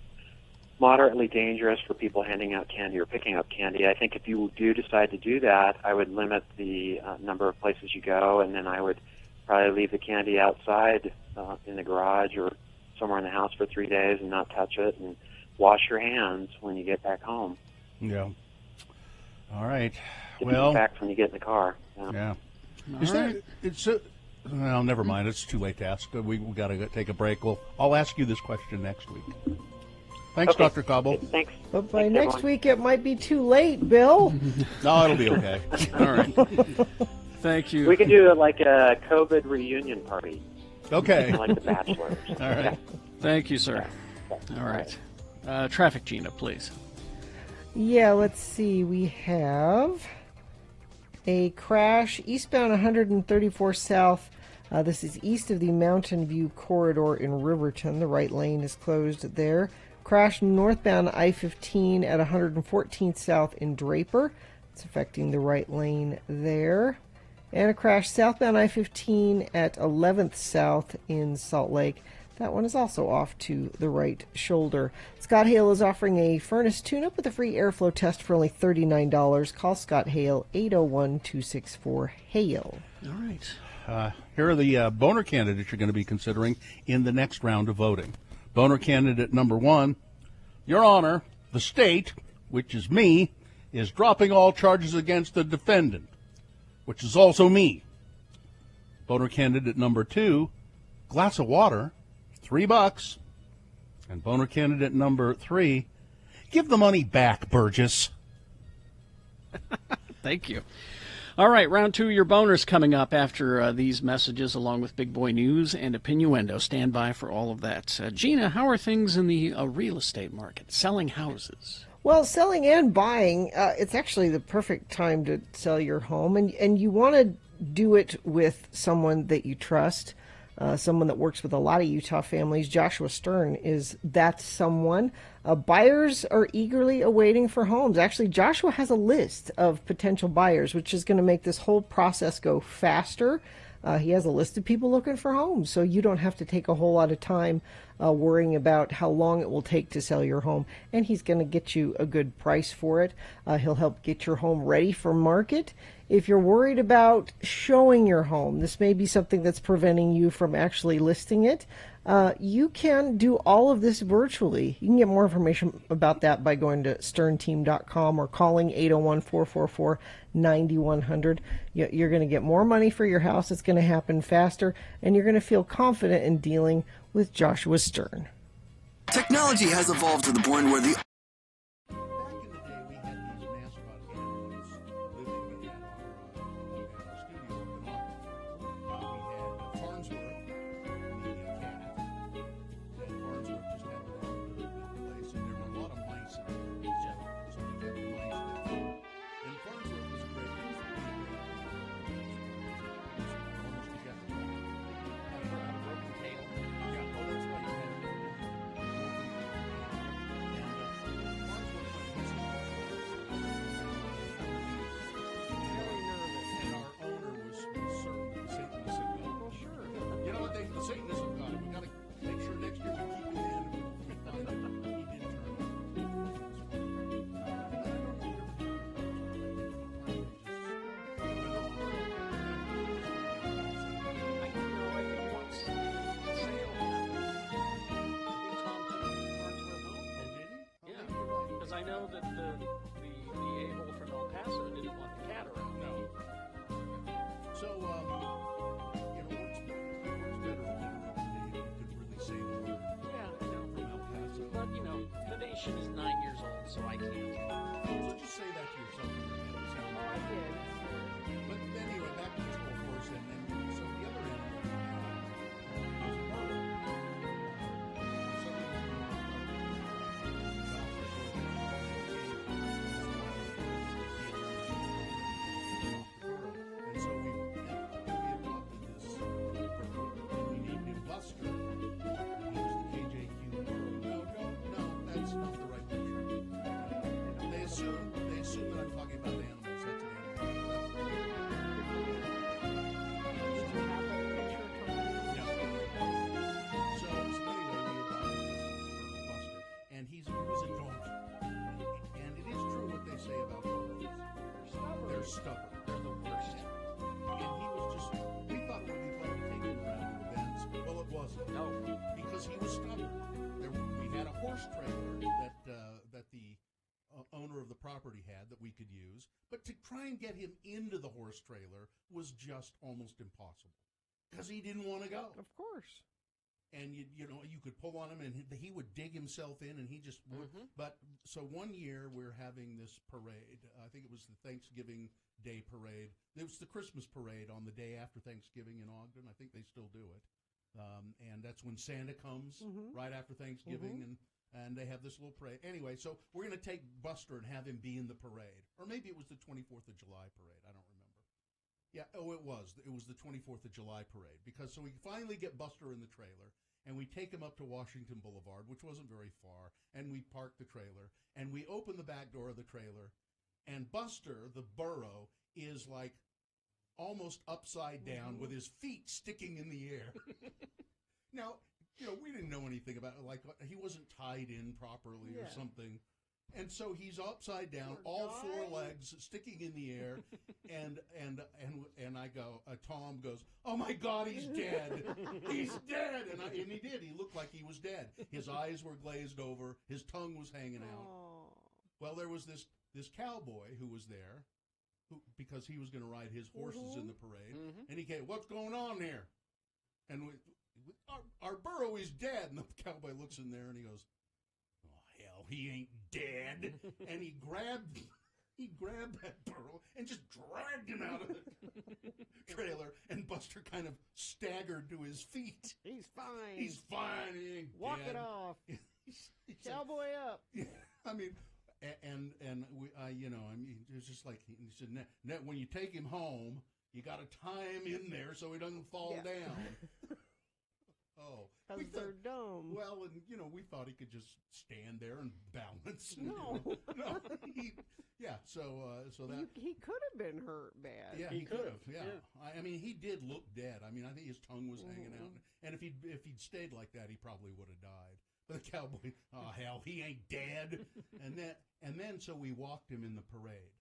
moderately dangerous for people handing out candy or picking up candy. I think if you do decide to do that, I would limit the number of places you go, and then I would probably leave the candy outside in the garage or somewhere in the house for 3 days and not touch it, and wash your hands when you get back home. Yeah. All right. Get Well, back when you get in the car. yeah. All Is right. that it's well, never mind. It's too late to ask. We got to take a break. Well, I'll ask you this question next week. Thanks, Okay. Dr. Cobble. Thanks. But by Thanks, next everyone. week, it might be too late, Bill. No, it'll be okay. All right. Thank you. We can do like a COVID reunion party. Okay. Like the Bachelors. All right. Thank you, sir. All right. Traffic, Gina, please. Yeah, let's see. We have a crash eastbound 134 South. This is east of the Mountain View corridor in Riverton. The right lane is closed there. Crash northbound I-15 at 114th South in Draper. It's affecting the right lane there. And a crash southbound I-15 at 11th South in Salt Lake. That one is also off to the right shoulder. Scott Hale is offering a furnace tune-up with a free airflow test for only $39. Call Scott Hale, 801-264-HALE. All right. Here are the boner candidates you're going to be considering in the next round of voting. Boner candidate number 1, Your Honor, the state, which is me, is dropping all charges against the defendant, which is also me. Boner candidate number 2, glass of water, $3. And boner candidate number 3, give the money back, Burgess. Thank you. All right, round 2, your boners coming up after these messages, along with Big Boy News and Opinioendo. Stand by for all of that. Gina, how are things in the real estate market, selling houses? Well, selling and buying, it's actually the perfect time to sell your home. And you want to do it with someone that you trust, someone that works with a lot of Utah families. Joshua Stern is that someone. Buyers are eagerly awaiting for homes. Actually, Joshua has a list of potential buyers, which is going to make this whole process go faster. He has a list of people looking for homes, so you don't have to take a whole lot of time worrying about how long it will take to sell your home. And he's going to get you a good price for it. He'll help get your home ready for market. If you're worried about showing your home, this may be something that's preventing you from actually listing it. You can do all of this virtually. You can get more information about that by going to sternteam.com or calling 801-444-9100. You're going to get more money for your house. It's going to happen faster, and you're going to feel confident in dealing with Joshua Stern. Technology has evolved to the point where the I know that the a-hole from El Paso didn't want the cat around. No. So, what's better literally, you could really say the word. Yeah, I know. From El Paso. But, the nation is 9 years old, so I can't. So just say that to yourself in your head. It sounds like But anyway, back to this whole horse, and then, so the other end was her. And so we adopted this, and we named him Buster. He was the KJQ. No, that's was stubborn. They're the worst. And he was just, we thought it would be fun to take him around to events. Well, it wasn't. No. Because he was stubborn. We had a horse trailer that the owner of the property had that we could use, but to try and get him into the horse trailer was just almost impossible because he didn't want to go. Of course. And you could pull on him, and he would dig himself in, and he just would. But so one year we're having this parade. I think it was the Thanksgiving Day parade. It was the Christmas parade on the day after Thanksgiving in Ogden. I think they still do it, and that's when Santa comes right after Thanksgiving, and they have this little parade. Anyway, so we're going to take Buster and have him be in the parade, or maybe it was the 24th of July parade. I don't remember. Yeah, it was the 24th of July parade, because so we finally get Buster in the trailer, and we take him up to Washington Boulevard, which wasn't very far, and we park the trailer, and we open the back door of the trailer, and Buster, the burro, is like almost upside down with his feet sticking in the air. Now, we didn't know anything about it, like he wasn't tied in properly or something. And so he's upside down, all four legs sticking in the air, and I go, Tom goes, "Oh my God, he's dead! He's dead!" And he did. He looked like he was dead. His eyes were glazed over. His tongue was hanging out. Well, there was this cowboy who was there, because he was going to ride his horses in the parade, and he came, "What's going on here?" And our burro is dead. And the cowboy looks in there and he goes, "He ain't dead." And he grabbed that burro and just dragged him out of the trailer, and Buster kind of staggered to his feet. He's fine. He's fine. He ain't Walk dead. it off. Cowboy up. I mean, and we, it was just like, he said, when you take him home, you got to tie him in there so he doesn't fall down. Oh, because they're dumb. Well, and we thought he could just stand there and balance. No, no. So that he could have been hurt bad. Yeah, he could have. Yeah. I mean, he did look dead. I mean, I think his tongue was hanging out, and if he'd stayed like that, he probably would have died. But the cowboy, "Oh hell, he ain't dead." and then so we walked him in the parade.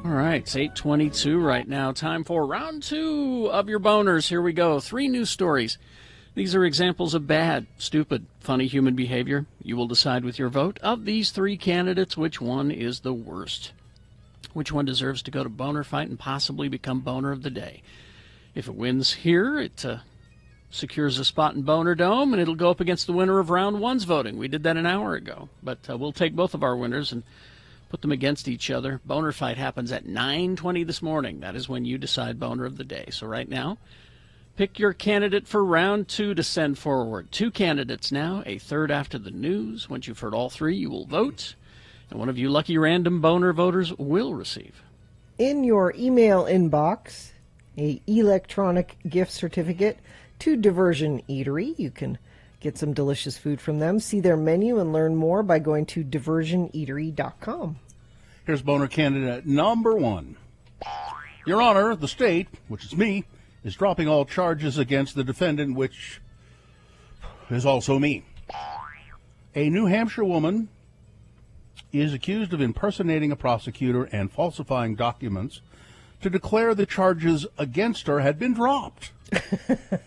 All right, it's 8:22 right now. Time for round 2 of your boners. Here we go. 3 news stories. These are examples of bad, stupid, funny human behavior. You will decide with your vote of these 3 candidates which one is the worst. Which one deserves to go to Boner Fight and possibly become Boner of the Day. If it wins here, it secures a spot in Boner Dome, and it'll go up against the winner of round 1's voting. We did that an hour ago. But we'll take both of our winners and put them against each other. Boner Fight happens at 9:20 this morning. That is when you decide Boner of the Day. So right now, pick your candidate for round 2 to send forward. 2 candidates now, a third after the news. Once you've heard all 3, you will vote, and one of you lucky random Boner voters will receive in your email inbox a electronic gift certificate to Diversion Eatery. You can Get some delicious food from them. See their menu and learn more by going to diversioneatery.com. Here's boner candidate number 1. Your Honor, the state, which is me, is dropping all charges against the defendant, which is also me. A New Hampshire woman is accused of impersonating a prosecutor and falsifying documents to declare the charges against her had been dropped.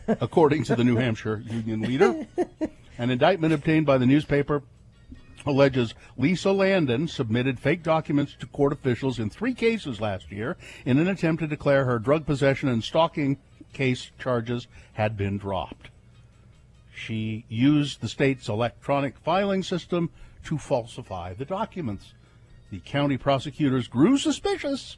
According to the New Hampshire union leader, an indictment obtained by the newspaper alleges Lisa Landon submitted fake documents to court officials in 3 cases last year in an attempt to declare her drug possession and stalking case charges had been dropped. She used the state's electronic filing system to falsify the documents. The county prosecutors grew suspicious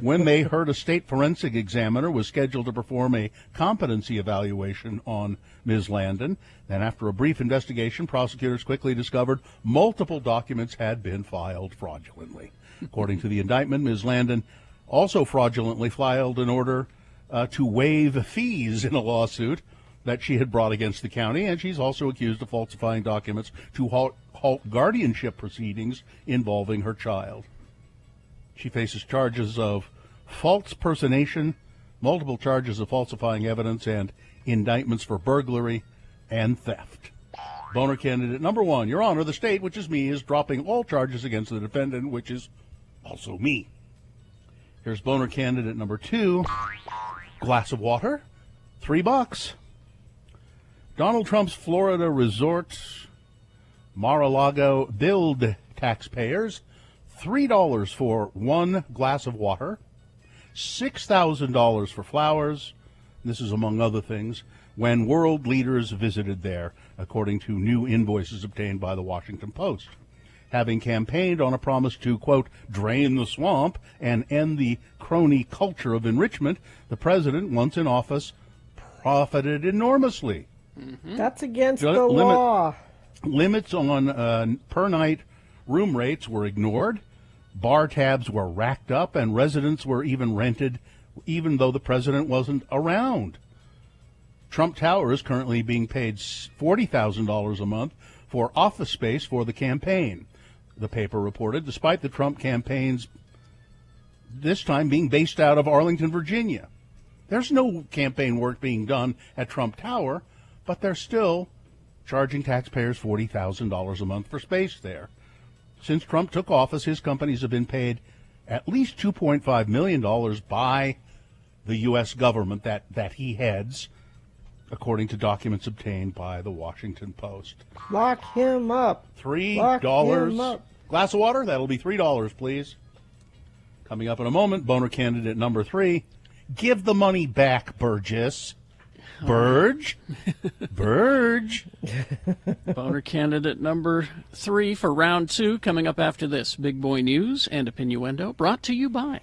when they heard a state forensic examiner was scheduled to perform a competency evaluation on Ms. Landon. Then, after a brief investigation, prosecutors quickly discovered multiple documents had been filed fraudulently. According to the indictment, Ms. Landon also fraudulently filed an order to waive fees in a lawsuit that she had brought against the county, and she's also accused of falsifying documents to halt guardianship proceedings involving her child. She faces charges of false personation, multiple charges of falsifying evidence, and indictments for burglary and theft. Boner candidate number 1, Your Honor, the state, which is me, is dropping all charges against the defendant, which is also me. Here's boner candidate number 2, glass of water, $3. Donald Trump's Florida resort, Mar-a-Lago, billed taxpayers $3 for 1 glass of water, $6,000 for flowers. This is among other things, when world leaders visited there, according to new invoices obtained by the Washington Post. Having campaigned on a promise to, quote, drain the swamp and end the crony culture of enrichment, the president, once in office, profited enormously. That's against the law. Limits on per-night room rates were ignored, bar tabs were racked up, and residents were even rented even though the president wasn't around. Trump Tower is currently being paid $40,000 a month for office space for the campaign, the paper reported, despite the Trump campaigns this time being based out of Arlington, Virginia. There's no campaign work being done at Trump Tower, but they're still charging taxpayers $40,000 a month for space there. Since Trump took office, his companies have been paid at least $2.5 million by the U.S. government that he heads, according to documents obtained by the Washington Post. Lock him up. $3. Lock him up. Glass of water? That'll be $3, please. Coming up in a moment, boner candidate number 3. Give the money back, Burgess. Burge? Burge? Boner candidate number 3 for round 2 coming up after this. Big Boy News and Opinioendo brought to you by...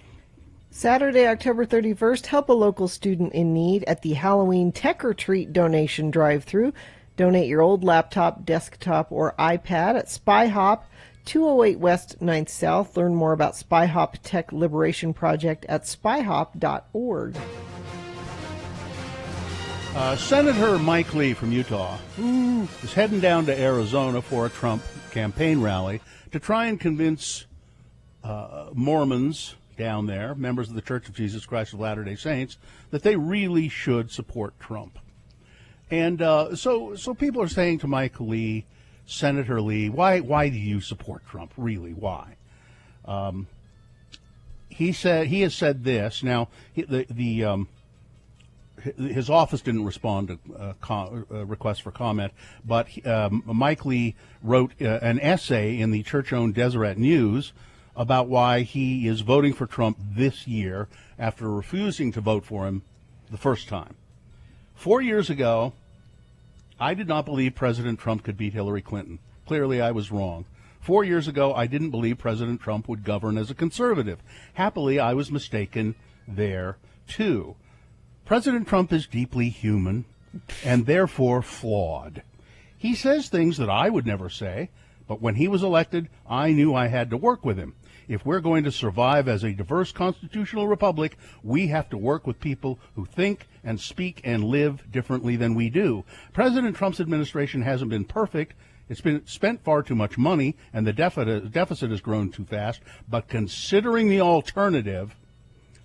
Saturday, October 31st, help a local student in need at the Halloween Tech or Treat donation drive-thru. Donate your old laptop, desktop, or iPad at SpyHop, 208 West 9th South. Learn more about SpyHop Tech Liberation Project at spyhop.org. Senator Mike Lee from Utah is heading down to Arizona for a Trump campaign rally to try and convince Mormons down there, members of the Church of Jesus Christ of Latter-day Saints, that they really should support Trump. And so people are saying to Mike Lee, Senator Lee, why do you support Trump? Really, why? He has said this. Now, his office didn't respond to a request for comment, but Mike Lee wrote an essay in the church-owned Deseret News about why he is voting for Trump this year after refusing to vote for him the first time. 4 years ago, I did not believe President Trump could beat Hillary Clinton. Clearly, I was wrong. 4 years ago, I didn't believe President Trump would govern as a conservative. Happily, I was mistaken there, too. President Trump is deeply human and therefore flawed. He says things that I would never say, but when he was elected, I knew I had to work with him. If we're going to survive as a diverse constitutional republic, we have to work with people who think and speak and live differently than we do. President Trump's administration hasn't been perfect. It's been spent far too much money, and the deficit has grown too fast. But considering the alternative,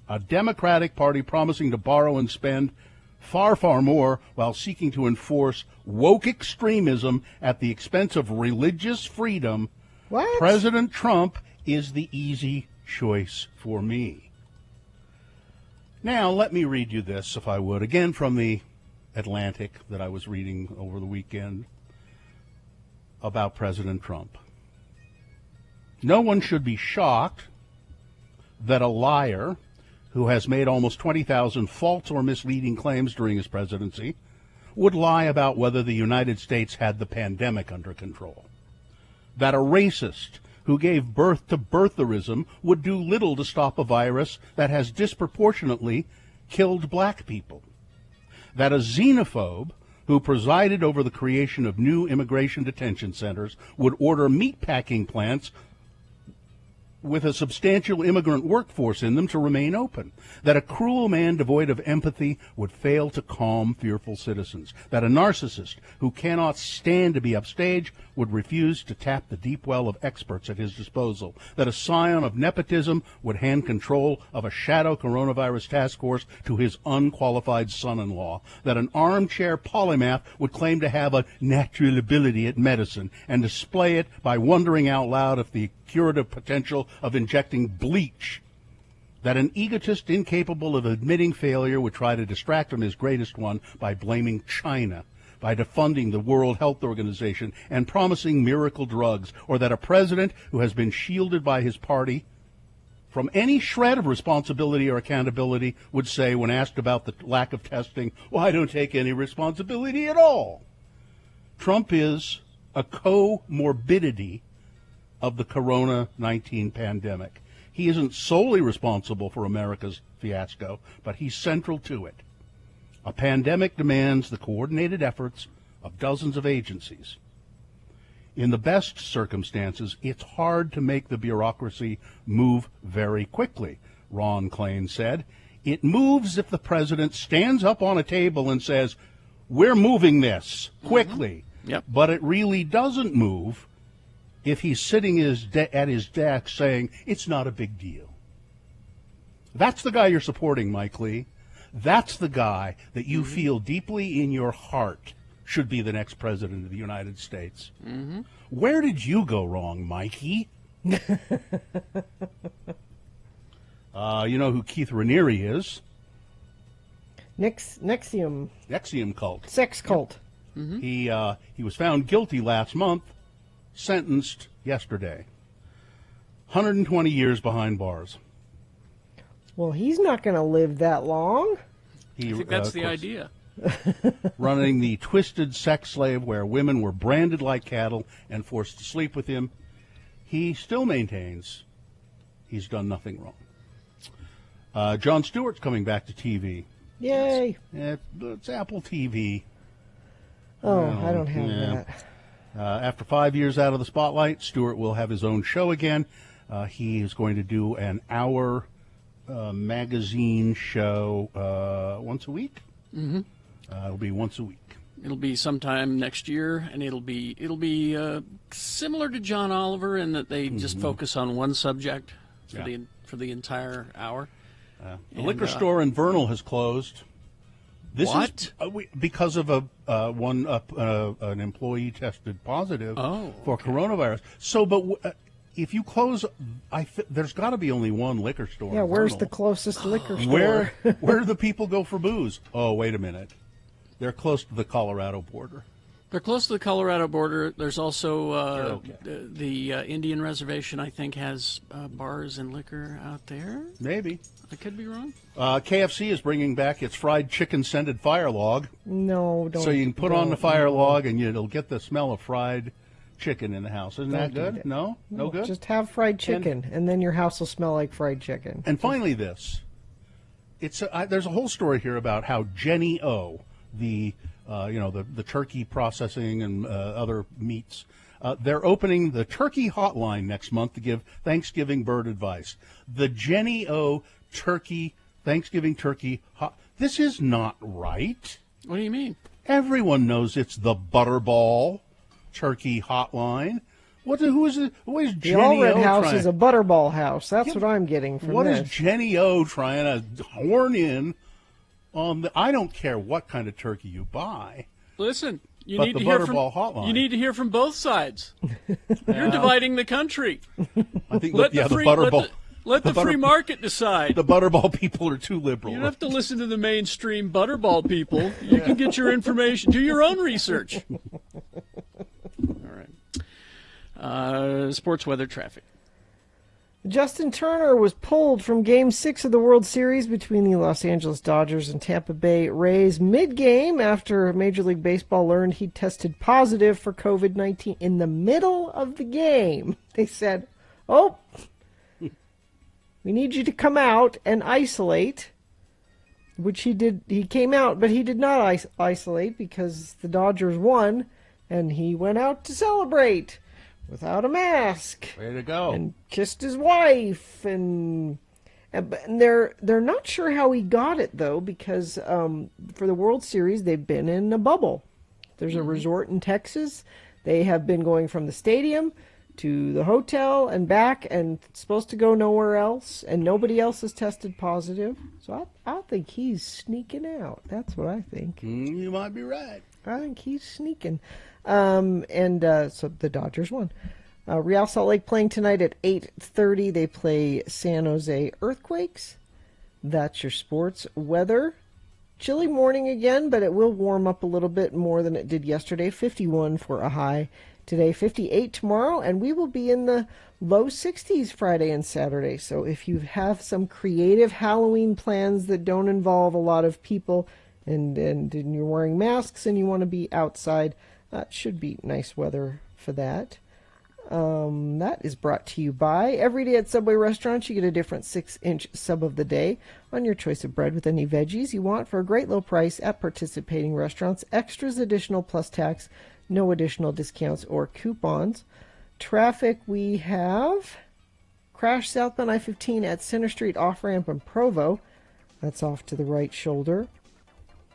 a Democratic Party promising to borrow and spend far, far more while seeking to enforce woke extremism at the expense of religious freedom, President Trump is the easy choice for me. Now, let me read you this, if I would, again from the Atlantic that I was reading over the weekend about President Trump. No one should be shocked that a liar who has made almost 20,000 false or misleading claims during his presidency would lie about whether the United States had the pandemic under control. That a racist who gave birth to birtherism would do little to stop a virus that has disproportionately killed black people. That a xenophobe who presided over the creation of new immigration detention centers would order meatpacking plants with a substantial immigrant workforce in them to remain open, that a cruel man devoid of empathy would fail to calm fearful citizens, that a narcissist who cannot stand to be upstage would refuse to tap the deep well of experts at his disposal, that a scion of nepotism would hand control of a shadow coronavirus task force to his unqualified son-in-law, that an armchair polymath would claim to have a natural ability at medicine and display it by wondering out loud if the curative potential of injecting bleach, that an egotist incapable of admitting failure would try to distract from his greatest one by blaming China, by defunding the World Health Organization and promising miracle drugs, or that a president who has been shielded by his party from any shred of responsibility or accountability would say, when asked about the lack of testing, well, I don't take any responsibility at all. Trump is a comorbidity of the Corona-19 pandemic. He isn't solely responsible for America's fiasco, but he's central to it. A pandemic demands the coordinated efforts of dozens of agencies. In the best circumstances, it's hard to make the bureaucracy move very quickly, Ron Klain said. It moves if the president stands up on a table and says, we're moving this quickly. Yep. But it really doesn't move if he's sitting at his desk saying, it's not a big deal. That's the guy you're supporting, Mike Lee. That's the guy that you feel deeply in your heart should be the next president of the United States. Mm-hmm. Where did you go wrong, Mikey? You know who Keith Raniere is? NXIVM. NXIVM cult. Sex cult. Mm-hmm. He was found guilty last month, sentenced yesterday. 120 years behind bars. Well, he's not going to live that long. I think that's the idea. Running the twisted sex slave where women were branded like cattle and forced to sleep with him, he still maintains he's done nothing wrong. Jon Stewart's coming back to TV. Yay. It's Apple TV. Oh, I don't have that. After 5 years out of the spotlight, Stewart will have his own show again. He is going to do an hour magazine show once a week. Mm-hmm. It'll be once a week. It'll be sometime next year, and it'll be similar to John Oliver in that they just focus on one subject for the entire hour. The liquor store in Vernal has closed. This What? is because of an employee tested positive for coronavirus. So, but if you close, there's got to be only one liquor store. Yeah, in where's Vernal. the closest liquor store? Where do the people go for booze? Oh, wait a minute. They're close to the Colorado border. They're close to the Colorado border. There's also the Indian reservation, I think, has bars and liquor out there. Maybe. I could be wrong. KFC is bringing back its fried chicken scented fire log. No, don't. So you can put on the fire log and it'll get the smell of fried chicken in the house. Isn't that good? No? No good? Just have fried chicken, and then your house will smell like fried chicken. And finally this. There's a whole story here about how Jenny O, the turkey processing and other meats, They're opening the turkey hotline next month to give Thanksgiving bird advice. The Jenny O Thanksgiving turkey This is not right. What do you mean? Everyone knows it's the Butterball turkey hotline. Who is it? Who is The Jenny Allred O house trying? is a Butterball house. That's what I'm getting from What this. is Jenny O trying to horn in on I don't care what kind of turkey you buy. Listen, you But need the to hear from Butterball hotline. you need to hear from both sides. You're dividing the country. I think Let the the free Butterball. let the free market decide. The Butterball people are too liberal. You don't have to listen to the mainstream Butterball people. You can get your information. Do your own research. All right. Sports weather traffic. Justin Turner was pulled from Game 6 of the World Series between the Los Angeles Dodgers and Tampa Bay Rays mid-game after Major League Baseball learned he tested positive for COVID-19 in the middle of the game. They said, "Oh, we need you to come out and isolate," which he did. He came out, but he did not isolate because the Dodgers won, and he went out to celebrate without a mask. Way to go. And kissed his wife, and they're not sure how he got it, though, because for the World Series, they've been in a bubble. There's a resort in Texas. They have been going from the stadium to the hotel and back, and supposed to go nowhere else, and nobody else has tested positive. So I think he's sneaking out. That's what I think. You might be right. I think he's sneaking. So the Dodgers won. Real Salt Lake playing tonight at 8:30. They play San Jose Earthquakes. That's your sports weather. Chilly morning again, but it will warm up a little bit more than it did yesterday. 51 for a high today, 58 tomorrow, and we will be in the low 60s Friday and Saturday. So if you have some creative Halloween plans that don't involve a lot of people and you're wearing masks and you want to be outside, it should be nice weather for that. That is brought to you by every day at Subway restaurants. You get a different 6-inch sub of the day on your choice of bread with any veggies you want for a great low price at participating restaurants. Extras additional plus tax, no additional discounts or coupons. Traffic, we have crash southbound I-15 at Center Street off-ramp in Provo. That's off to the right shoulder.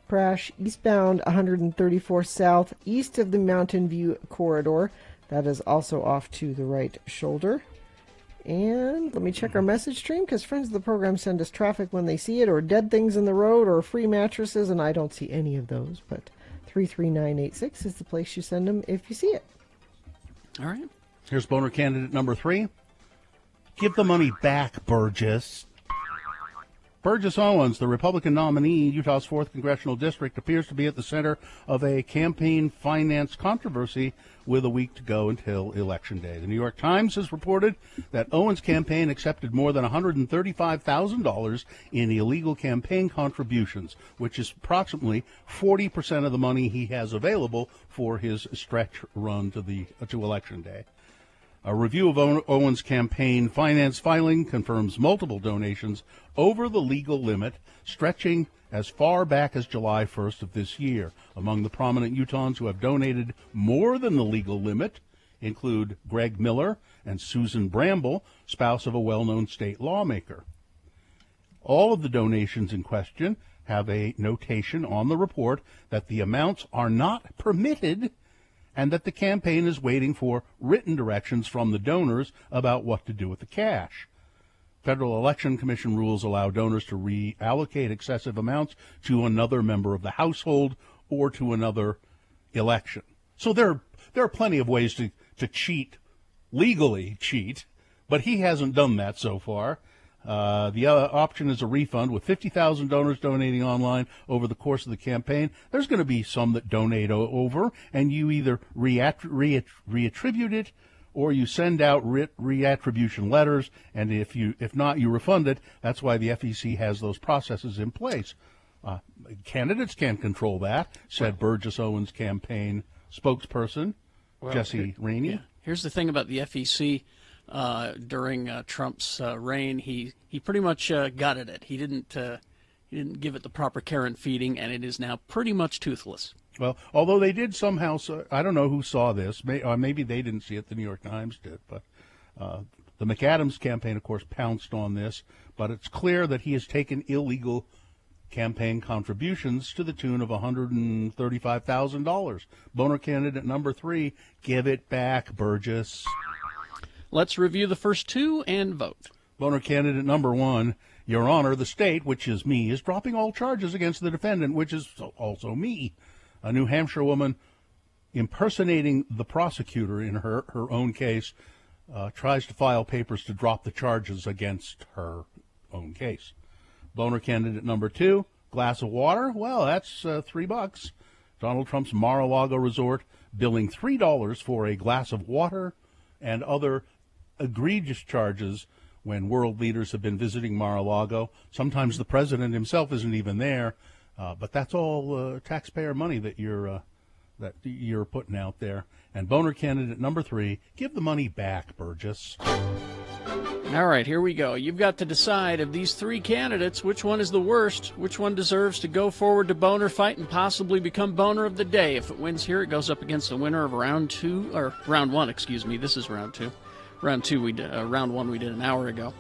Crash eastbound 134 south east of the Mountain View corridor. That is also off to the right shoulder. And let me check our message stream, because friends of the program send us traffic when they see it, or dead things in the road, or free mattresses, and I don't see any of those. But 33986 is the place you send them if you see it. All right. Here's boner candidate number 3. Give the money back, Burgess. Burgess Owens, the Republican nominee in Utah's 4th Congressional District, appears to be at the center of a campaign finance controversy with a week to go until Election Day. The New York Times has reported that Owens' campaign accepted more than $135,000 in illegal campaign contributions, which is approximately 40% of the money he has available for his stretch run to Election Day. A review of Owens' campaign finance filing confirms multiple donations over the legal limit, stretching as far back as July 1st of this year. Among the prominent Utahns who have donated more than the legal limit include Greg Miller and Susan Bramble, spouse of a well-known state lawmaker. All of the donations in question have a notation on the report that the amounts are not permitted and that the campaign is waiting for written directions from the donors about what to do with the cash. Federal Election Commission rules allow donors to reallocate excessive amounts to another member of the household or to another election. So there are plenty of ways to cheat, legally cheat, but he hasn't done that so far. The other option is a refund, with 50,000 donors donating online over the course of the campaign. There's going to be some that donate over, and you either reattribute it or you send out reattribution letters, and if not, you refund it. That's why the FEC has those processes in place. Candidates can't control that, said Burgess Owens' campaign spokesperson, Jesse Rainey. Yeah. Here's the thing about the FEC. During Trump's reign, he pretty much gutted it. He didn't give it the proper care and feeding, and it is now pretty much toothless. Well, although they did somehow, I don't know who saw this. Maybe they didn't see it. The New York Times did. But the McAdams campaign, of course, pounced on this. But it's clear that he has taken illegal campaign contributions to the tune of $135,000. Boner candidate number 3, give it back, Burgess. Let's review the first two and vote. Boner candidate number 1, Your Honor, the state, which is me, is dropping all charges against the defendant, which is also me. A New Hampshire woman impersonating the prosecutor in her own case tries to file papers to drop the charges against her own case. Boner candidate number 2, glass of water. Well, that's $3. Donald Trump's Mar-a-Lago resort billing $3 for a glass of water and other egregious charges when world leaders have been visiting Mar-a-Lago. Sometimes the president himself isn't even there, but that's all taxpayer money that you're putting out there. And Boner candidate number 3, give the money back, Burgess. All right, here we go. You've got to decide of these 3 candidates, which one is the worst, which one deserves to go forward to Boner fight and possibly become Boner of the Day. If it wins here, it goes up against the winner of round 1, excuse me. This is round 2. Round 1 we did an hour ago.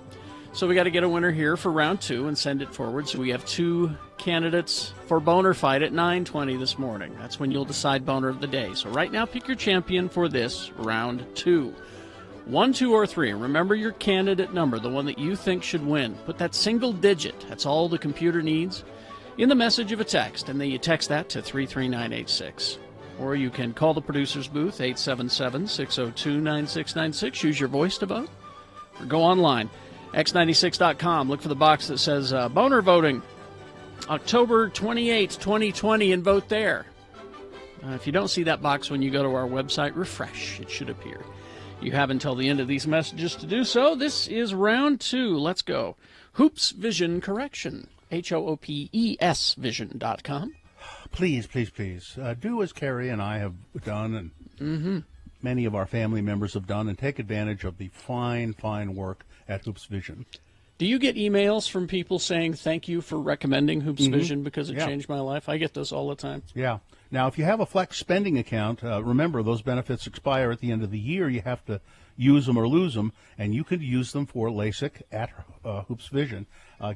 So we got to get a winner here for round 2 and send it forward. So we have 2 candidates for Boner fight at 9:20 this morning. That's when you'll decide Boner of the Day. So right now, pick your champion for this round 2. 1, 2, or 3. Remember your candidate number, the one that you think should win. Put that single digit, that's all the computer needs, in the message of a text, and then you text that to 33986. Or you can call the producer's booth, 877-602-9696. Use your voice to vote. Or go online, x96.com. Look for the box that says Boner Voting, October 28, 2020, and vote there. If you don't see that box when you go to our website, refresh. It should appear. You have until the end of these messages to do so. This is round 2. Let's go. Hoops Vision Correction. HOOPES Vision.com. Please, please, please, do as Carrie and I have done, and many of our family members have done, and take advantage of the fine, fine work at Hoops Vision. Do you get emails from people saying thank you for recommending Hoops Vision because it changed my life? I get those all the time. Yeah. Now, if you have a flex spending account, remember those benefits expire at the end of the year. You have to use them or lose them, and you could use them for LASIK at Hoops Vision.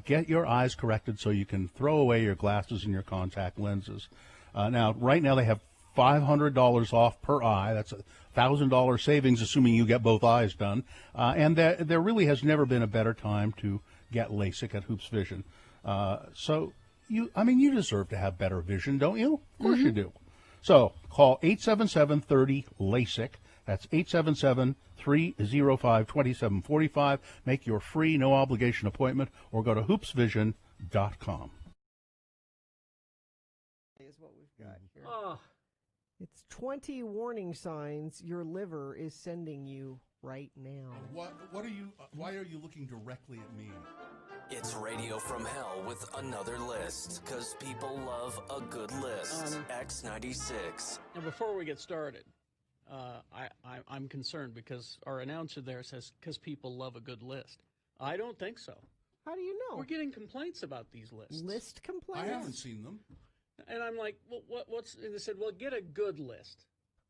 Get your eyes corrected so you can throw away your glasses and your contact lenses. Now, right now they have $500 off per eye. That's a $1,000 savings, assuming you get both eyes done. And there really has never been a better time to get LASIK at Hoops Vision. So you deserve to have better vision, don't you? Of course you do. So call 877-30-LASIK. That's 877-305-2745. Make your free, no-obligation appointment, or go to hoopsvision.com. Is what we've got here. It's 20 warning signs your liver is sending you right now. What are you? Why are you looking directly at me? It's Radio from Hell with another list, because people love a good list. X96. And before we get started, I'm concerned because our announcer there says, because people love a good list. I don't think so. How do you know? We're getting complaints about these lists. List complaints? I haven't seen them. And I'm like, well, what's... And they said, well, get a good list.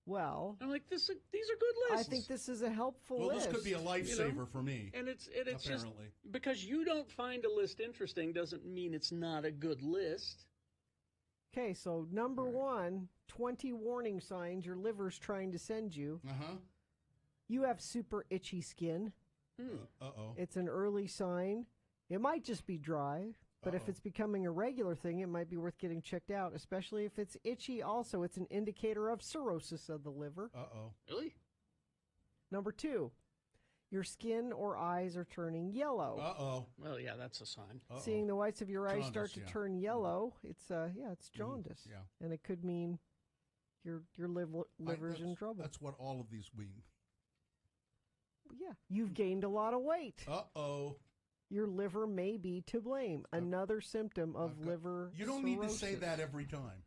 Well... I'm like, these are good lists. I think this is a helpful list. Well, this could be a lifesaver for me. And it's apparently. Just... Because you don't find a list interesting doesn't mean it's not a good list. Okay, so number 1, 20 warning signs your liver's trying to send you. You have super itchy skin. Uh-oh. It's an early sign. It might just be dry, but if it's becoming a regular thing, it might be worth getting checked out, especially if it's itchy. Also, it's an indicator of cirrhosis of the liver. Uh-oh. Really? Number 2, your skin or eyes are turning yellow. Uh-oh. Well, yeah, that's a sign. Seeing the whites of your eyes Jaundice, start to turn yellow, it's jaundice. Yeah. And it could mean your liver's in trouble. That's what all of these mean. Yeah, you've gained a lot of weight. Uh-oh. Your liver may be to blame. Another symptom of liver You don't cirrhosis. need to say that every time.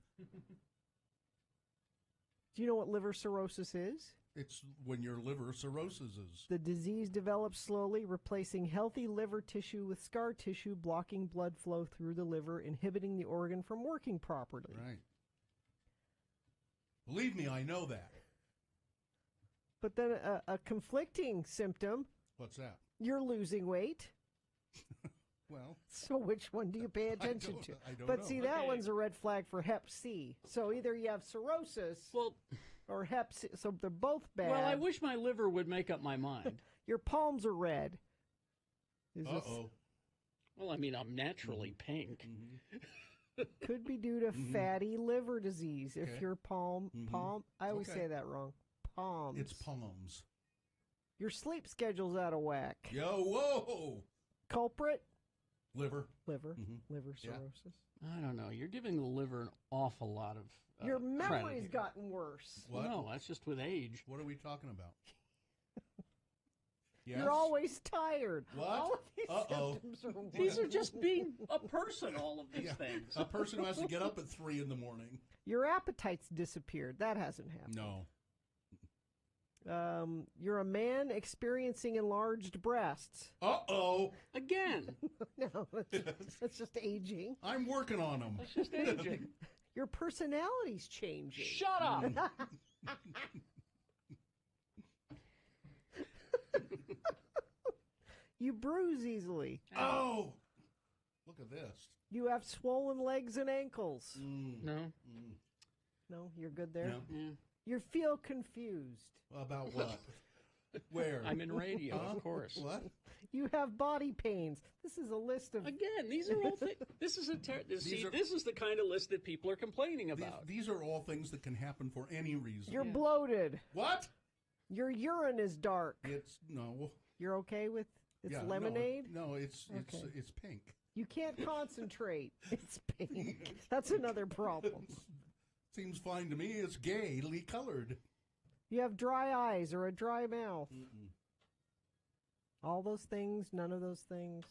Do you know what liver cirrhosis is? It's when your liver cirrhosis is. The disease develops slowly, replacing healthy liver tissue with scar tissue, blocking blood flow through the liver, inhibiting the organ from working properly. Right. Believe me, I know that. But then a conflicting symptom, What's that? you're losing weight. Well, So which one do you pay attention to? I don't But know. see, that Okay. one's a red flag for Hep C. So either you have cirrhosis or Hep C. So they're both bad. Well, I wish my liver would make up my mind. Your palms are red. Is this- Uh-oh. Well, I mean, I'm naturally pink. could be due to fatty liver disease. If Okay. your palm, I always Okay. say that wrong. Palms. It's palms. Your sleep schedule's out of whack. Yo, whoa! Culprit? Liver. Liver. Mhm. Liver Yeah. cirrhosis. I don't know. You're giving the liver an awful lot of Your credit memory's here. gotten worse. What? No, that's just with age. What are we talking about? Yes? You're always tired. What? All of these Uh-oh. symptoms are worse. These are just being a person, all of these Yeah. things. A person who has to get up at 3 in the morning. Your appetite's disappeared. That hasn't happened. No. You're a man experiencing enlarged breasts. Uh-oh. Again. No, that's just aging. I'm working on them. That's just aging. Your personality's changing. Shut up. You bruise easily. Oh! Look at this. You have swollen legs and ankles. No. No, you're good there? No. Yeah. You feel confused. About what? Where? I'm in radio, of course. What? You have body pains. This is a list of... Again, these are all things. This is this is the kind of list that people are complaining about. These are all things that can happen for any reason. You're bloated. What? Your urine is dark. It's no. You're okay with... It's Yeah, lemonade? No, it's Okay. it's pink. You can't concentrate. It's pink. That's another problem. Seems fine to me. It's gaily colored. You have dry eyes or a dry mouth. All those things, none of those things.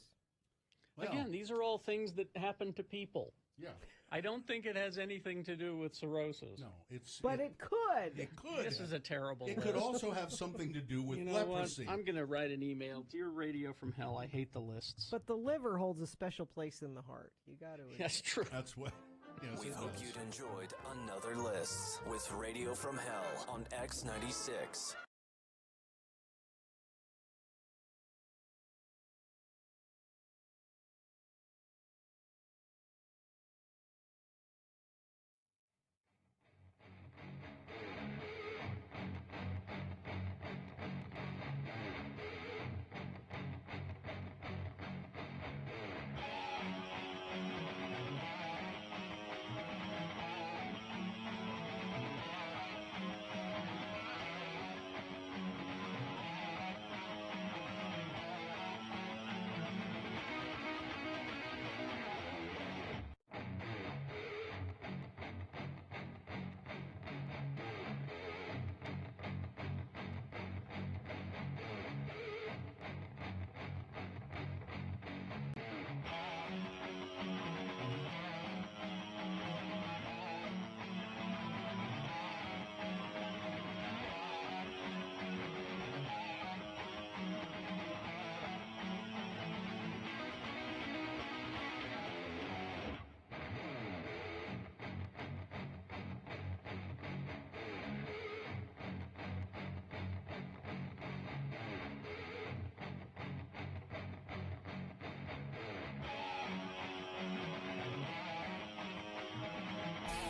Well, Again, these are all things that happen to people. Yeah. I don't think it has anything to do with cirrhosis. No, it's. But it could. It could. This is a terrible It list. could also have something to do with You know leprosy. what? I'm going to write an email. Dear Radio from Hell, I hate the lists. But the liver holds a special place in the heart. You got to. That's true. That's what. Yes, We it hope does. you'd enjoyed another list with Radio from Hell on X96.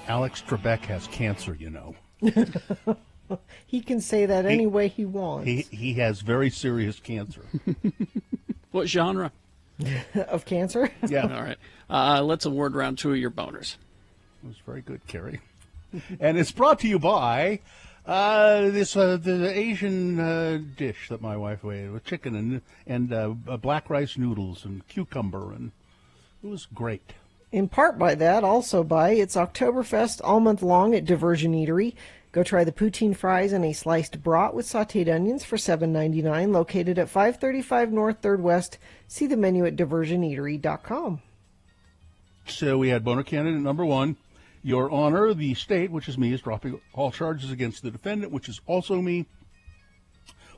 Alex Trebek has cancer, you know. He can say that any way he wants. He has very serious cancer. What genre? Of cancer? Yeah. All right. Let's award round 2 of your boners. It was very good, Kerry. And it's brought to you by the Asian dish that my wife made with chicken and black rice noodles and cucumber, and it was great. In part by that, also by it's Oktoberfest all month long at Diversion Eatery. Go try the poutine fries and a sliced brat with sautéed onions for $7.99, located at 535 North 3rd West. See the menu at diversioneatery.com. So we had boner candidate number 1. Your Honor, the state, which is me, is dropping all charges against the defendant, which is also me.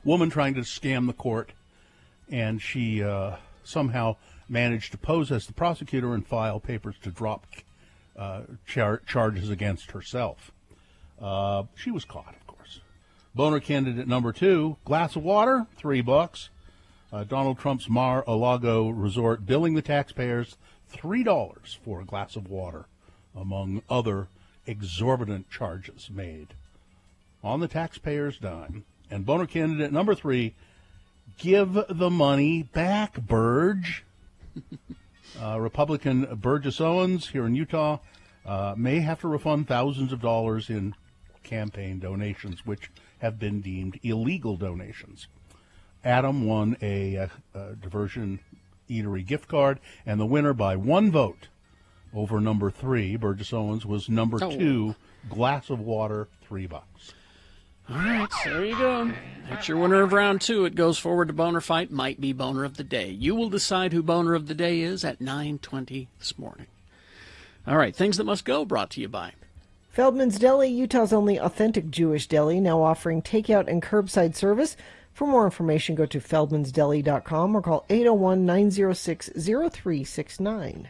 Woman trying to scam the court, and she somehow managed to pose as the prosecutor and file papers to drop charges against herself. She was caught, of course. Boner candidate number 2, glass of water, $3. Donald Trump's Mar-a-Lago resort billing the taxpayers $3 for a glass of water, among other exorbitant charges made on the taxpayers' dime. And boner candidate number 3, give the money back, Burge. Republican Burgess Owens here in Utah may have to refund thousands of dollars in campaign donations, which have been deemed illegal donations. Adam won a diversion eatery gift card, and the winner by 1 vote over number 3, Burgess Owens, was number 2, glass of water, $3. All right, so there you go. That's your winner of round 2. It goes forward to Boner Fight. Might be Boner of the Day. You will decide who Boner of the Day is at 9:20 this morning. All right, Things That Must Go, brought to you by Feldman's Deli, Utah's only authentic Jewish deli, now offering takeout and curbside service. For more information, go to feldmansdeli.com or call 801-906-0369.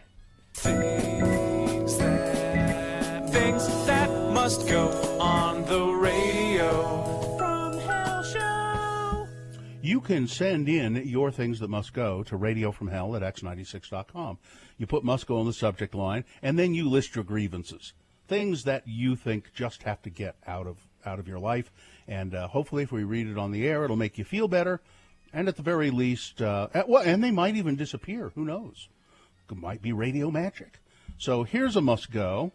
Things that must go on the radio from Hell Show. You can send in your things that must go to radiofromhell at x96.com. You put must go in the subject line, and then you list your grievances. Things that you think just have to get out of your life. And hopefully if we read it on the air, it'll make you feel better. And at the very least, and they might even disappear. Who knows? It might be radio magic. So here's a must go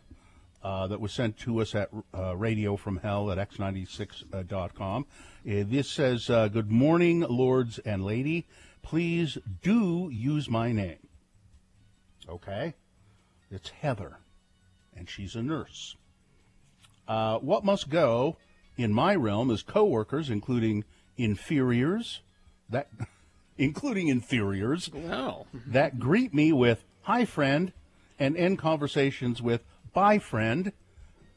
that was sent to us at radiofromhell at x96.com. This says, good morning, lords and lady. Please do use my name. Okay? It's Heather, and she's a nurse. What must go in my realm is coworkers, including inferiors, that greet me with "Hi, friend," and end conversations with "Bye, friend."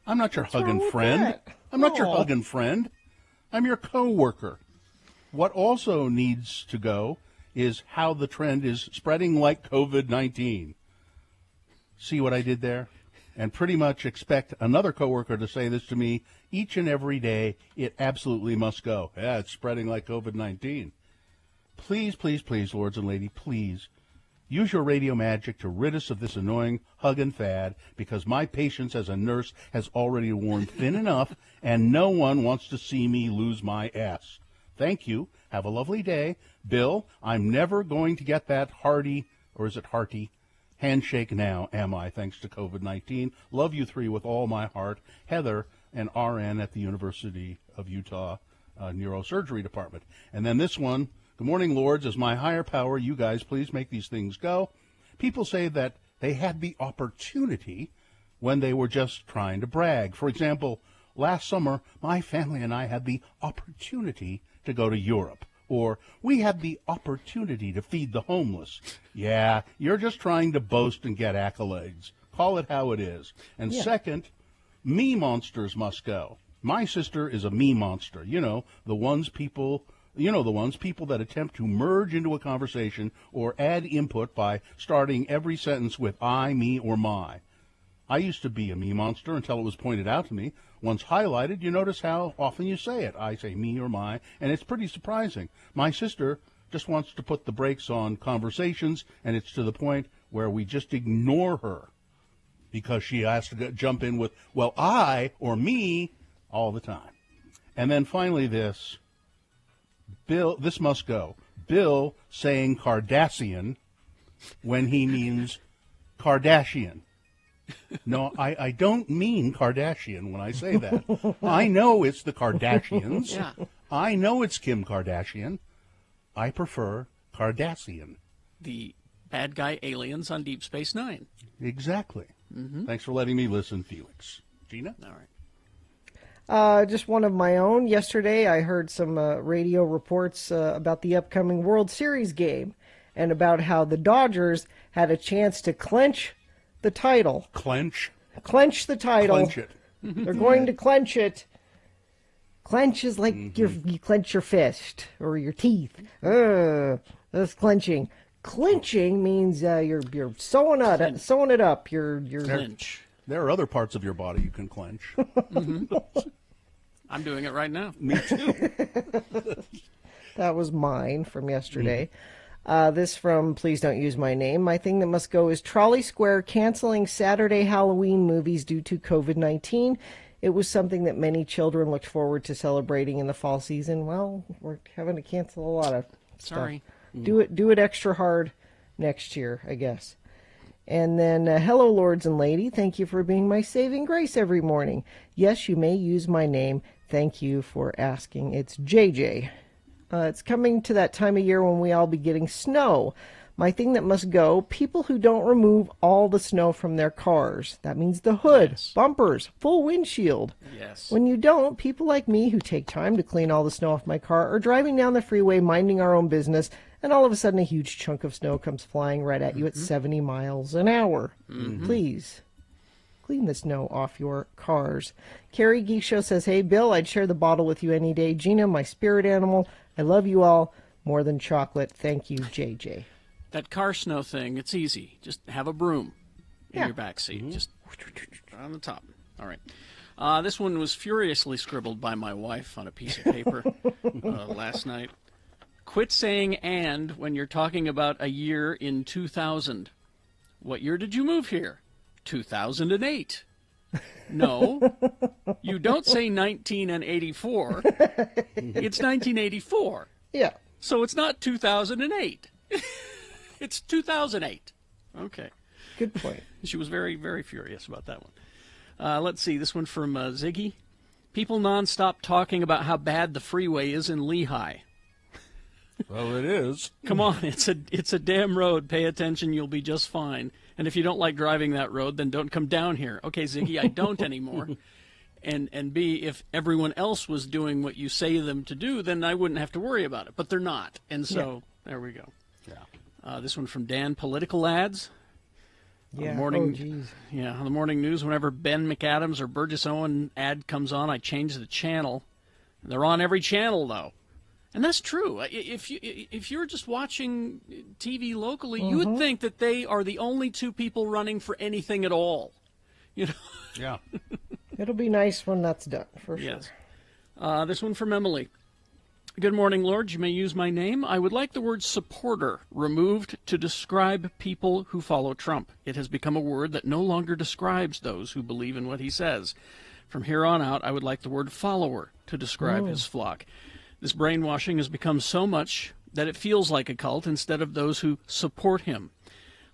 I'm not your hugging friend. I'm not your hugging friend. I'm your coworker. What also needs to go is how the trend is spreading like COVID-19. See what I did there? And pretty much expect another coworker to say this to me each and every day. It absolutely must go. Yeah, it's spreading like COVID-19. Please, please, please, lords and ladies, please use your radio magic to rid us of this annoying hug and fad, because my patience as a nurse has already worn thin enough, and no one wants to see me lose my ass. Thank you. Have a lovely day. Bill, I'm never going to get that hearty, or is it hearty, handshake now, am I, thanks to COVID-19. Love you three with all my heart. Heather, an RN at the University of Utah Neurosurgery Department. And then this one, good morning, lords. As my higher power, you guys please make these things go. People say that they had the opportunity when they were just trying to brag. For example, last summer, my family and I had the opportunity to go to Europe. Or, we had the opportunity to feed the homeless. Yeah, you're just trying to boast and get accolades. Call it how it is. And second, me monsters must go. My sister is a me monster. The ones people that attempt to merge into a conversation or add input by starting every sentence with I, me, or my. I used to be a me monster until it was pointed out to me. Once highlighted, you notice how often you say it. I say me or my, and it's pretty surprising. My sister just wants to put the brakes on conversations, and it's to the point where we just ignore her because she has to jump in with, well, I or me all the time. And then finally this must go. Bill saying Cardassian when he means Kardashian. No, I don't mean Kardashian when I say that. I know it's the Kardashians. Yeah. I know it's Kim Kardashian. I prefer Cardassian. The bad guy aliens on Deep Space Nine. Exactly. Mm-hmm. Thanks for letting me listen, Felix. Gina? All right. Just one of my own. Yesterday, I heard some radio reports about the upcoming World Series game and about how the Dodgers had a chance to clinch the title. Clench the title. Clench it. They're going to clench it. Clench is like you clench your fist or your teeth. That's clenching. Clinching means you're sewing it up. You're clinch. There are other parts of your body you can clench. I'm doing it right now. Me too. That was mine from yesterday. This from Please Don't Use My Name. My thing that must go is Trolley Square canceling Saturday Halloween movies due to COVID-19. It was something that many children looked forward to celebrating in the fall season. Well, we're having to cancel a lot of stuff. Sorry. Do it extra hard next year, I guess. And then, hello, lords and lady. Thank you for being my saving grace every morning. Yes, you may use my name. Thank you for asking. It's JJ. It's coming to that time of year when we all be getting snow. My thing that must go, people who don't remove all the snow from their cars. That means the hood, bumpers, full windshield. Yes. When you don't, people like me who take time to clean all the snow off my car are driving down the freeway minding our own business, and all of a sudden a huge chunk of snow comes flying right at you at 70 miles an hour. Please, clean the snow off your cars. Carrie Geek Show says, hey, Bill, I'd share the bottle with you any day. Gina, my spirit animal, I love you all more than chocolate. Thank you, JJ. That car snow thing, it's easy. Just have a broom in your back seat. Just on the top. All right. This one was furiously scribbled by my wife on a piece of paper last night. Quit saying "and" when you're talking about a year in 2000. What year did you move here? 2008. No, you don't say 1984. It's 1984. Yeah. So it's not 2008. It's 2008. Okay. Good point. She was very, very furious about that one. Let's see, this one from Ziggy. People nonstop talking about how bad the freeway is in Lehigh. Well, it is. Come on, it's a damn road. Pay attention, you'll be just fine. And if you don't like driving that road, then don't come down here. Okay, Ziggy, I don't anymore. And B, if everyone else was doing what you say them to do, then I wouldn't have to worry about it. But they're not. And so, there we go. Yeah. This one from Dan, political ads. Yeah. Morning, Oh, geez. Yeah, on the morning news, whenever Ben McAdams or Burgess Owen ad comes on, I change the channel. They're on every channel, though. And that's true. If you're just watching TV locally, you would think that they are the only two people running for anything at all. You know? Yeah. It'll be nice when that's done, for sure. Yes. This one from Emily. Good morning, Lord. You may use my name. I would like the word supporter removed to describe people who follow Trump. It has become a word that no longer describes those who believe in what he says. From here on out, I would like the word follower to describe his flock. This brainwashing has become so much that it feels like a cult instead of those who support him.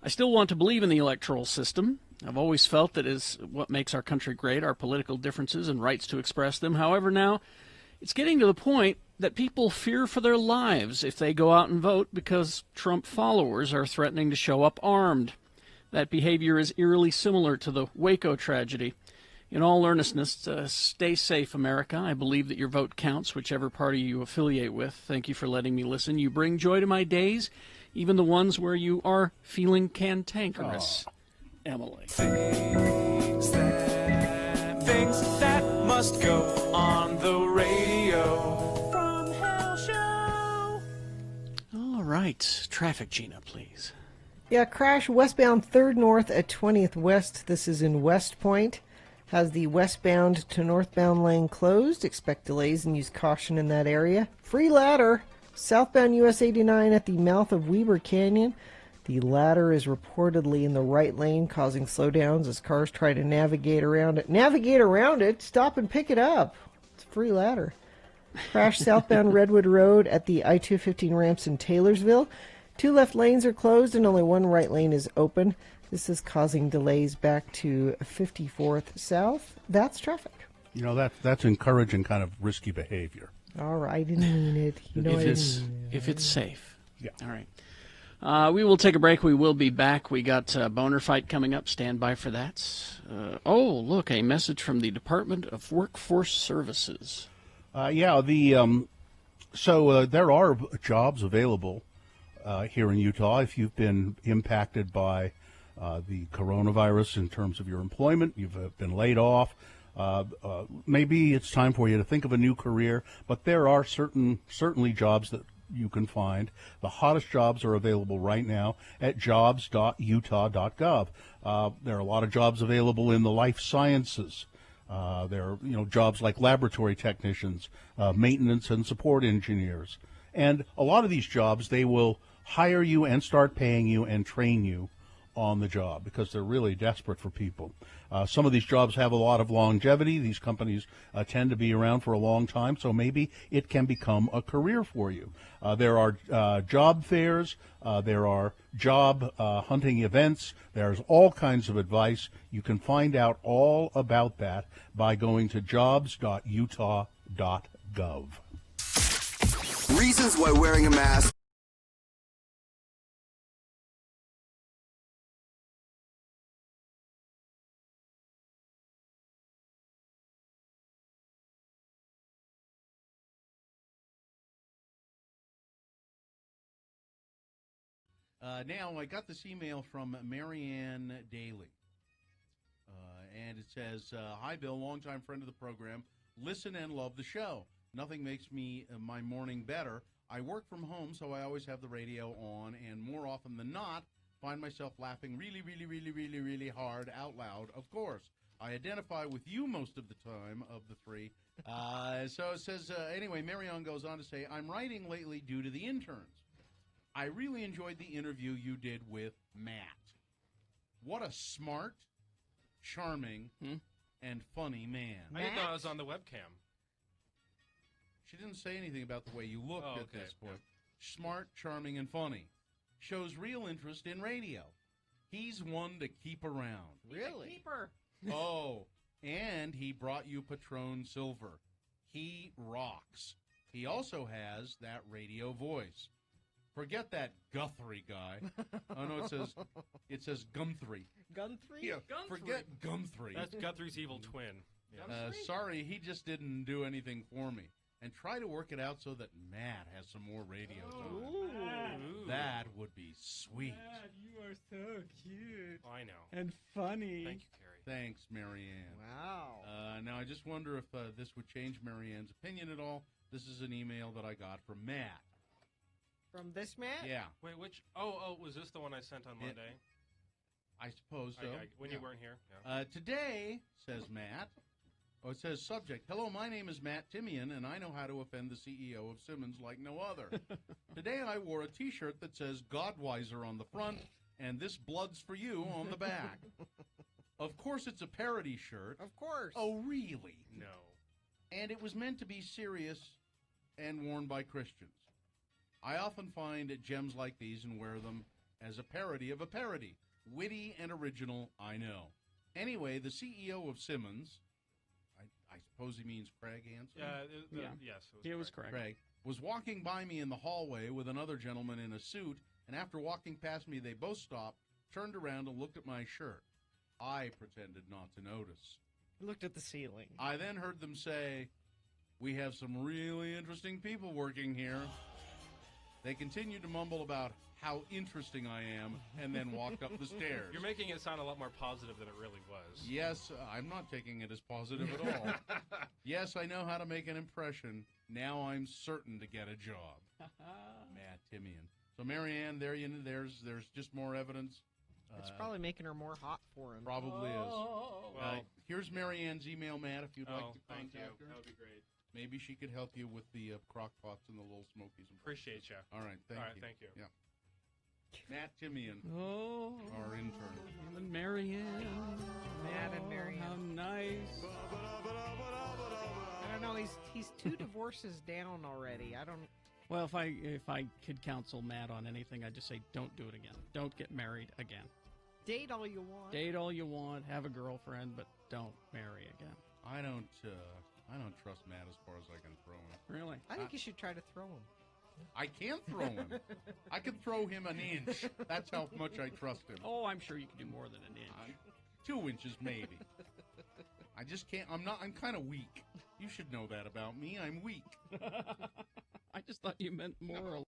I still want to believe in the electoral system. I've always felt that is what makes our country great, our political differences and rights to express them. However, now it's getting to the point that people fear for their lives if they go out and vote because Trump followers are threatening to show up armed. That behavior is eerily similar to the Waco tragedy. In all earnestness, stay safe, America. I believe that your vote counts, whichever party you affiliate with. Thank you for letting me listen. You bring joy to my days, even the ones where you are feeling cantankerous. Emily. Things that must go on the radio from Hell Show. All right. Traffic, Gina, please. Yeah, crash westbound 3rd North at 20th West. This is in West Point. Has the westbound to northbound lane closed. Expect delays and use caution in that area. Free ladder. Southbound US 89 at the mouth of Weber Canyon. The ladder is reportedly in the right lane, causing slowdowns as cars try to navigate around it. Navigate around it? Stop and pick it up. It's a free ladder. Crash southbound Redwood Road at the I-215 ramps in Taylorsville. 2 left lanes are closed and only 1 right lane is open. This is causing delays back to 54th South. That's traffic. You know, that's encouraging kind of risky behavior. All right, I didn't mean it. You know, if it's safe. Yeah. All right. We will take a break. We will be back. We got Boner Fight coming up. Stand by for that. Look, a message from the Department of Workforce Services. So there are jobs available here in Utah if you've been impacted by the coronavirus in terms of your employment. You've been laid off. Maybe it's time for you to think of a new career, but there are certainly jobs that you can find. The hottest jobs are available right now at jobs.utah.gov. There are a lot of jobs available in the life sciences. There are jobs like laboratory technicians, maintenance and support engineers. And a lot of these jobs, they will hire you and start paying you and train you on the job because they're really desperate for people. Some of these jobs have a lot of longevity. These companies tend to be around for a long time, so maybe it can become a career for you. There are job fairs. There are job hunting events. There's all kinds of advice. You can find out all about that by going to jobs.utah.gov. Reasons why wearing a mask. Now, I got this email from Marianne Daly, and it says, Hi, Bill, longtime friend of the program. Listen and love the show. Nothing makes me my morning better. I work from home, so I always have the radio on, and more often than not, find myself laughing really, really, really, really, really hard out loud, of course. I identify with you most of the time of the three. So it says, anyway, Marianne goes on to say, I'm writing lately due to the interns. I really enjoyed the interview you did with Matt. What a smart, charming, and funny man. I didn't know I was on the webcam. She didn't say anything about the way you looked at this point. Yeah. Smart, charming, and funny. Shows real interest in radio. He's one to keep around. Really? Keeper. Oh, and he brought you Patron Silver. He rocks. He also has that radio voice. Forget that Guthrie guy. Oh no, it says Gumthrie. Gumthrie? Yeah, Gumthrie. Forget Gumthrie. That's Guthrie's evil twin. Yeah. Sorry, he just didn't do anything for me. And try to work it out so that Matt has some more radio time. Ooh. That would be sweet. Matt, you are so cute. I know. And funny. Thank you, Carrie. Thanks, Marianne. Wow. Now, I just wonder if this would change Marianne's opinion at all. This is an email that I got from Matt. From this Matt? Yeah. Wait, which? Oh, was this the one I sent on Monday? I suppose so. When you weren't here. Yeah. Today, says Matt. Oh, it says subject. Hello, my name is Matt Timian, and I know how to offend the CEO of Simmons like no other. Today I wore a T-shirt that says Godweiser on the front and This Blood's for You on the back. Of course it's a parody shirt. Of course. Oh, really? No. And it was meant to be serious and worn by Christians. I often find gems like these and wear them as a parody of a parody. Witty and original, I know. Anyway, the CEO of Simmons, I suppose he means Craig Hansen? Yes. It was Craig. Craig was walking by me in the hallway with another gentleman in a suit, and after walking past me, they both stopped, turned around, and looked at my shirt. I pretended not to notice. Looked at the ceiling. I then heard them say, "We have some really interesting people working here." They continued to mumble about how interesting I am, and then walked up the stairs. You're making it sound a lot more positive than it really was. Yes, I'm not taking it as positive at all. Yes, I know how to make an impression. Now I'm certain to get a job. Matt Timian. So, Marianne, there's just more evidence. It's probably making her more hot for him. Probably is. Well, here's Marianne's email, Matt, if you'd like to thank you. contact her. That would be great. Maybe she could help you with the crock pots and the little smokies. Appreciate you. All right, thank you. Thank you. Yeah. Matt Timian, our intern. Him and Marianne. Matt and Marianne. How nice. I don't know. He's 2 divorces down already. I don't. Well, if I could counsel Matt on anything, I'd just say don't do it again. Don't get married again. Date all you want. Date all you want. Have a girlfriend, but don't marry again. I don't trust Matt as far as I can throw him. Really? I think you should try to throw him. I can't throw him. I can throw him an inch. That's how much I trust him. Oh, I'm sure you can do more than an inch. 2 inches, maybe. I just can't. I'm kind of weak. You should know that about me. I'm weak. I just thought you meant more.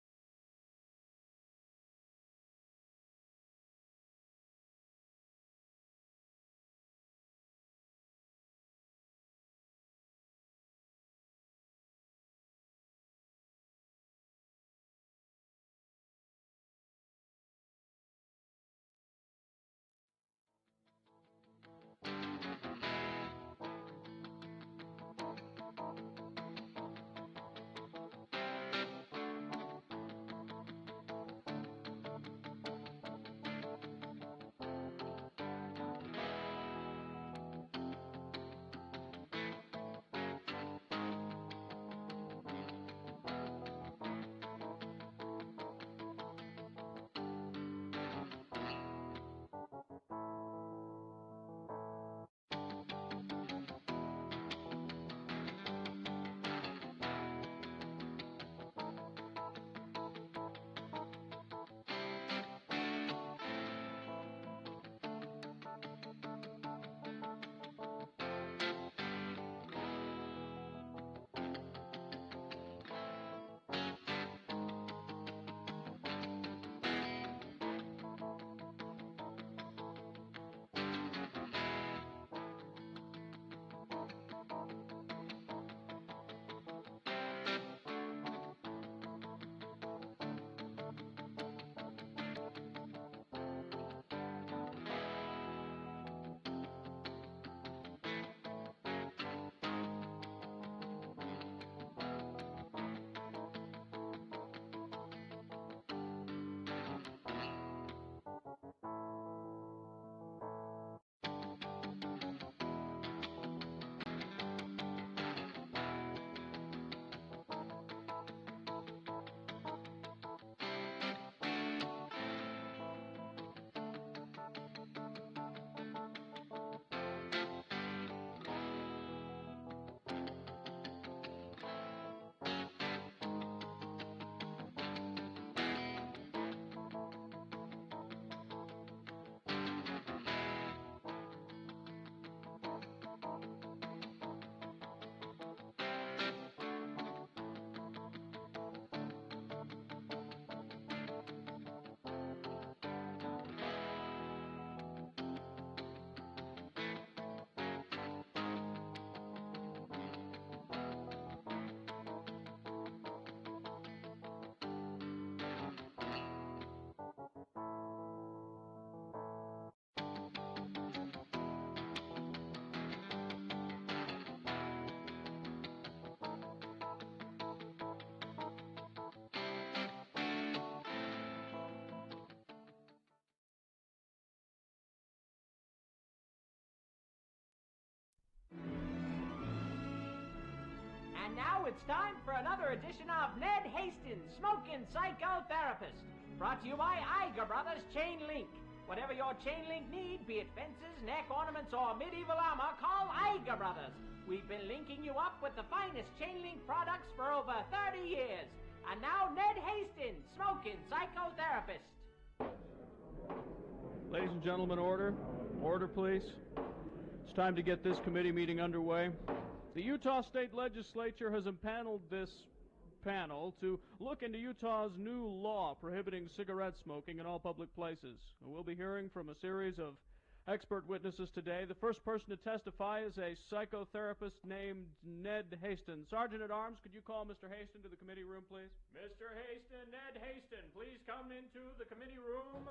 And now it's time for another edition of Ned Hastings, Smoking Psychotherapist. Brought to you by Iger Brothers Chain Link. Whatever your chain link need, be it fences, neck ornaments, or medieval armor, call Iger Brothers. We've been linking you up with the finest chain link products for over 30 years. And now Ned Hastings, Smoking Psychotherapist. Ladies and gentlemen, order. Order, please. It's time to get this committee meeting underway. The Utah State Legislature has impaneled this panel to look into Utah's new law prohibiting cigarette smoking in all public places. We'll be hearing from a series of expert witnesses today. The first person to testify is a psychotherapist named Ned Hastings. Sergeant at Arms, could you call Mr. Hastings to the committee room, please? Mr. Hastings, Ned Hastings, please come into the committee room.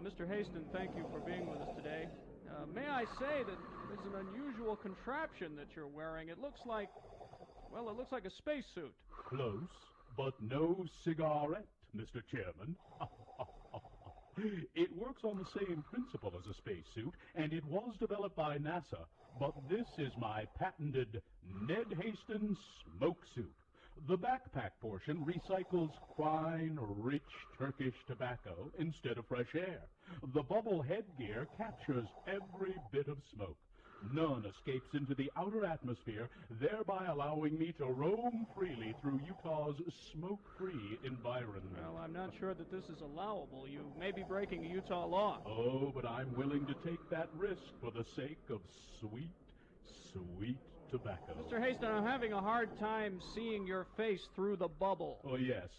Mr. Hastings, thank you for being with us today. May I say that this is an unusual contraption that you're wearing. It looks like a spacesuit. Close, but no cigarette, Mr. Chairman. It works on the same principle as a spacesuit, and it was developed by NASA. But this is my patented Ned Hastings smoke suit. The backpack portion recycles fine, rich Turkish tobacco instead of fresh air. The bubble headgear captures every bit of smoke. None escapes into the outer atmosphere, thereby allowing me to roam freely through Utah's smoke-free environment. Well, I'm not sure that this is allowable. You may be breaking a Utah law. Oh, but I'm willing to take that risk for the sake of sweet, sweet tobacco. Mr. Hastings, I'm having a hard time seeing your face through the bubble. Oh, yes.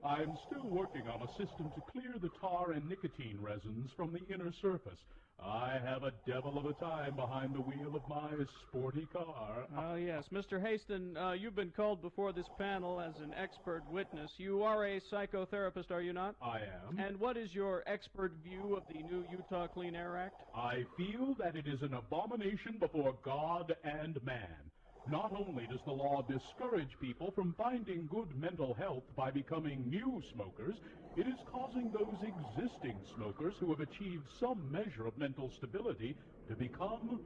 I'm still working on a system to clear the tar and nicotine resins from the inner surface. I have a devil of a time behind the wheel of my sporty car. Oh, yes. Mr. Hastings, you've been called before this panel as an expert witness. You are a psychotherapist, are you not? I am. And what is your expert view of the new Utah Clean Air Act? I feel that it is an abomination before God and man. Not only does the law discourage people from finding good mental health by becoming new smokers, it is causing those existing smokers who have achieved some measure of mental stability to become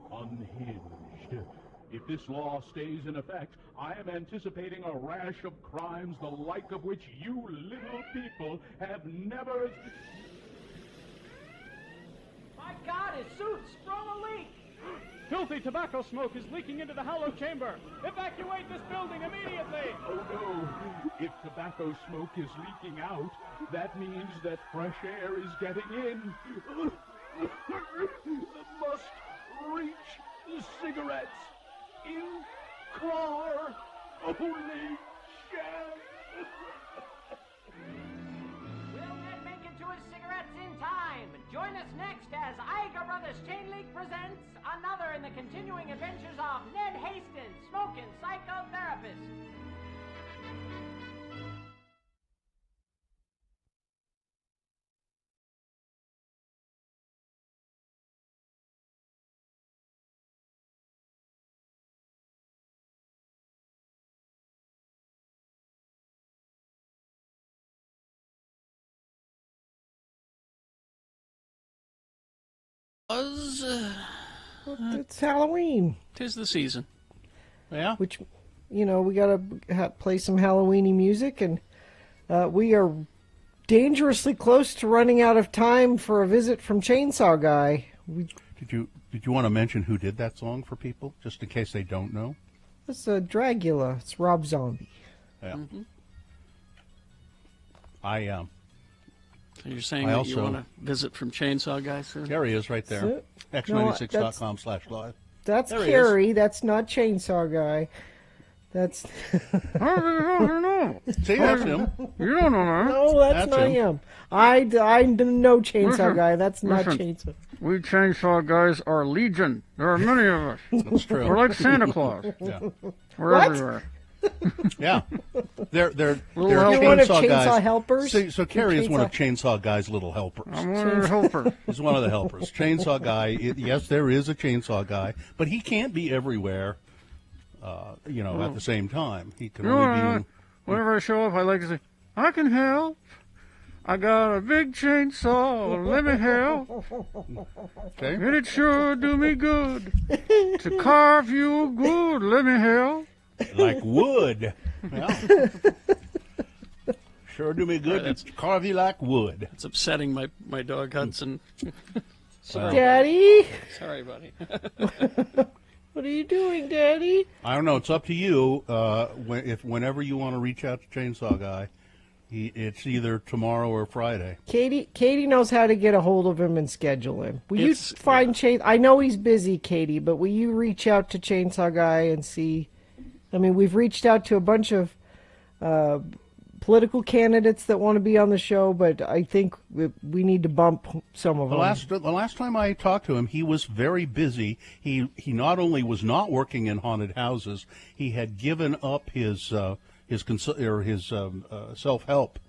unhinged. If this law stays in effect, I am anticipating a rash of crimes the like of which you little people have never... My God, his suit's sprung a leak! Filthy tobacco smoke is leaking into the hollow chamber. Evacuate this building immediately! Oh, no. If tobacco smoke is leaking out, that means that fresh air is getting in. Must reach the cigarettes in car. Only chance. Will Ned make it to his cigarettes in time? Join us next as Iger Brothers Chain Link presents another in the continuing adventures of Ned Hastings, Smoking Psychotherapist. It's Halloween. 'Tis the season. Yeah. Which, we gotta play some Halloweeny music, and we are dangerously close to running out of time for a visit from Chainsaw Guy. Did you want to mention who did that song for people, just in case they don't know? It's Dragula. It's Rob Zombie. Yeah. Mm-hmm. So you're saying that you want to visit from Chainsaw Guy soon? There he is right there. X96.com/live. That's there Carrie. That's not Chainsaw Guy. That's... See, that's him. You don't know that. No, that's not him. I know Chainsaw Guy. That's not Chainsaw. We Chainsaw Guys are legion. There are many of us. That's true. We're like Santa Claus. Yeah. We're everywhere. Yeah. They're You're one of Chainsaw helpers? So Carrie is one of Chainsaw Guy's little helpers. I'm one of the helpers. He's one of the helpers. Chainsaw Guy, yes, there is a Chainsaw Guy, but he can't be everywhere, at the same time. He can only be... Whenever I show up, I like to say, I can help. I got a big chainsaw, let me help. Okay. And it sure do me good to carve you good, let me help. Like wood. Well, sure do me good to carve you like wood. It's upsetting my dog Hudson. Sorry. Daddy? Sorry, buddy. What are you doing, Daddy? I don't know. It's up to you. Whenever you want to reach out to Chainsaw Guy, it's either tomorrow or Friday. Katie knows how to get a hold of him and schedule him. Will you find I know he's busy, Katie, but will you reach out to Chainsaw Guy and see? I mean, we've reached out to a bunch of political candidates that want to be on the show, but I think we need to bump some of them. The last time I talked to him, he was very busy. He not only was not working in haunted houses, he had given up his self-help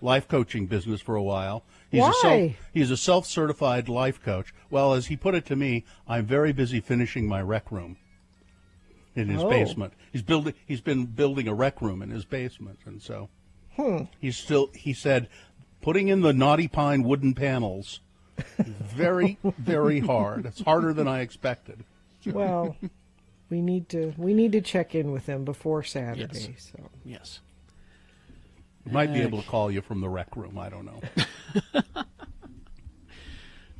life coaching business for a while. Why? He's a self-certified life coach. Well, as he put it to me, I'm very busy finishing my rec room in his basement. He's been building a rec room in his basement, and so he said, putting in the Knotty Pine wooden panels, very, very hard. It's harder than I expected. Well, we need to check in with him before Saturday. Yes. So yes, might be able to call you from the rec room. I don't know.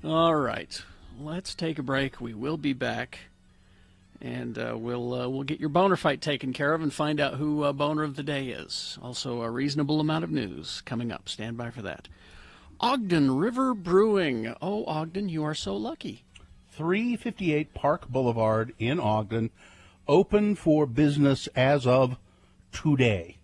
All right, let's take a break. We will be back. And we'll get your boner fight taken care of and find out who boner of the day is. Also, a reasonable amount of news coming up. Stand by for that. Ogden River Brewing. Oh, Ogden, you are so lucky. 358 Park Boulevard in Ogden, open for business as of today.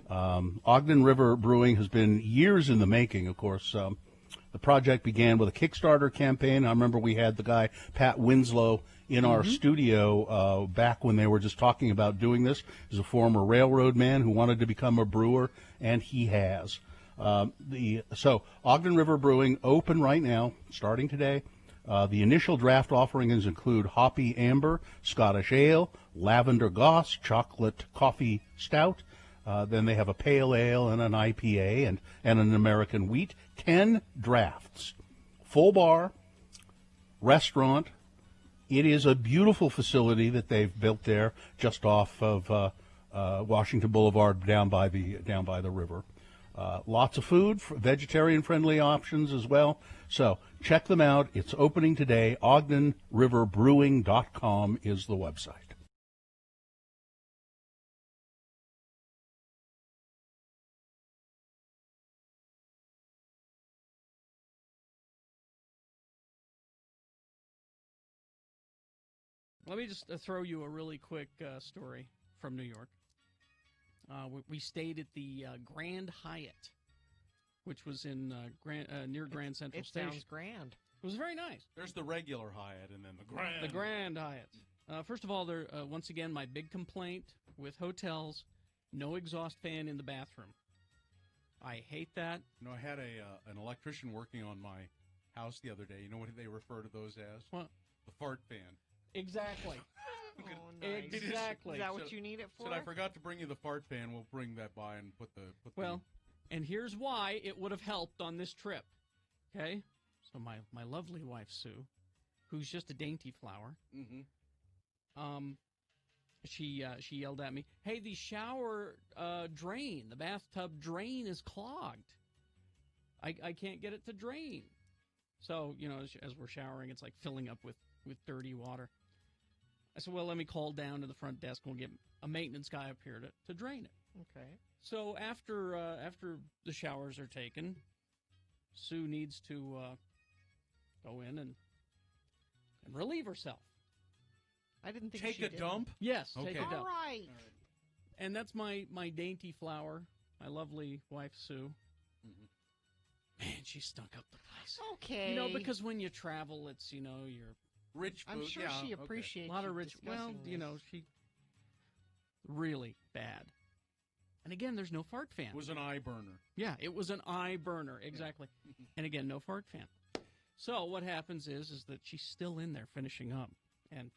Ogden River Brewing has been years in the making, of course. The project began with a Kickstarter campaign. I remember we had the guy, Pat Winslow, in our studio back when they were just talking about doing this. He's a former railroad man who wanted to become a brewer, and he has. So Ogden River Brewing, open right now, starting today. The initial draft offerings include Hoppy Amber, Scottish Ale, Lavender Goss, Chocolate Coffee Stout. Then they have a Pale Ale and an IPA and an American Wheat. 10 drafts. Full bar, restaurant. It is a beautiful facility that they've built there just off of Washington Boulevard down by the river. Lots of food, vegetarian-friendly options as well. So check them out. It's opening today. OgdenRiverBrewing.com is the website. Let me just throw you a really quick story from New York. We stayed at the Grand Hyatt, which was in near Grand Central Station. It sounds grand. It was very nice. There's the regular Hyatt and then the Grand. The Grand Hyatt. First of all, there once again, my big complaint with hotels, no exhaust fan in the bathroom. I hate that. You know, I had an electrician working on my house the other day. You know what they refer to those as? What? The fart fan. Exactly. Nice. Exactly. Is that what you need it for? Said I forgot to bring you the fart fan. We'll bring that by and put the. And here's why it would have helped on this trip. Okay, so my lovely wife Sue, who's just a dainty flower. She yelled at me, "Hey, the shower drain, the bathtub drain is clogged. I can't get it to drain." So as we're showering, it's like filling up with dirty water. I said, well, let me call down to the front desk and we'll get a maintenance guy up here to drain it. Okay. So after the showers are taken, Sue needs to go in and relieve herself. I didn't think take she a did. dump. Yes, okay. take a dump. All right. And that's my dainty flower, my lovely wife Sue. Man, she stunk up the place. Okay. Because when you travel, it's you're rich. I'm sure she appreciates a lot of rich. Well, she really bad. And again, there's no fart fan. It was an eye burner. Yeah, it was an eye burner, exactly. And again, no fart fan. So what happens is that she's still in there finishing up, and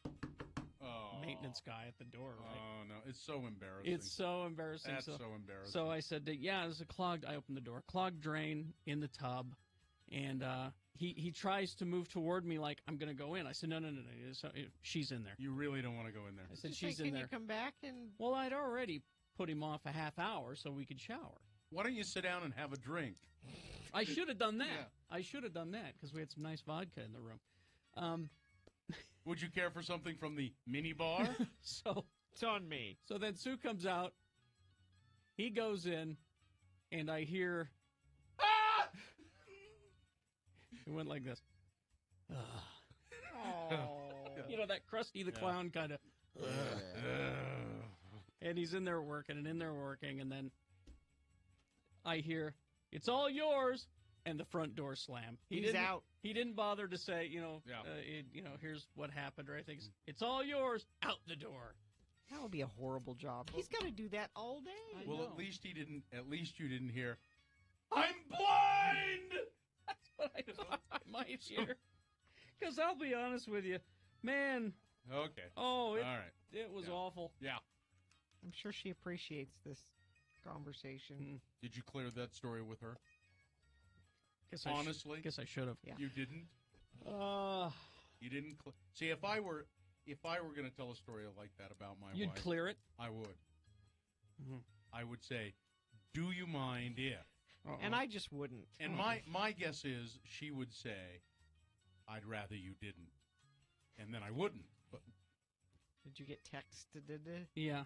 maintenance guy at the door, right? Oh, no. It's so embarrassing. It's so embarrassing. That's so embarrassing. So I said, yeah, there's a clogged. I opened the door. Clogged drain in the tub. And he tries to move toward me like I'm going to go in. I said, no. So, she's in there. You really don't want to go in there. I said, Just she's say, in can there. you come back and... Well, I'd already put him off a half hour so we could shower. Why don't you sit down and have a drink? I should have done that. Yeah. I should have done that because we had some nice vodka in the room. Would you care for something from the mini bar? So It's on me. So then Sue comes out. He goes in, and I hear... Ah! It went like this. You know, that Krusty the Clown kind of... And he's in there working, and then I hear, it's all yours, and the front door slam. He's out. He didn't bother to say, here's what happened, or anything. It's all yours, out the door. That would be a horrible job. He's got to do that all day. Well, at least you didn't hear, I'm blind! That's what I thought I might hear. Because I'll be honest with you, man. Okay. Oh, all right. It was awful. Yeah. I'm sure she appreciates this conversation. Did you clear that story with her? Honestly? Guess I should have. Yeah. You didn't? You didn't? See, if I were going to tell a story like that about my wife... You'd clear it? I would. Mm-hmm. I would say, do you mind if... And I just wouldn't. And my guess is she would say, I'd rather you didn't. And then I wouldn't. But did you get texted? Yeah.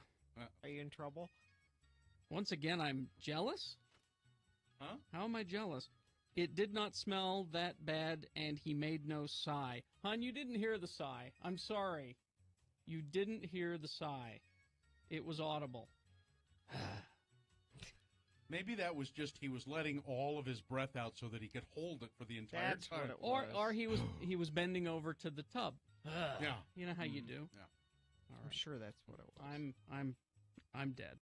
Are you in trouble? Once again, I'm jealous? Huh? How am I jealous? It did not smell that bad, and he made no sigh. Hon, you didn't hear the sigh. I'm sorry. You didn't hear the sigh. It was audible. Maybe that was just he was letting all of his breath out so that he could hold it for the entire That's time. what it was. Or he was bending over to the tub. Yeah. You know how you do. Yeah. All I'm right. sure that's what it was. I'm dead.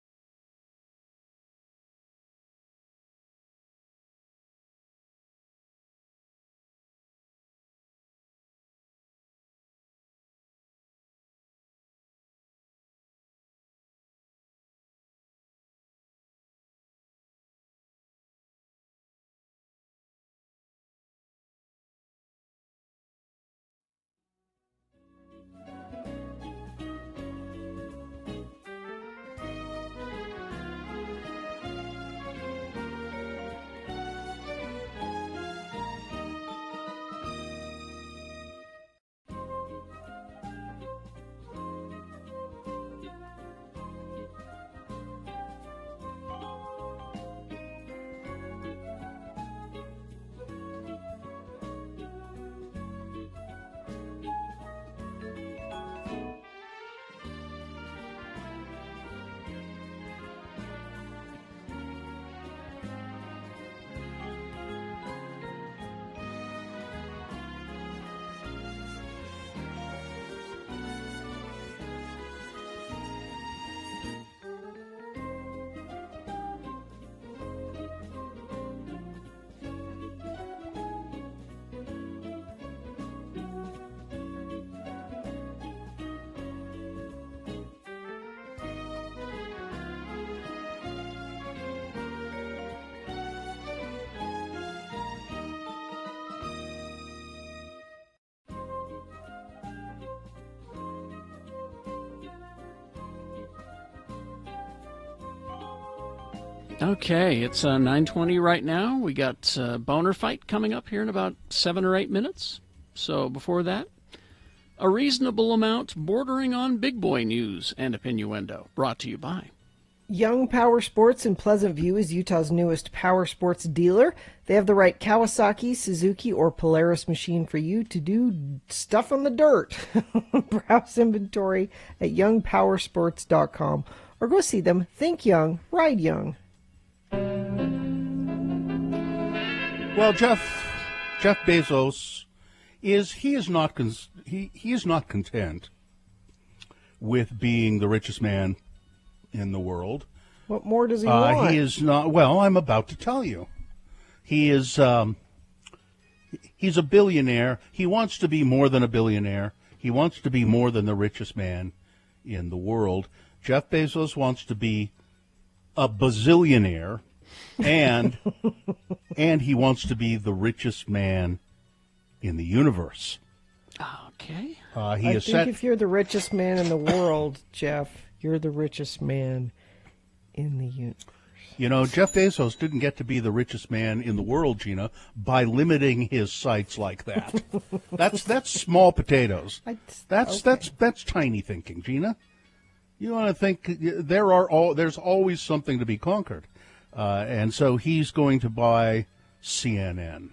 Okay, it's 9:20 right now. We got Boner Fight coming up here in about 7 or 8 minutes. So before that, a reasonable amount bordering on big boy news and opinioendo, brought to you by Young Power Sports in Pleasant View is Utah's newest power sports dealer. They have the right Kawasaki, Suzuki, or Polaris machine for you to do stuff on the dirt. Browse inventory at youngpowersports.com or go see them. Think young, ride young. Well, Jeff Bezos is not content with being the richest man in the world. What more does he want? He is not. Well, I'm about to tell you. He is. He's a billionaire. He wants to be more than a billionaire. He wants to be more than the richest man in the world. Jeff Bezos wants to be a bazillionaire, and he wants to be the richest man in the universe. Okay. I think if you're the richest man in the world, Jeff, you're the richest man in the universe. You know, Jeff Bezos didn't get to be the richest man in the world, Gina, by limiting his sites like that. That's small potatoes. That's tiny thinking, Gina. You want to think there's always something to be conquered, and so he's going to buy CNN.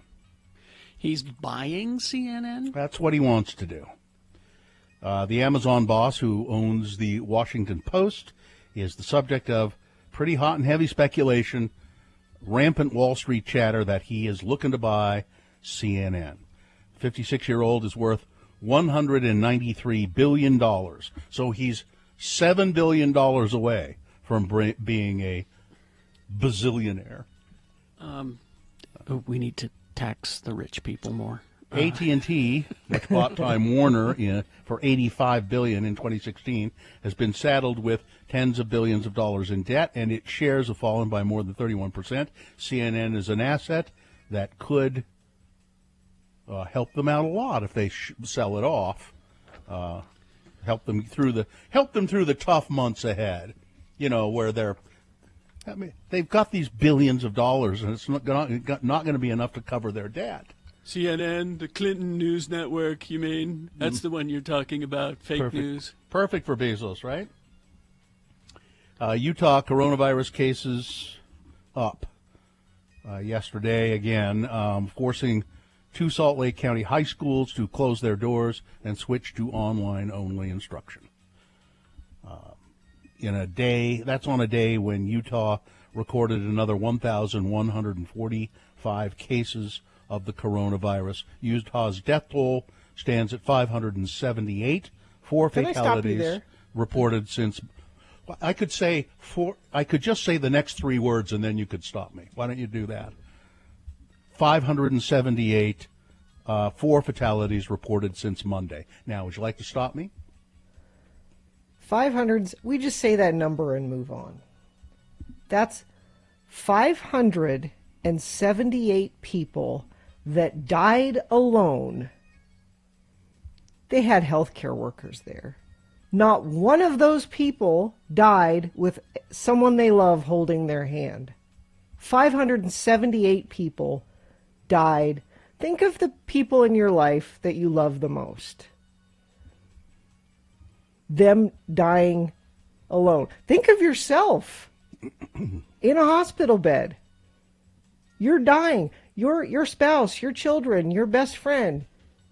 He's buying CNN? That's what he wants to do. The Amazon boss who owns the Washington Post is the subject of pretty hot and heavy speculation, rampant Wall Street chatter that he is looking to buy CNN. 56-year-old is worth $193 billion. So he's $7 billion away from being a bazillionaire. We need to tax the rich people more. AT&T, which bought Time Warner for $85 billion in 2016, has been saddled with tens of billions of dollars in debt, and its shares have fallen by more than 31%. CNN is an asset that could help them out a lot if they sell it off. Help them through the tough months ahead. You know, where they've got these billions of dollars, and it's not going to be enough to cover their debt. CNN, the Clinton News Network, you mean? That's the one you're talking about, fake news. Perfect for Bezos, right? Utah coronavirus cases up yesterday again, forcing 2 Salt Lake County high schools to close their doors and switch to online-only instruction. That's on a day when Utah recorded another 1,145 cases of the coronavirus. Utah's death toll stands at 578. 4 fatalities reported since. I could just say the next 3 words and then you could stop me. Why don't you do that? 578, 4 fatalities reported since Monday. Now, would you like to stop me? 500. We just say that number and move on. That's 578 people that died alone. They had healthcare workers there. Not one of those people died with someone they love holding their hand. 578 people died. Think of the people in your life that you love the most. Them dying alone. Think of yourself in a hospital bed. You're dying. Your spouse, your children, your best friend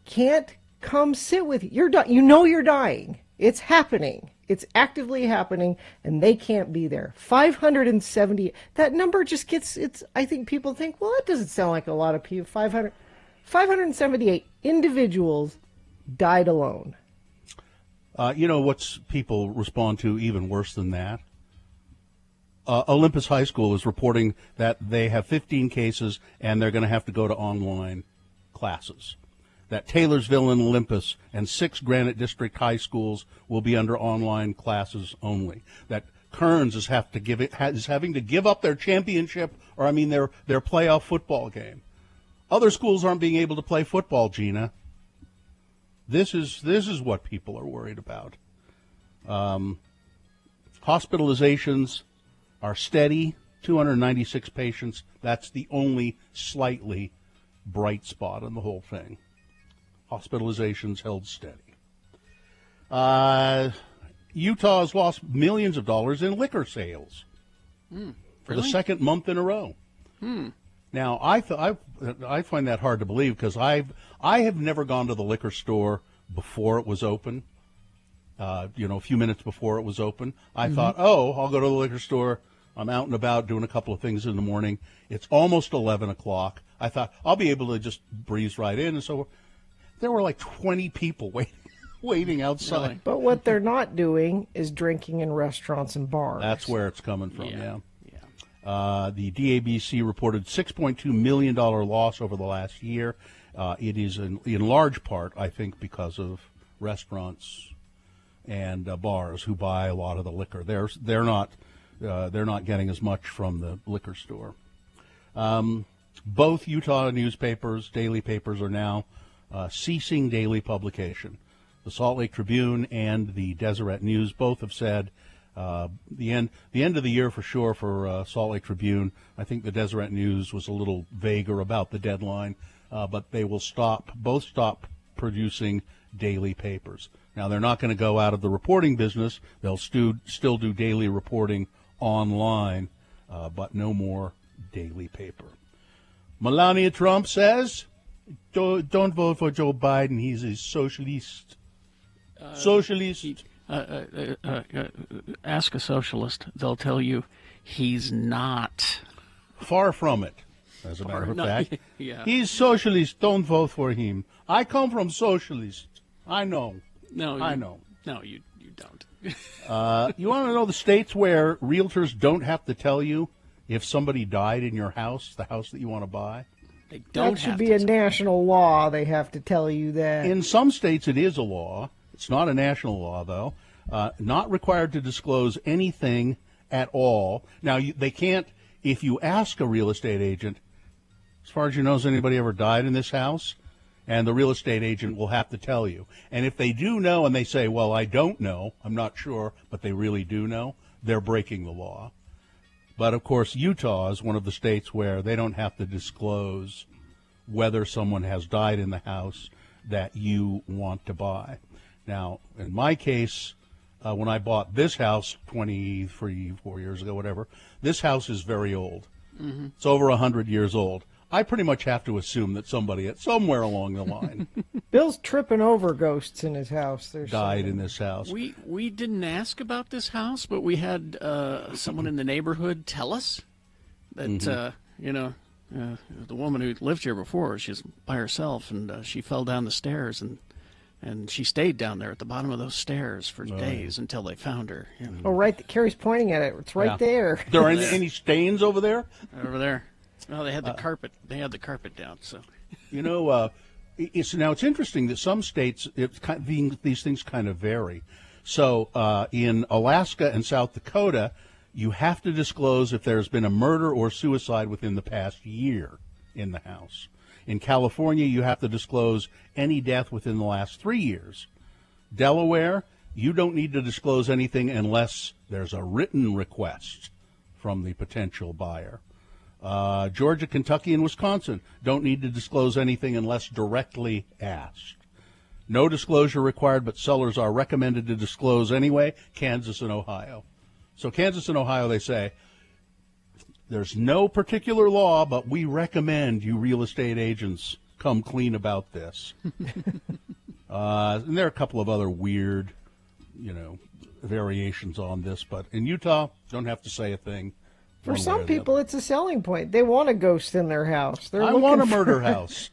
can't come sit with you. You know you're dying. It's happening. It's actively happening, and they can't be there. 570. That number just gets. I think people think, well, that doesn't sound like a lot of people. 578 individuals died alone. You know what's people respond to even worse than that? Olympus High School is reporting that they have 15 cases and they're going to have to go to online classes. That Taylorsville and Olympus and 6 Granite District high schools will be under online classes only. That Kearns is having to give up their championship, or their playoff football game. Other schools aren't being able to play football, Gina. This is what people are worried about. Hospitalizations are steady, 296 patients. That's the only slightly bright spot in the whole thing. Hospitalizations held steady. Utah has lost millions of dollars in liquor sales for the second month in a row. Now, I find that hard to believe because I have never gone to the liquor store before it was open. A few minutes before it was open. I thought, I'll go to the liquor store. I'm out and about doing a couple of things in the morning. It's almost 11 o'clock. I thought I'll be able to just breeze right in. And so there were like 20 people waiting outside. Really? But what they're not doing is drinking in restaurants and bars. That's where it's coming from, yeah. The DABC reported $6.2 million loss over the last year. It is in large part, I think, because of restaurants and bars who buy a lot of the liquor. They're not getting as much from the liquor store. Both Utah newspapers, daily papers, are now ceasing daily publication. The Salt Lake Tribune and the Deseret News both have said the end of the year for sure for Salt Lake Tribune. I think the Deseret News was a little vaguer about the deadline, but they will both stop producing daily papers. Now, they're not going to go out of the reporting business. They'll still do daily reporting online, but no more daily paper. Melania Trump says, don't vote for Joe Biden. He's a socialist. Socialist. Ask a socialist. They'll tell you he's not. Far from it, as a matter of fact. Yeah. He's socialist. Don't vote for him. I come from socialist. I know. I know. No, you don't. You want to know the states where realtors don't have to tell you if somebody died in your house, the house that you want to buy? They don't that should be a national law. They have to tell you that. In some states, it is a law. It's not a national law, though. Not required to disclose anything at all. Now, they can't, if you ask a real estate agent, as far as you know, has anybody ever died in this house? And the real estate agent will have to tell you. And if they do know and they say, well, I don't know, I'm not sure, but they really do know, they're breaking the law. But, of course, Utah is one of the states where they don't have to disclose whether someone has died in the house that you want to buy. Now, in my case, when I bought this house 24 years ago, whatever, this house is very old. Mm-hmm. It's over 100 years old. I pretty much have to assume that somebody somewhere along the line Bill's tripping over ghosts in his house. Died in this house. We didn't ask about this house, but we had someone in the neighborhood tell us that the woman who lived here before, she's by herself, and she fell down the stairs, and she stayed down there at the bottom of those stairs for days until they found her. Yeah. Oh, right. Carrie's pointing at it. It's right there. There aren't any stains over there? Over there. Well, they had the carpet. They had the carpet down. So, it's interesting that some states these things kind of vary. So, in Alaska and South Dakota, you have to disclose if there's been a murder or suicide within the past year in the house. In California, you have to disclose any death within the last 3 years. Delaware, you don't need to disclose anything unless there's a written request from the potential buyer. Georgia, Kentucky, and Wisconsin don't need to disclose anything unless directly asked. No disclosure required, but sellers are recommended to disclose anyway, Kansas and Ohio. So Kansas and Ohio, they say, there's no particular law, but we recommend you real estate agents come clean about this. And there are a couple of other weird, variations on this, but in Utah, don't have to say a thing. For some people, it's a selling point. They want a ghost in their house. I want a murder house.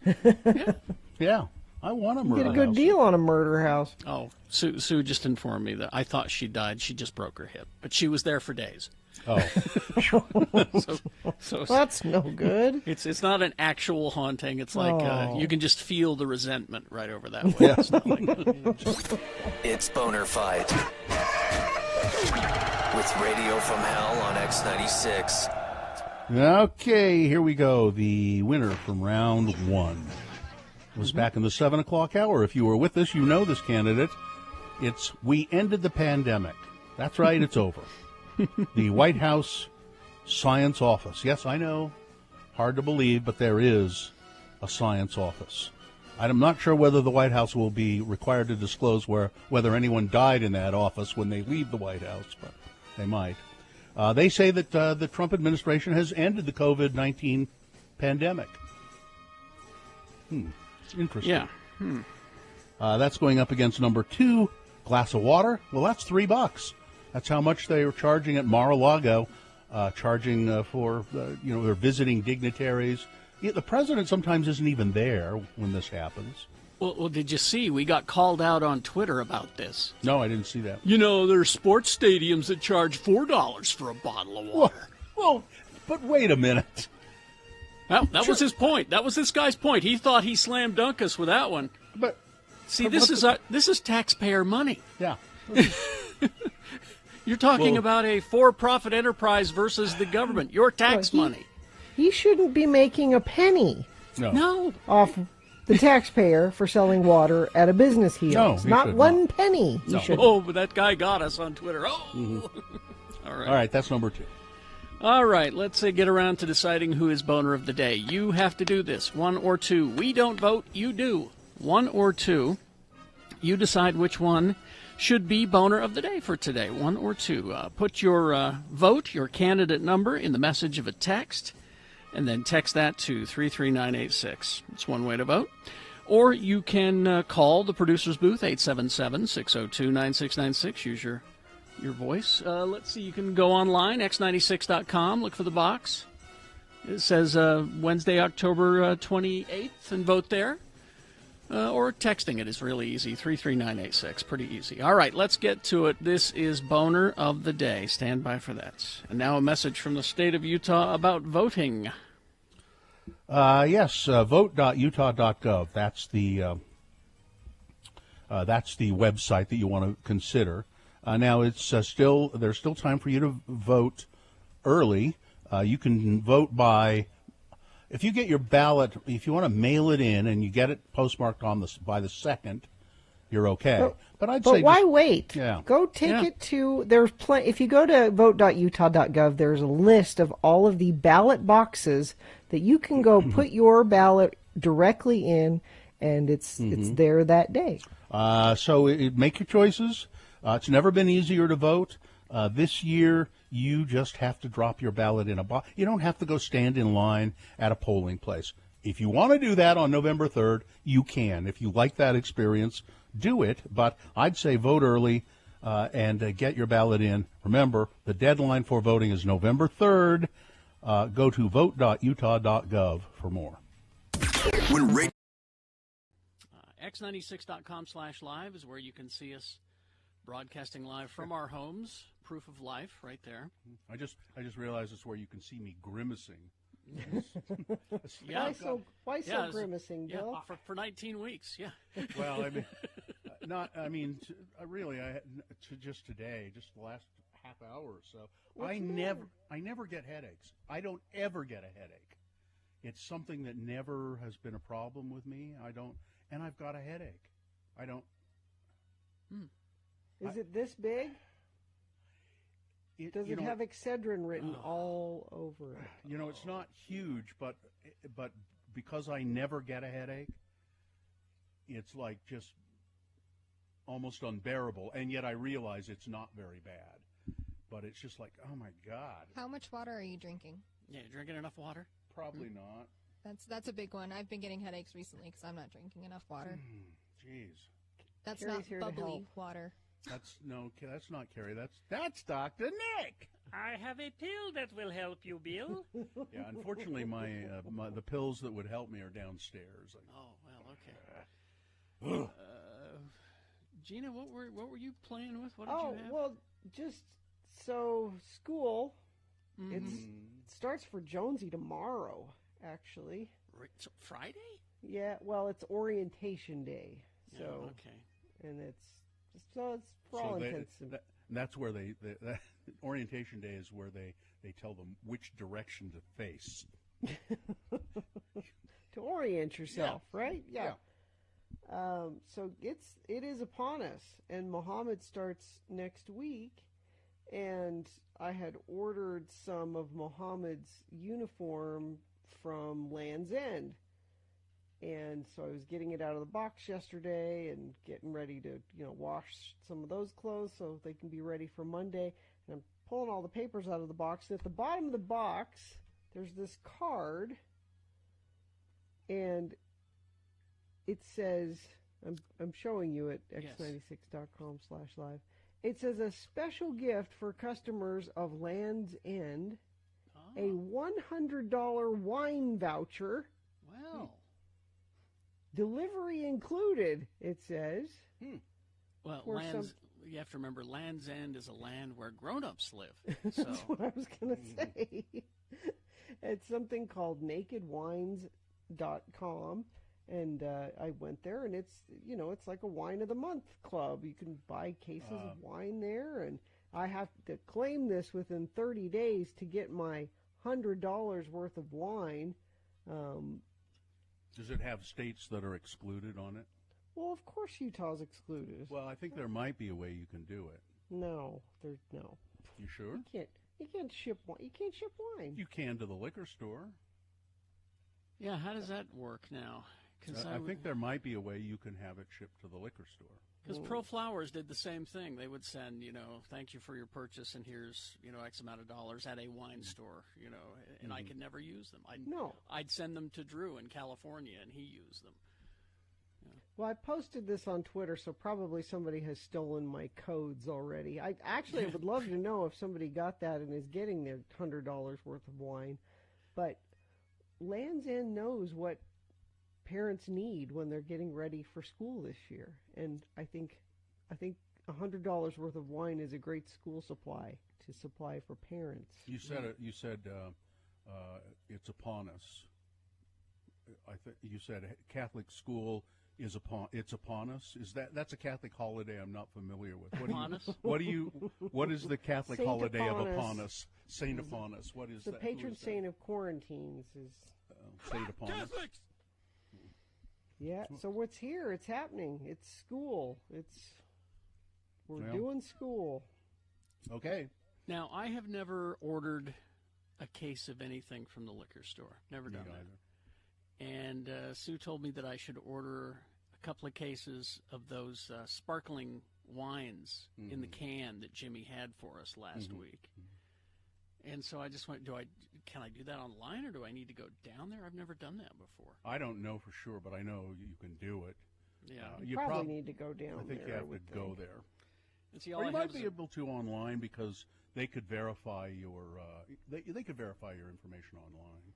Yeah, I want a murder house. Get a good deal on a murder house. Oh, Sue just informed me that I thought she died. She just broke her hip, but she was there for days. Oh, so that's no good. It's not an actual haunting. It's like you can just feel the resentment right over that way. Yeah. It's not like It's Boner Fight with Radio from Hell on X96. Okay, here we go. The winner from round one was back in the 7 o'clock hour. If you were with us, you know this candidate. It's We Ended the Pandemic. That's right, it's over. The White House Science Office. Yes, I know, hard to believe, but there is a science office. I'm not sure whether the White House will be required to disclose whether anyone died in that office when they leave the White House, but they might. They say that the Trump administration has ended the COVID-19 pandemic. Interesting. Yeah. That's going up against number 2, glass of water. Well, that's $3. That's how much they are charging at Mar-a-Lago, charging for, they're visiting dignitaries. Yeah, the president sometimes isn't even there when this happens. Well, did you see? We got called out on Twitter about this. No, I didn't see that. There's sports stadiums that charge $4 for a bottle of water. Well, but wait a minute. Well, that was his point. That was this guy's point. He thought he slammed dunk us with that one. But see, this is taxpayer money. Yeah. You're talking about a for-profit enterprise versus the government. Your tax money. He shouldn't be making a penny No. off the taxpayer for selling water at a business he owns. he Not should one not. penny. He should. Oh, but that guy got us on Twitter. Oh! All right. All right, that's number 2. All right, let's get around to deciding who is boner of the day. You have to do this, 1 or 2. We don't vote, you do. 1 or 2. You decide which one should be boner of the day for today, 1 or 2. Put your vote, your candidate number, in the message of a text, and then text that to 33986. It's one way to vote. Or you can call the producer's booth, 877-602-9696. Use your voice. Let's see, you can go online, x96.com, look for the box. It says Wednesday, October 28th, and vote there. Or texting it is really easy, 33986, pretty easy. All right, let's get to it. This is Boner of the Day. Stand by for that. And now a message from the state of Utah about voting. Yes, vote.utah.gov. That's the website that you want to consider. Now it's there's still time for you to vote early. You can vote by, if you get your ballot, if you want to mail it in and you get it postmarked by the 2nd, you're okay. But why wait? Yeah. Go take it to, if you go to vote.utah.gov, there's a list of all of the ballot boxes that you can go put your ballot directly in, and it's there that day. So make your choices. It's never been easier to vote. This year, you just have to drop your ballot in a box. You don't have to go stand in line at a polling place. If you want to do that on November 3rd, you can. If you like that experience, do it. But I'd say vote early and get your ballot in. Remember, the deadline for voting is November 3rd. Go to vote.utah.gov for more. X96.com/live is where you can see us broadcasting live from our homes. Proof of life right there. I just realized it's where you can see me grimacing. Why so grimacing, Bill? Yeah, for 19 weeks, yeah. Well, just today, just the last half hour or so, I never get headaches. I don't ever get a headache. It's something that never has been a problem with me. And I've got a headache. I don't. Is it this big? Does it have Excedrin written all over it? It's not huge, but because I never get a headache, it's like just almost unbearable. And yet I realize it's not very bad. But it's just like, oh my God. How much water are you drinking? Yeah, you drinking enough water? Probably not. That's a big one. I've been getting headaches recently because I'm not drinking enough water. Jeez. That's Carrie's not bubbly water. That's not Carrie. That's Dr. Nick. I have a pill that will help you, Bill. Yeah, unfortunately, the pills that would help me are downstairs. Oh well, okay. Gina, what were you playing with? What did you have? Well, just so school. It starts for Jonesy tomorrow, actually. Friday? Yeah. Well, it's orientation day. So okay. And it's for all intents. That's where orientation day is where they tell them which direction to face. To orient yourself, right? Yeah. So it is upon us, and Muhammad starts next week, and I had ordered some of Muhammad's uniform from Land's End. And so I was getting it out of the box yesterday and getting ready to, wash some of those clothes so they can be ready for Monday. And I'm pulling all the papers out of the box. And at the bottom of the box, there's this card. And it says, I'm showing you at x96.com/live. It says a special gift for customers of Land's End, a $100 wine voucher. Wow. Delivery included, it says. Well, you have to remember, Land's End is a land where grown-ups live. So. That's what I was going to say. It's something called nakedwines.com, And I went there, and it's like a wine of the month club. You can buy cases of wine there, and I have to claim this within 30 days to get my $100 worth of wine. Does it have states that are excluded on it? Well, of course Utah's excluded. Well, I think there might be a way you can do it. No, there's no. You sure? You can't ship wine. You can't ship wine. You can to the liquor store. Yeah, how does that work now? I think there might be a way you can have it shipped to the liquor store. Because Pro Flowers did the same thing. They would send, thank you for your purchase, and here's, X amount of dollars at a wine store, and I could never use them. I'd send them to Drew in California, and he used them. Yeah. Well, I posted this on Twitter, so probably somebody has stolen my codes already. I would love to know if somebody got that and is getting their $100 worth of wine. But Land's End knows what parents need when they're getting ready for school this year, and I think $100 worth of wine is a great school supply to supply for parents. You said it's upon us. You said Catholic school is upon us. That's a Catholic holiday I'm not familiar with. What is the Catholic Saint holiday Eponus. of upon us? Saint Eponus. What is the that? patron saint of quarantines is Saint Eponus. Catholics. Yeah, so what's here? It's happening. It's school. We're doing school. Okay. Now, I have never ordered a case of anything from the liquor store. Never done that. And Sue told me that I should order a couple of cases of those sparkling wines in the can that Jimmy had for us last week. And so I just went, can I do that online, or do I need to go down there? I've never done that before. I don't know for sure, but I know you can do it. Yeah. You probably need to go down there. I think you have to go there. And see, or you might be able to online, because they could verify your they could verify your information online.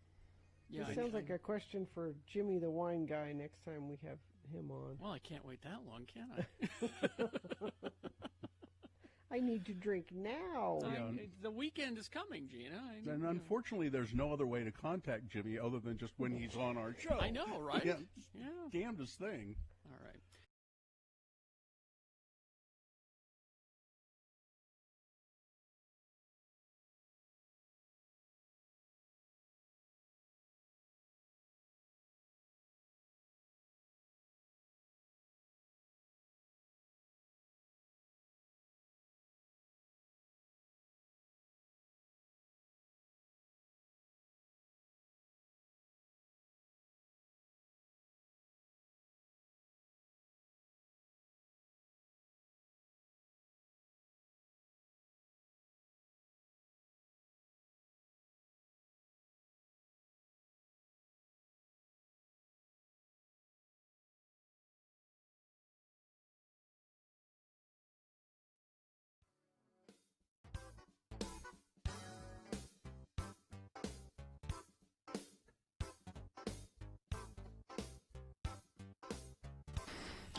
Yeah, it sounds like a question for Jimmy the wine guy next time we have him on. Well, I can't wait that long, can I? I need to drink now. The weekend is coming, Gina. And unfortunately, there's no other way to contact Jimmy other than just when he's on our show. I know, right? Yeah. Damnedest thing. All right.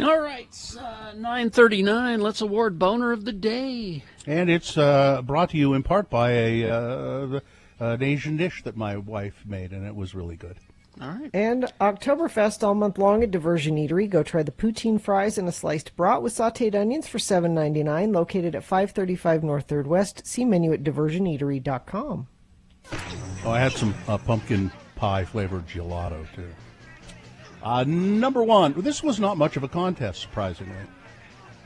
All right, 9:39. Let's award Boner of the Day. And it's brought to you in part by an Asian dish that my wife made, and it was really good. All right. And Oktoberfest all month long at Diversion Eatery. Go try the poutine fries and a sliced brat with sautéed onions for $7.99. Located at 535 North 3rd West. See menu at diversioneatery.com. Oh, I had some pumpkin pie flavored gelato too. Number one, this was not much of a contest, surprisingly.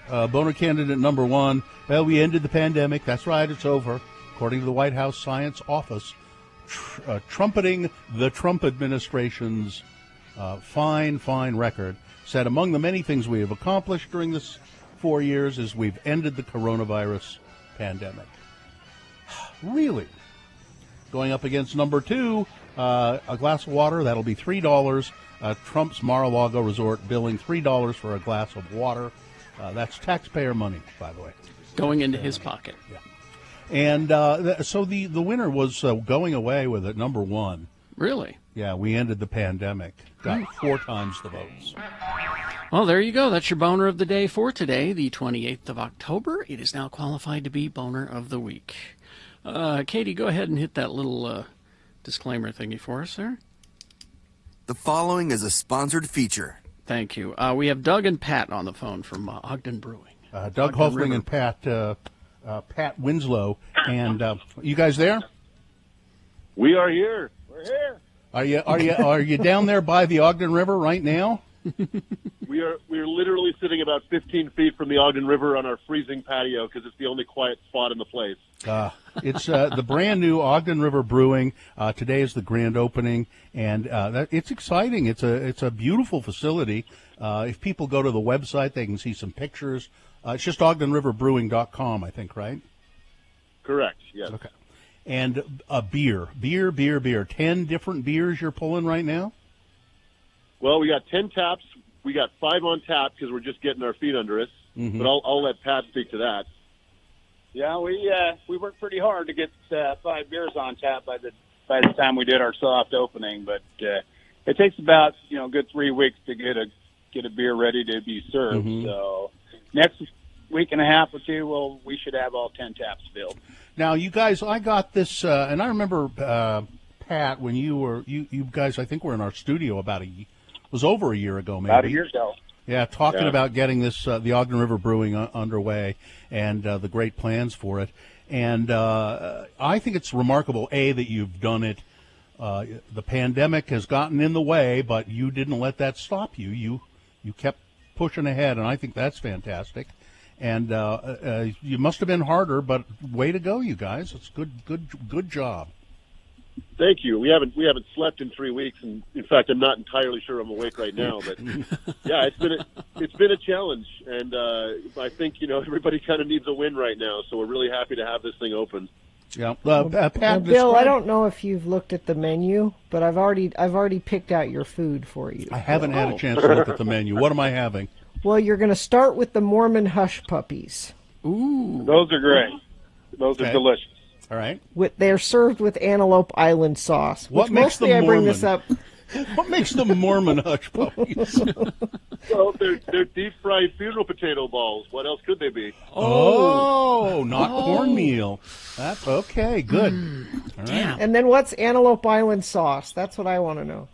Boner candidate number one, well, we ended the pandemic. That's right, it's over. According to the White House Science Office, trumpeting the Trump administration's fine record, said among the many things we have accomplished during this 4 years is we've ended the coronavirus pandemic. Really? Going up against number two, a glass of water, that'll be $3. Trump's Mar-a-Lago resort billing $3 for a glass of water. That's taxpayer money, by the way. Going into his pocket. Yeah. And so the winner was going away with it, number one. Really? Yeah, we ended the pandemic. Got 4 times the votes. Well, there you go. That's your Boner of the Day for today, the 28th of October. It is now qualified to be Boner of the Week. Katie, go ahead and hit that little disclaimer thingy for us there. The following is a sponsored feature. Thank you. We have Doug and Pat on the phone from Ogden Brewing. Doug Hofling and Pat Winslow. And you guys there? We are here. We're here. Are you down there by the Ogden River right now? We're literally sitting about 15 feet from the Ogden River on our freezing patio because it's the only quiet spot in the place. It's the brand new Ogden River Brewing. Today is the grand opening, and it's exciting. It's a beautiful facility. If people go to the website, they can see some pictures. It's just OgdenRiverBrewing.com, I think, right? Correct. Yes. Okay. And beer. 10 different beers you're pulling right now? Well, we got 10 taps. We got 5 on tap because we're just getting our feet under us. Mm-hmm. But I'll let Pat speak to that. Yeah, we worked pretty hard to get 5 beers on tap by the time we did our soft opening. But it takes about a good 3 weeks to get a beer ready to be served. Mm-hmm. So next week and a half or two, we should have all 10 taps filled. Now, you guys, I got this, and I remember Pat when you guys, I think, were in our studio was over a year ago, maybe. About a year ago. Yeah, talking about getting this the Ogden River Brewing underway and the great plans for it. And I think it's remarkable, that you've done it. The pandemic has gotten in the way, but you didn't let that stop you. You kept pushing ahead, and I think that's fantastic. And you must have been harder, but way to go, you guys. It's good job. Thank you. We haven't slept in 3 weeks, and in fact, I'm not entirely sure I'm awake right now. But yeah, it's been a challenge, and I think everybody kind of needs a win right now. So we're really happy to have this thing open. Yeah, Pat, Bill, I don't know if you've looked at the menu, but I've already picked out your food for you. I haven't had a chance to look at the menu. What am I having? Well, you're going to start with the Mormon Hush Puppies. Ooh, those are great. Those are delicious. All right. They're served with Antelope Island sauce. What makes them mostly I bring Mormon? this up. What makes them Mormon Hush Puppies? Well, they're deep fried funeral potato balls. What else could they be? Oh, not cornmeal. That's okay. Good. All right. And then what's Antelope Island sauce? That's what I want to know.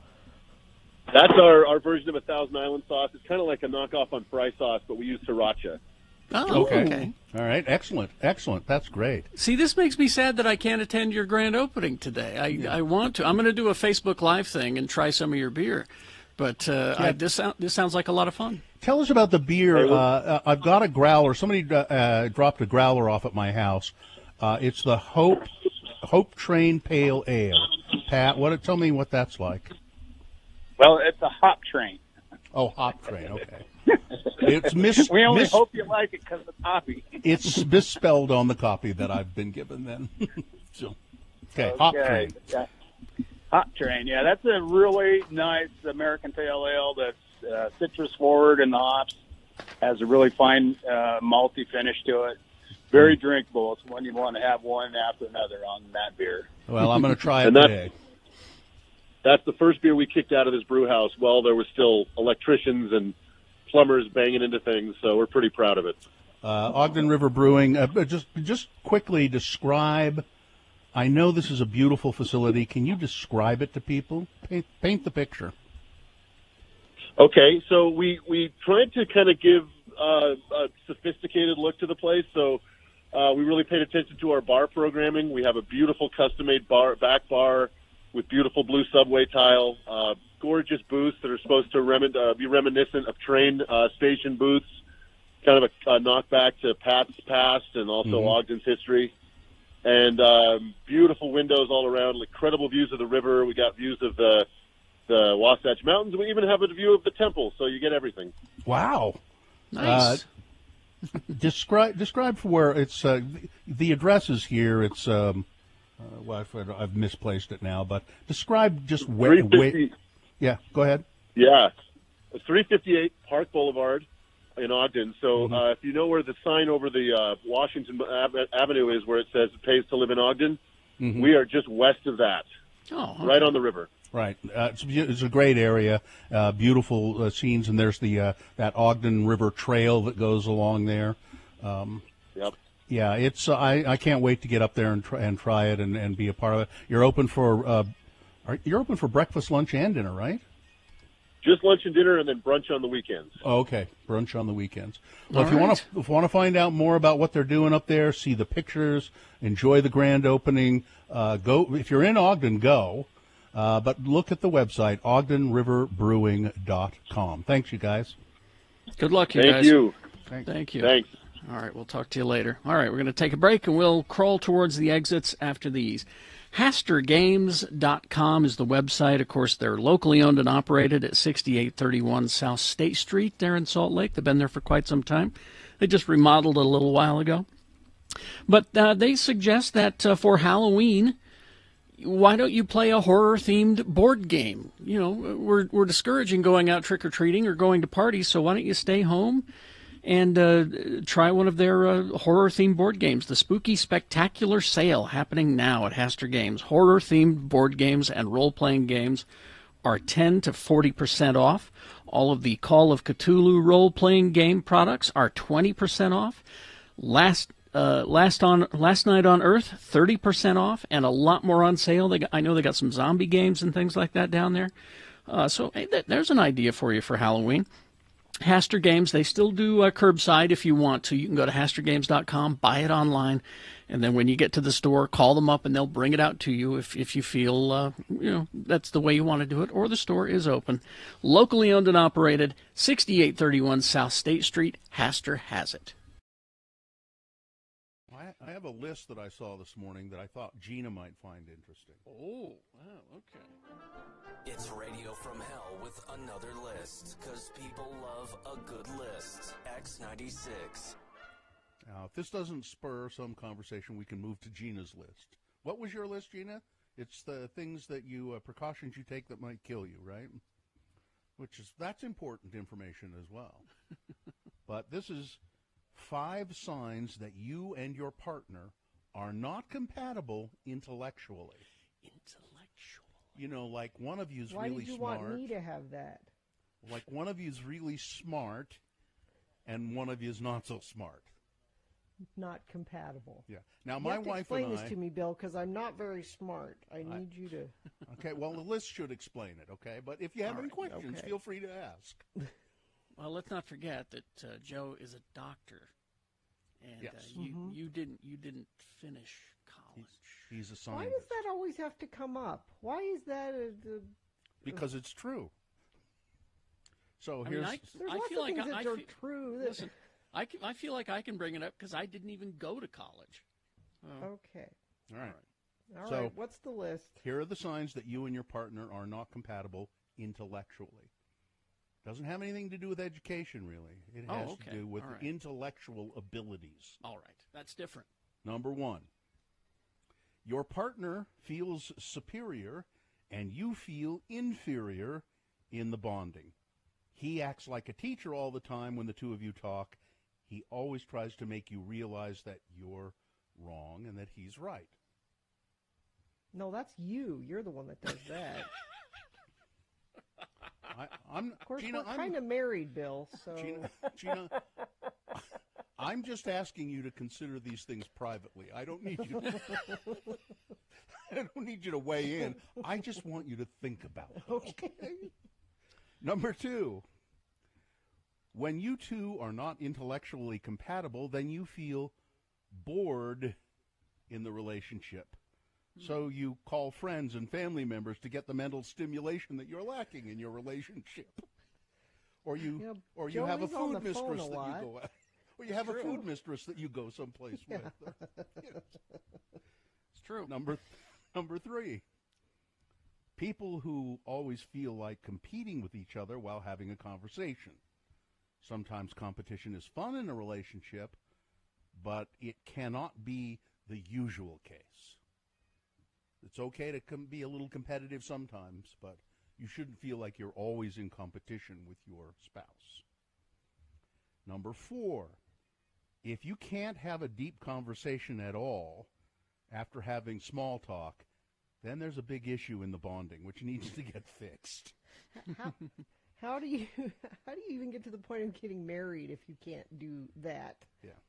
That's our version of a Thousand Island sauce. It's kind of like a knockoff on fry sauce, but we use sriracha. Oh, okay. All right. Excellent. That's great. See, this makes me sad that I can't attend your grand opening today. I want to. I'm going to do a Facebook Live thing and try some of your beer. But this sounds like a lot of fun. Tell us about the beer. I've got a growler. Somebody dropped a growler off at my house. It's the Hope Train Pale Ale. Pat, tell me what that's like. Well, it's a hop train. Oh, hop train. Okay. It's we only hope you like it because of hoppy. It's misspelled on the copy that I've been given then. So, okay, hop train. Yeah. Hop train, yeah, that's a really nice American pale ale that's citrus forward in the hops. Has a really fine malty finish to it. Very drinkable. It's one you want to have one after another on that beer. Well, I'm going to try it today. That's the first beer we kicked out of this brew house while there were still electricians and plumbers banging into things, so we're pretty proud of it. Ogden River Brewing, just quickly describe, I know this is a beautiful facility. Can you describe it to people? Paint the picture. Okay, so we tried to kind of give a sophisticated look to the place, so we really paid attention to our bar programming. We have a beautiful custom-made back bar with beautiful blue subway tile, gorgeous booths that are supposed to be reminiscent of train station booths, kind of a knockback to Pat's past and also Ogden's history. And beautiful windows all around, incredible views of the river. We got views of the Wasatch Mountains. We even have a view of the temple, so you get everything. Wow. Nice. Describe for where it's, the address is here. It's, I've misplaced it now, but describe just where. Yeah, go ahead. Yeah, 358 Park Boulevard in Ogden. So if you know where the sign over the Washington Avenue is, where it says "It pays to live in Ogden," we are just west of that, right on the river. Right, it's a great area, beautiful scenes, and there's the that Ogden River Trail that goes along there. Yep. Yeah, it's I can't wait to get up there and try it and be a part of it. You're open for breakfast, lunch, and dinner, right? just lunch and dinner, and then brunch on the weekends. Okay, brunch on the weekends. Well, All if you right. want to find out more about what they're doing up there, see the pictures, enjoy the grand opening. Go if you're in Ogden, go. But look at the website ogdenriverbrewing.com. Thanks, you guys. Good luck, you Thank guys. you. Thank you. Thanks. All right, we'll talk to you later. All right, we're going to take a break, and we'll crawl towards the exits after these. HasterGames.com is the website. Of course, they're locally owned and operated at 6831 South State Street there in Salt Lake. They've been there for quite some time. They just remodeled it a little while ago. But they suggest that for Halloween, why don't you play a horror-themed board game? You know, we're discouraging going out trick-or-treating or going to parties, so why don't you stay home and try one of their horror-themed board games. The Spooky Spectacular Sale happening now at Haster Games. Horror-themed board games and role-playing games are 10 to 40% off. All of the Call of Cthulhu role-playing game products are 20% off. Last Night on Earth, 30% off, and a lot more on sale. I know they got some zombie games and things like that down there. So hey, there's an idea for you for Halloween. Haster Games, they still do curbside if you want to. You can go to HasterGames.com, buy it online, and then when you get to the store, call them up and they'll bring it out to you if you feel that's the way you want to do it, or the store is open. Locally owned and operated, 6831 South State Street. Haster has it. I have a list that I saw this morning that I thought Gina might find interesting. Oh, wow, okay. It's Radio from Hell with another list, because people love a good list. X96. Now, if this doesn't spur some conversation, we can move to Gina's list. What was your list, Gina? It's the things that precautions you take that might kill you, right? That's important information as well. But this is 5 signs that you and your partner are not compatible intellectually. You know, like one of you's Why really did you smart. want me to have that? Like one of you's really smart, and one of you's not so smart. Not compatible. Yeah. Now, You my have to wife explain and this to me, Bill, because I'm not very smart. I need you to. Okay. Well, the list should explain it. Okay. But if you have any questions, okay. feel free to ask. Well, let's not forget that Joe is a doctor, and Yes. you didn't finish college. He's a Why scientist. does that always have to come up? Why is that Because it's true. So I here's. mean, There's I lots feel of like things that are true. That... Listen, I feel like I can bring it up because I didn't even go to college. Okay. All right. All So, right. What's the list? Here are the signs that you and your partner are not compatible intellectually. Doesn't have anything to do with education, really. It has to do with All right. intellectual abilities. All right. That's different. Number 1, your partner feels superior and you feel inferior in the bonding. He acts like a teacher all the time when the two of you talk. He always tries to make you realize that you're wrong and that he's right. No, that's you. You're the one that does that. I'm, of course, Gina, we're kind of married, Bill. So Gina, I'm just asking you to consider these things privately. I don't need you. I don't need you to weigh in. I just want you to think about it. Okay. Number 2, when you two are not intellectually compatible, then you feel bored in the relationship. So you call friends and family members to get the mental stimulation that you're lacking in your relationship. Or you have a food mistress that you go at. Or you have a food mistress that you go someplace with. It's true. Number 3. People who always feel like competing with each other while having a conversation. Sometimes competition is fun in a relationship, but it cannot be the usual case. It's okay to be a little competitive sometimes, but you shouldn't feel like you're always in competition with your spouse. Number 4, if you can't have a deep conversation at all after having small talk, then there's a big issue in the bonding, which needs to get fixed. How do you even get to the point of getting married if you can't do that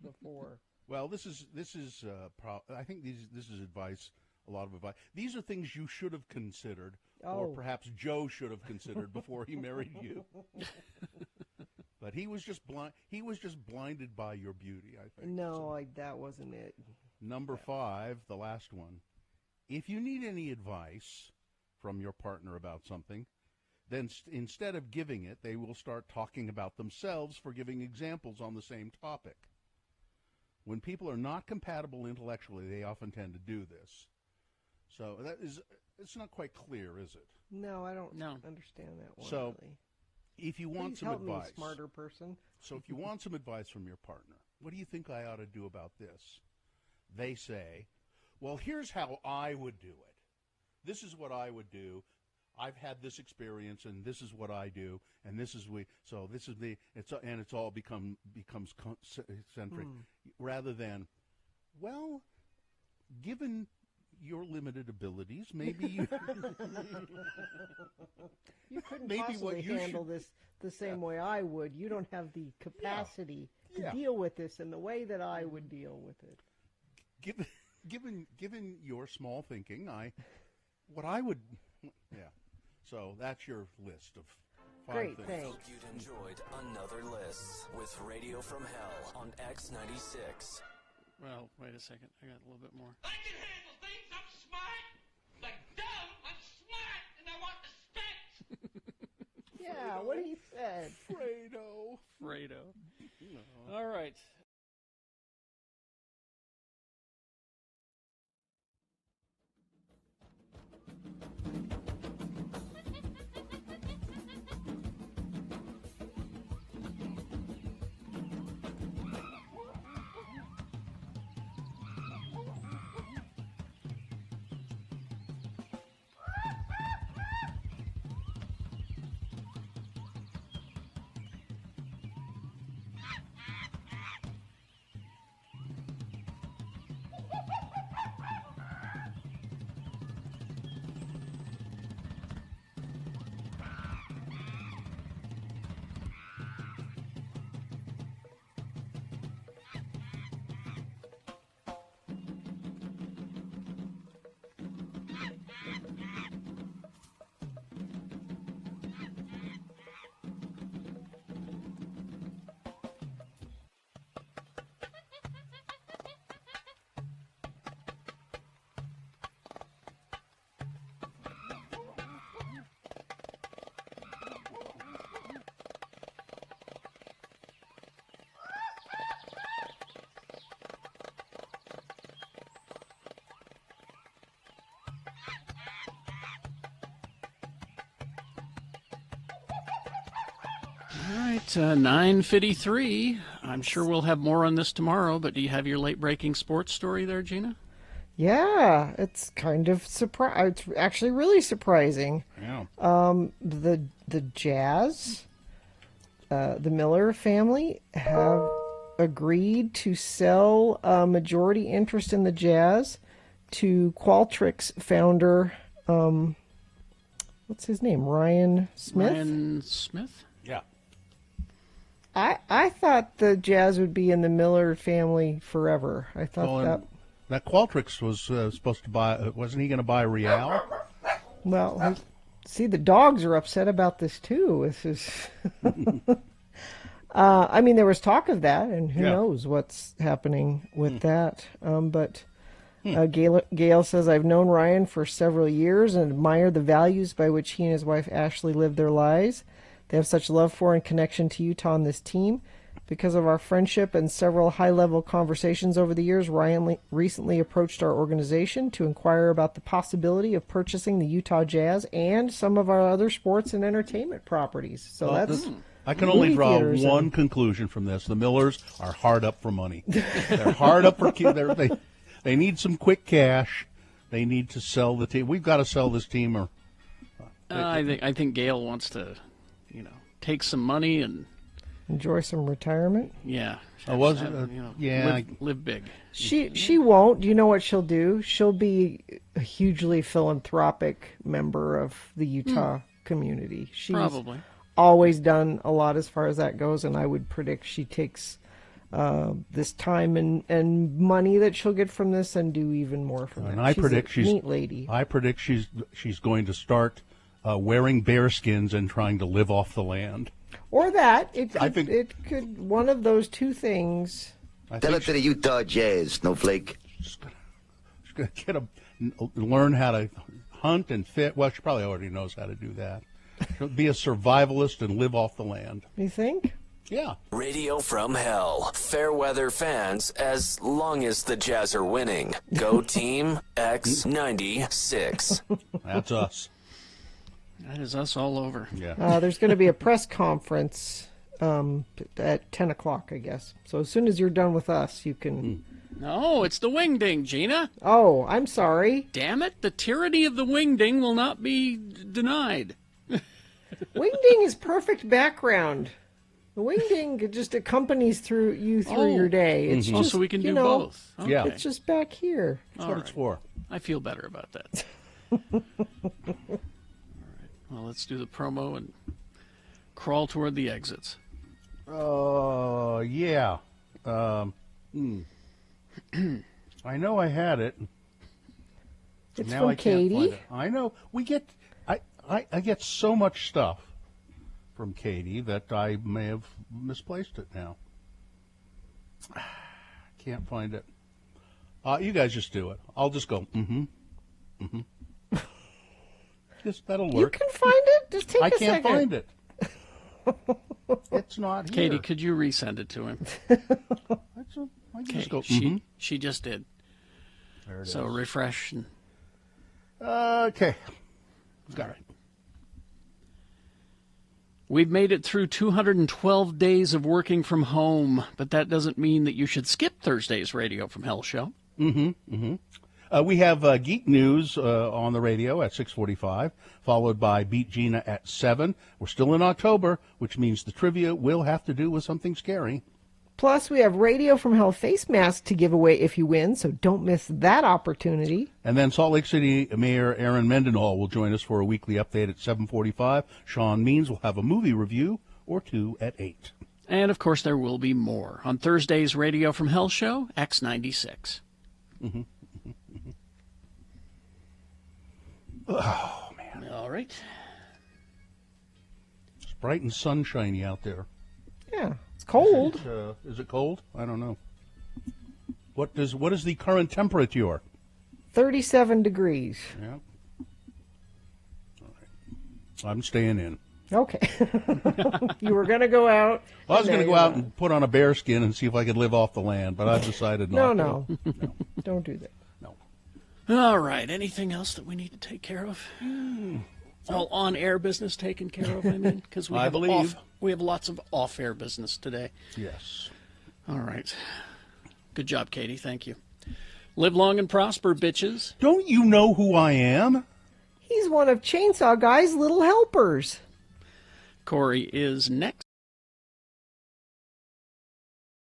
before? Well, this is I think this is advice. A lot of advice. These are things you should have considered or Oh. perhaps Joe should have considered before he married you. But he was just blind. He was just blinded by your beauty, I think. No, that wasn't it. Number 5, the last one. If you need any advice from your partner about something, then instead of giving it, they will start talking about themselves for giving examples on the same topic. When people are not compatible intellectually, they often tend to do this. So it's not quite clear, is it? No, I don't understand that one. So, really. if you want Please some help advice, me, smarter person. So if you want some advice from your partner, what do you think I ought to do about this? They say, well, here's how I would do it. This is what I would do. I've had this experience, and this is what I do, and this is it's all becomes centric, rather than, well, given your limited abilities, maybe you you couldn't maybe possibly what you handle this the same way I would. You don't have the capacity to deal with this in the way that I would deal with it. Given your small thinking, what I would, So that's your list of 5 Great, things. thanks. Hope you'd enjoyed another list with Radio from Hell on X96. Well, wait a second. I got a little bit more. I can handle things. I'm smart. Like dumb, I'm smart, and I want respect. Yeah, what he said. Fredo. All right. All right, 9:53. I'm sure we'll have more on this tomorrow, but do you have your late-breaking sports story there, Gina? Yeah, it's kind of it's actually really surprising. Yeah. The Jazz, the Miller family have agreed to sell a majority interest in the Jazz to Qualtrics founder, what's his name? Ryan Smith? Ryan Smith? Yeah. I thought the Jazz would be in the Miller family forever. I thought that Qualtrics was supposed to buy. Wasn't he going to buy Real? Well, see, the dogs are upset about this too. This is. I mean, there was talk of that, and who knows what's happening with that. But Gail says, I've known Ryan for several years and admire the values by which he and his wife Ashley live their lives. They have such love for and connection to Utah and this team. Because of our friendship and several high-level conversations over the years, Ryan recently approached our organization to inquire about the possibility of purchasing the Utah Jazz and some of our other sports and entertainment properties. So that's... I can only draw one conclusion from this. The Millers are hard up for money. They're hard up for they need some quick cash. They need to sell the team. We've got to sell this team. Or I think Gail wants to, take some money and enjoy some retirement. Yeah. Live big. She won't. Do you know what she'll do? She'll be a hugely philanthropic member of the Utah community. She's probably always done a lot as far as that goes, and I would predict she takes this time and money that she'll get from this and do even more from it. I predict she's a neat lady. I predict she's going to start wearing bearskins and trying to live off the land. Or that. It could one of those two things. Tell it to the Utah Jazz, Snowflake. She's going to learn how to hunt and fit. Well, she probably already knows how to do that. She'll be a survivalist and live off the land. You think? Yeah. Radio from Hell. Fair weather fans, as long as the Jazz are winning. Go Team X96. That's us. That is us all over. Yeah. There's going to be a press conference at 10 o'clock, I guess. So as soon as you're done with us, you can... No, it's the wingding, Gina. Oh, I'm sorry. Damn it, the tyranny of the wingding will not be denied. Wingding is perfect background. The wingding just accompanies you through your day. It's just, so we can do both. Okay. Yeah. It's just back here. That's what it's for. I feel better about that. All right. Well, let's do the promo and crawl toward the exits. Oh, yeah. I know I had it. It's now from I can't Katie. find it. I know. I get so much stuff from Katie that I may have misplaced it now. Can't find it. You guys just do it. I'll just go, that'll work. You can find it? Just take I a can't second. find it. It's not here. Katie, could you resend it to him? I can just go, She just did. There it so is. refresh. And... Okay. Got it. We've made it through 212 days of working from home, but that doesn't mean that you should skip Thursday's Radio from Hell show. We have Geek News on the radio at 6:45, followed by Beat Gina at 7. We're still in October, which means the trivia will have to do with something scary. Plus, we have Radio from Hell face masks to give away if you win, so don't miss that opportunity. And then Salt Lake City Mayor Aaron Mendenhall will join us for a weekly update at 7:45. Sean Means will have a movie review or two at 8. And, of course, there will be more on Thursday's Radio from Hell show, X96. Oh, man. All right. It's bright and sunshiny out there. Yeah, it's cold. Is it cold? I don't know. What is the current temperature? 37 degrees. Yeah. All right. I'm staying in. Okay. You were going to go out. Well, I was going to go out and put on a bearskin and see if I could live off the land, but I've decided not to. No. Don't do that. No. All right. Anything else that we need to take care of? All on-air business taken care of, I mean? Because we have lots of off-air business today. Yes. All right. Good job, Katie. Thank you. Live long and prosper, bitches. Don't you know who I am? He's one of Chainsaw Guy's little helpers. Corey is next.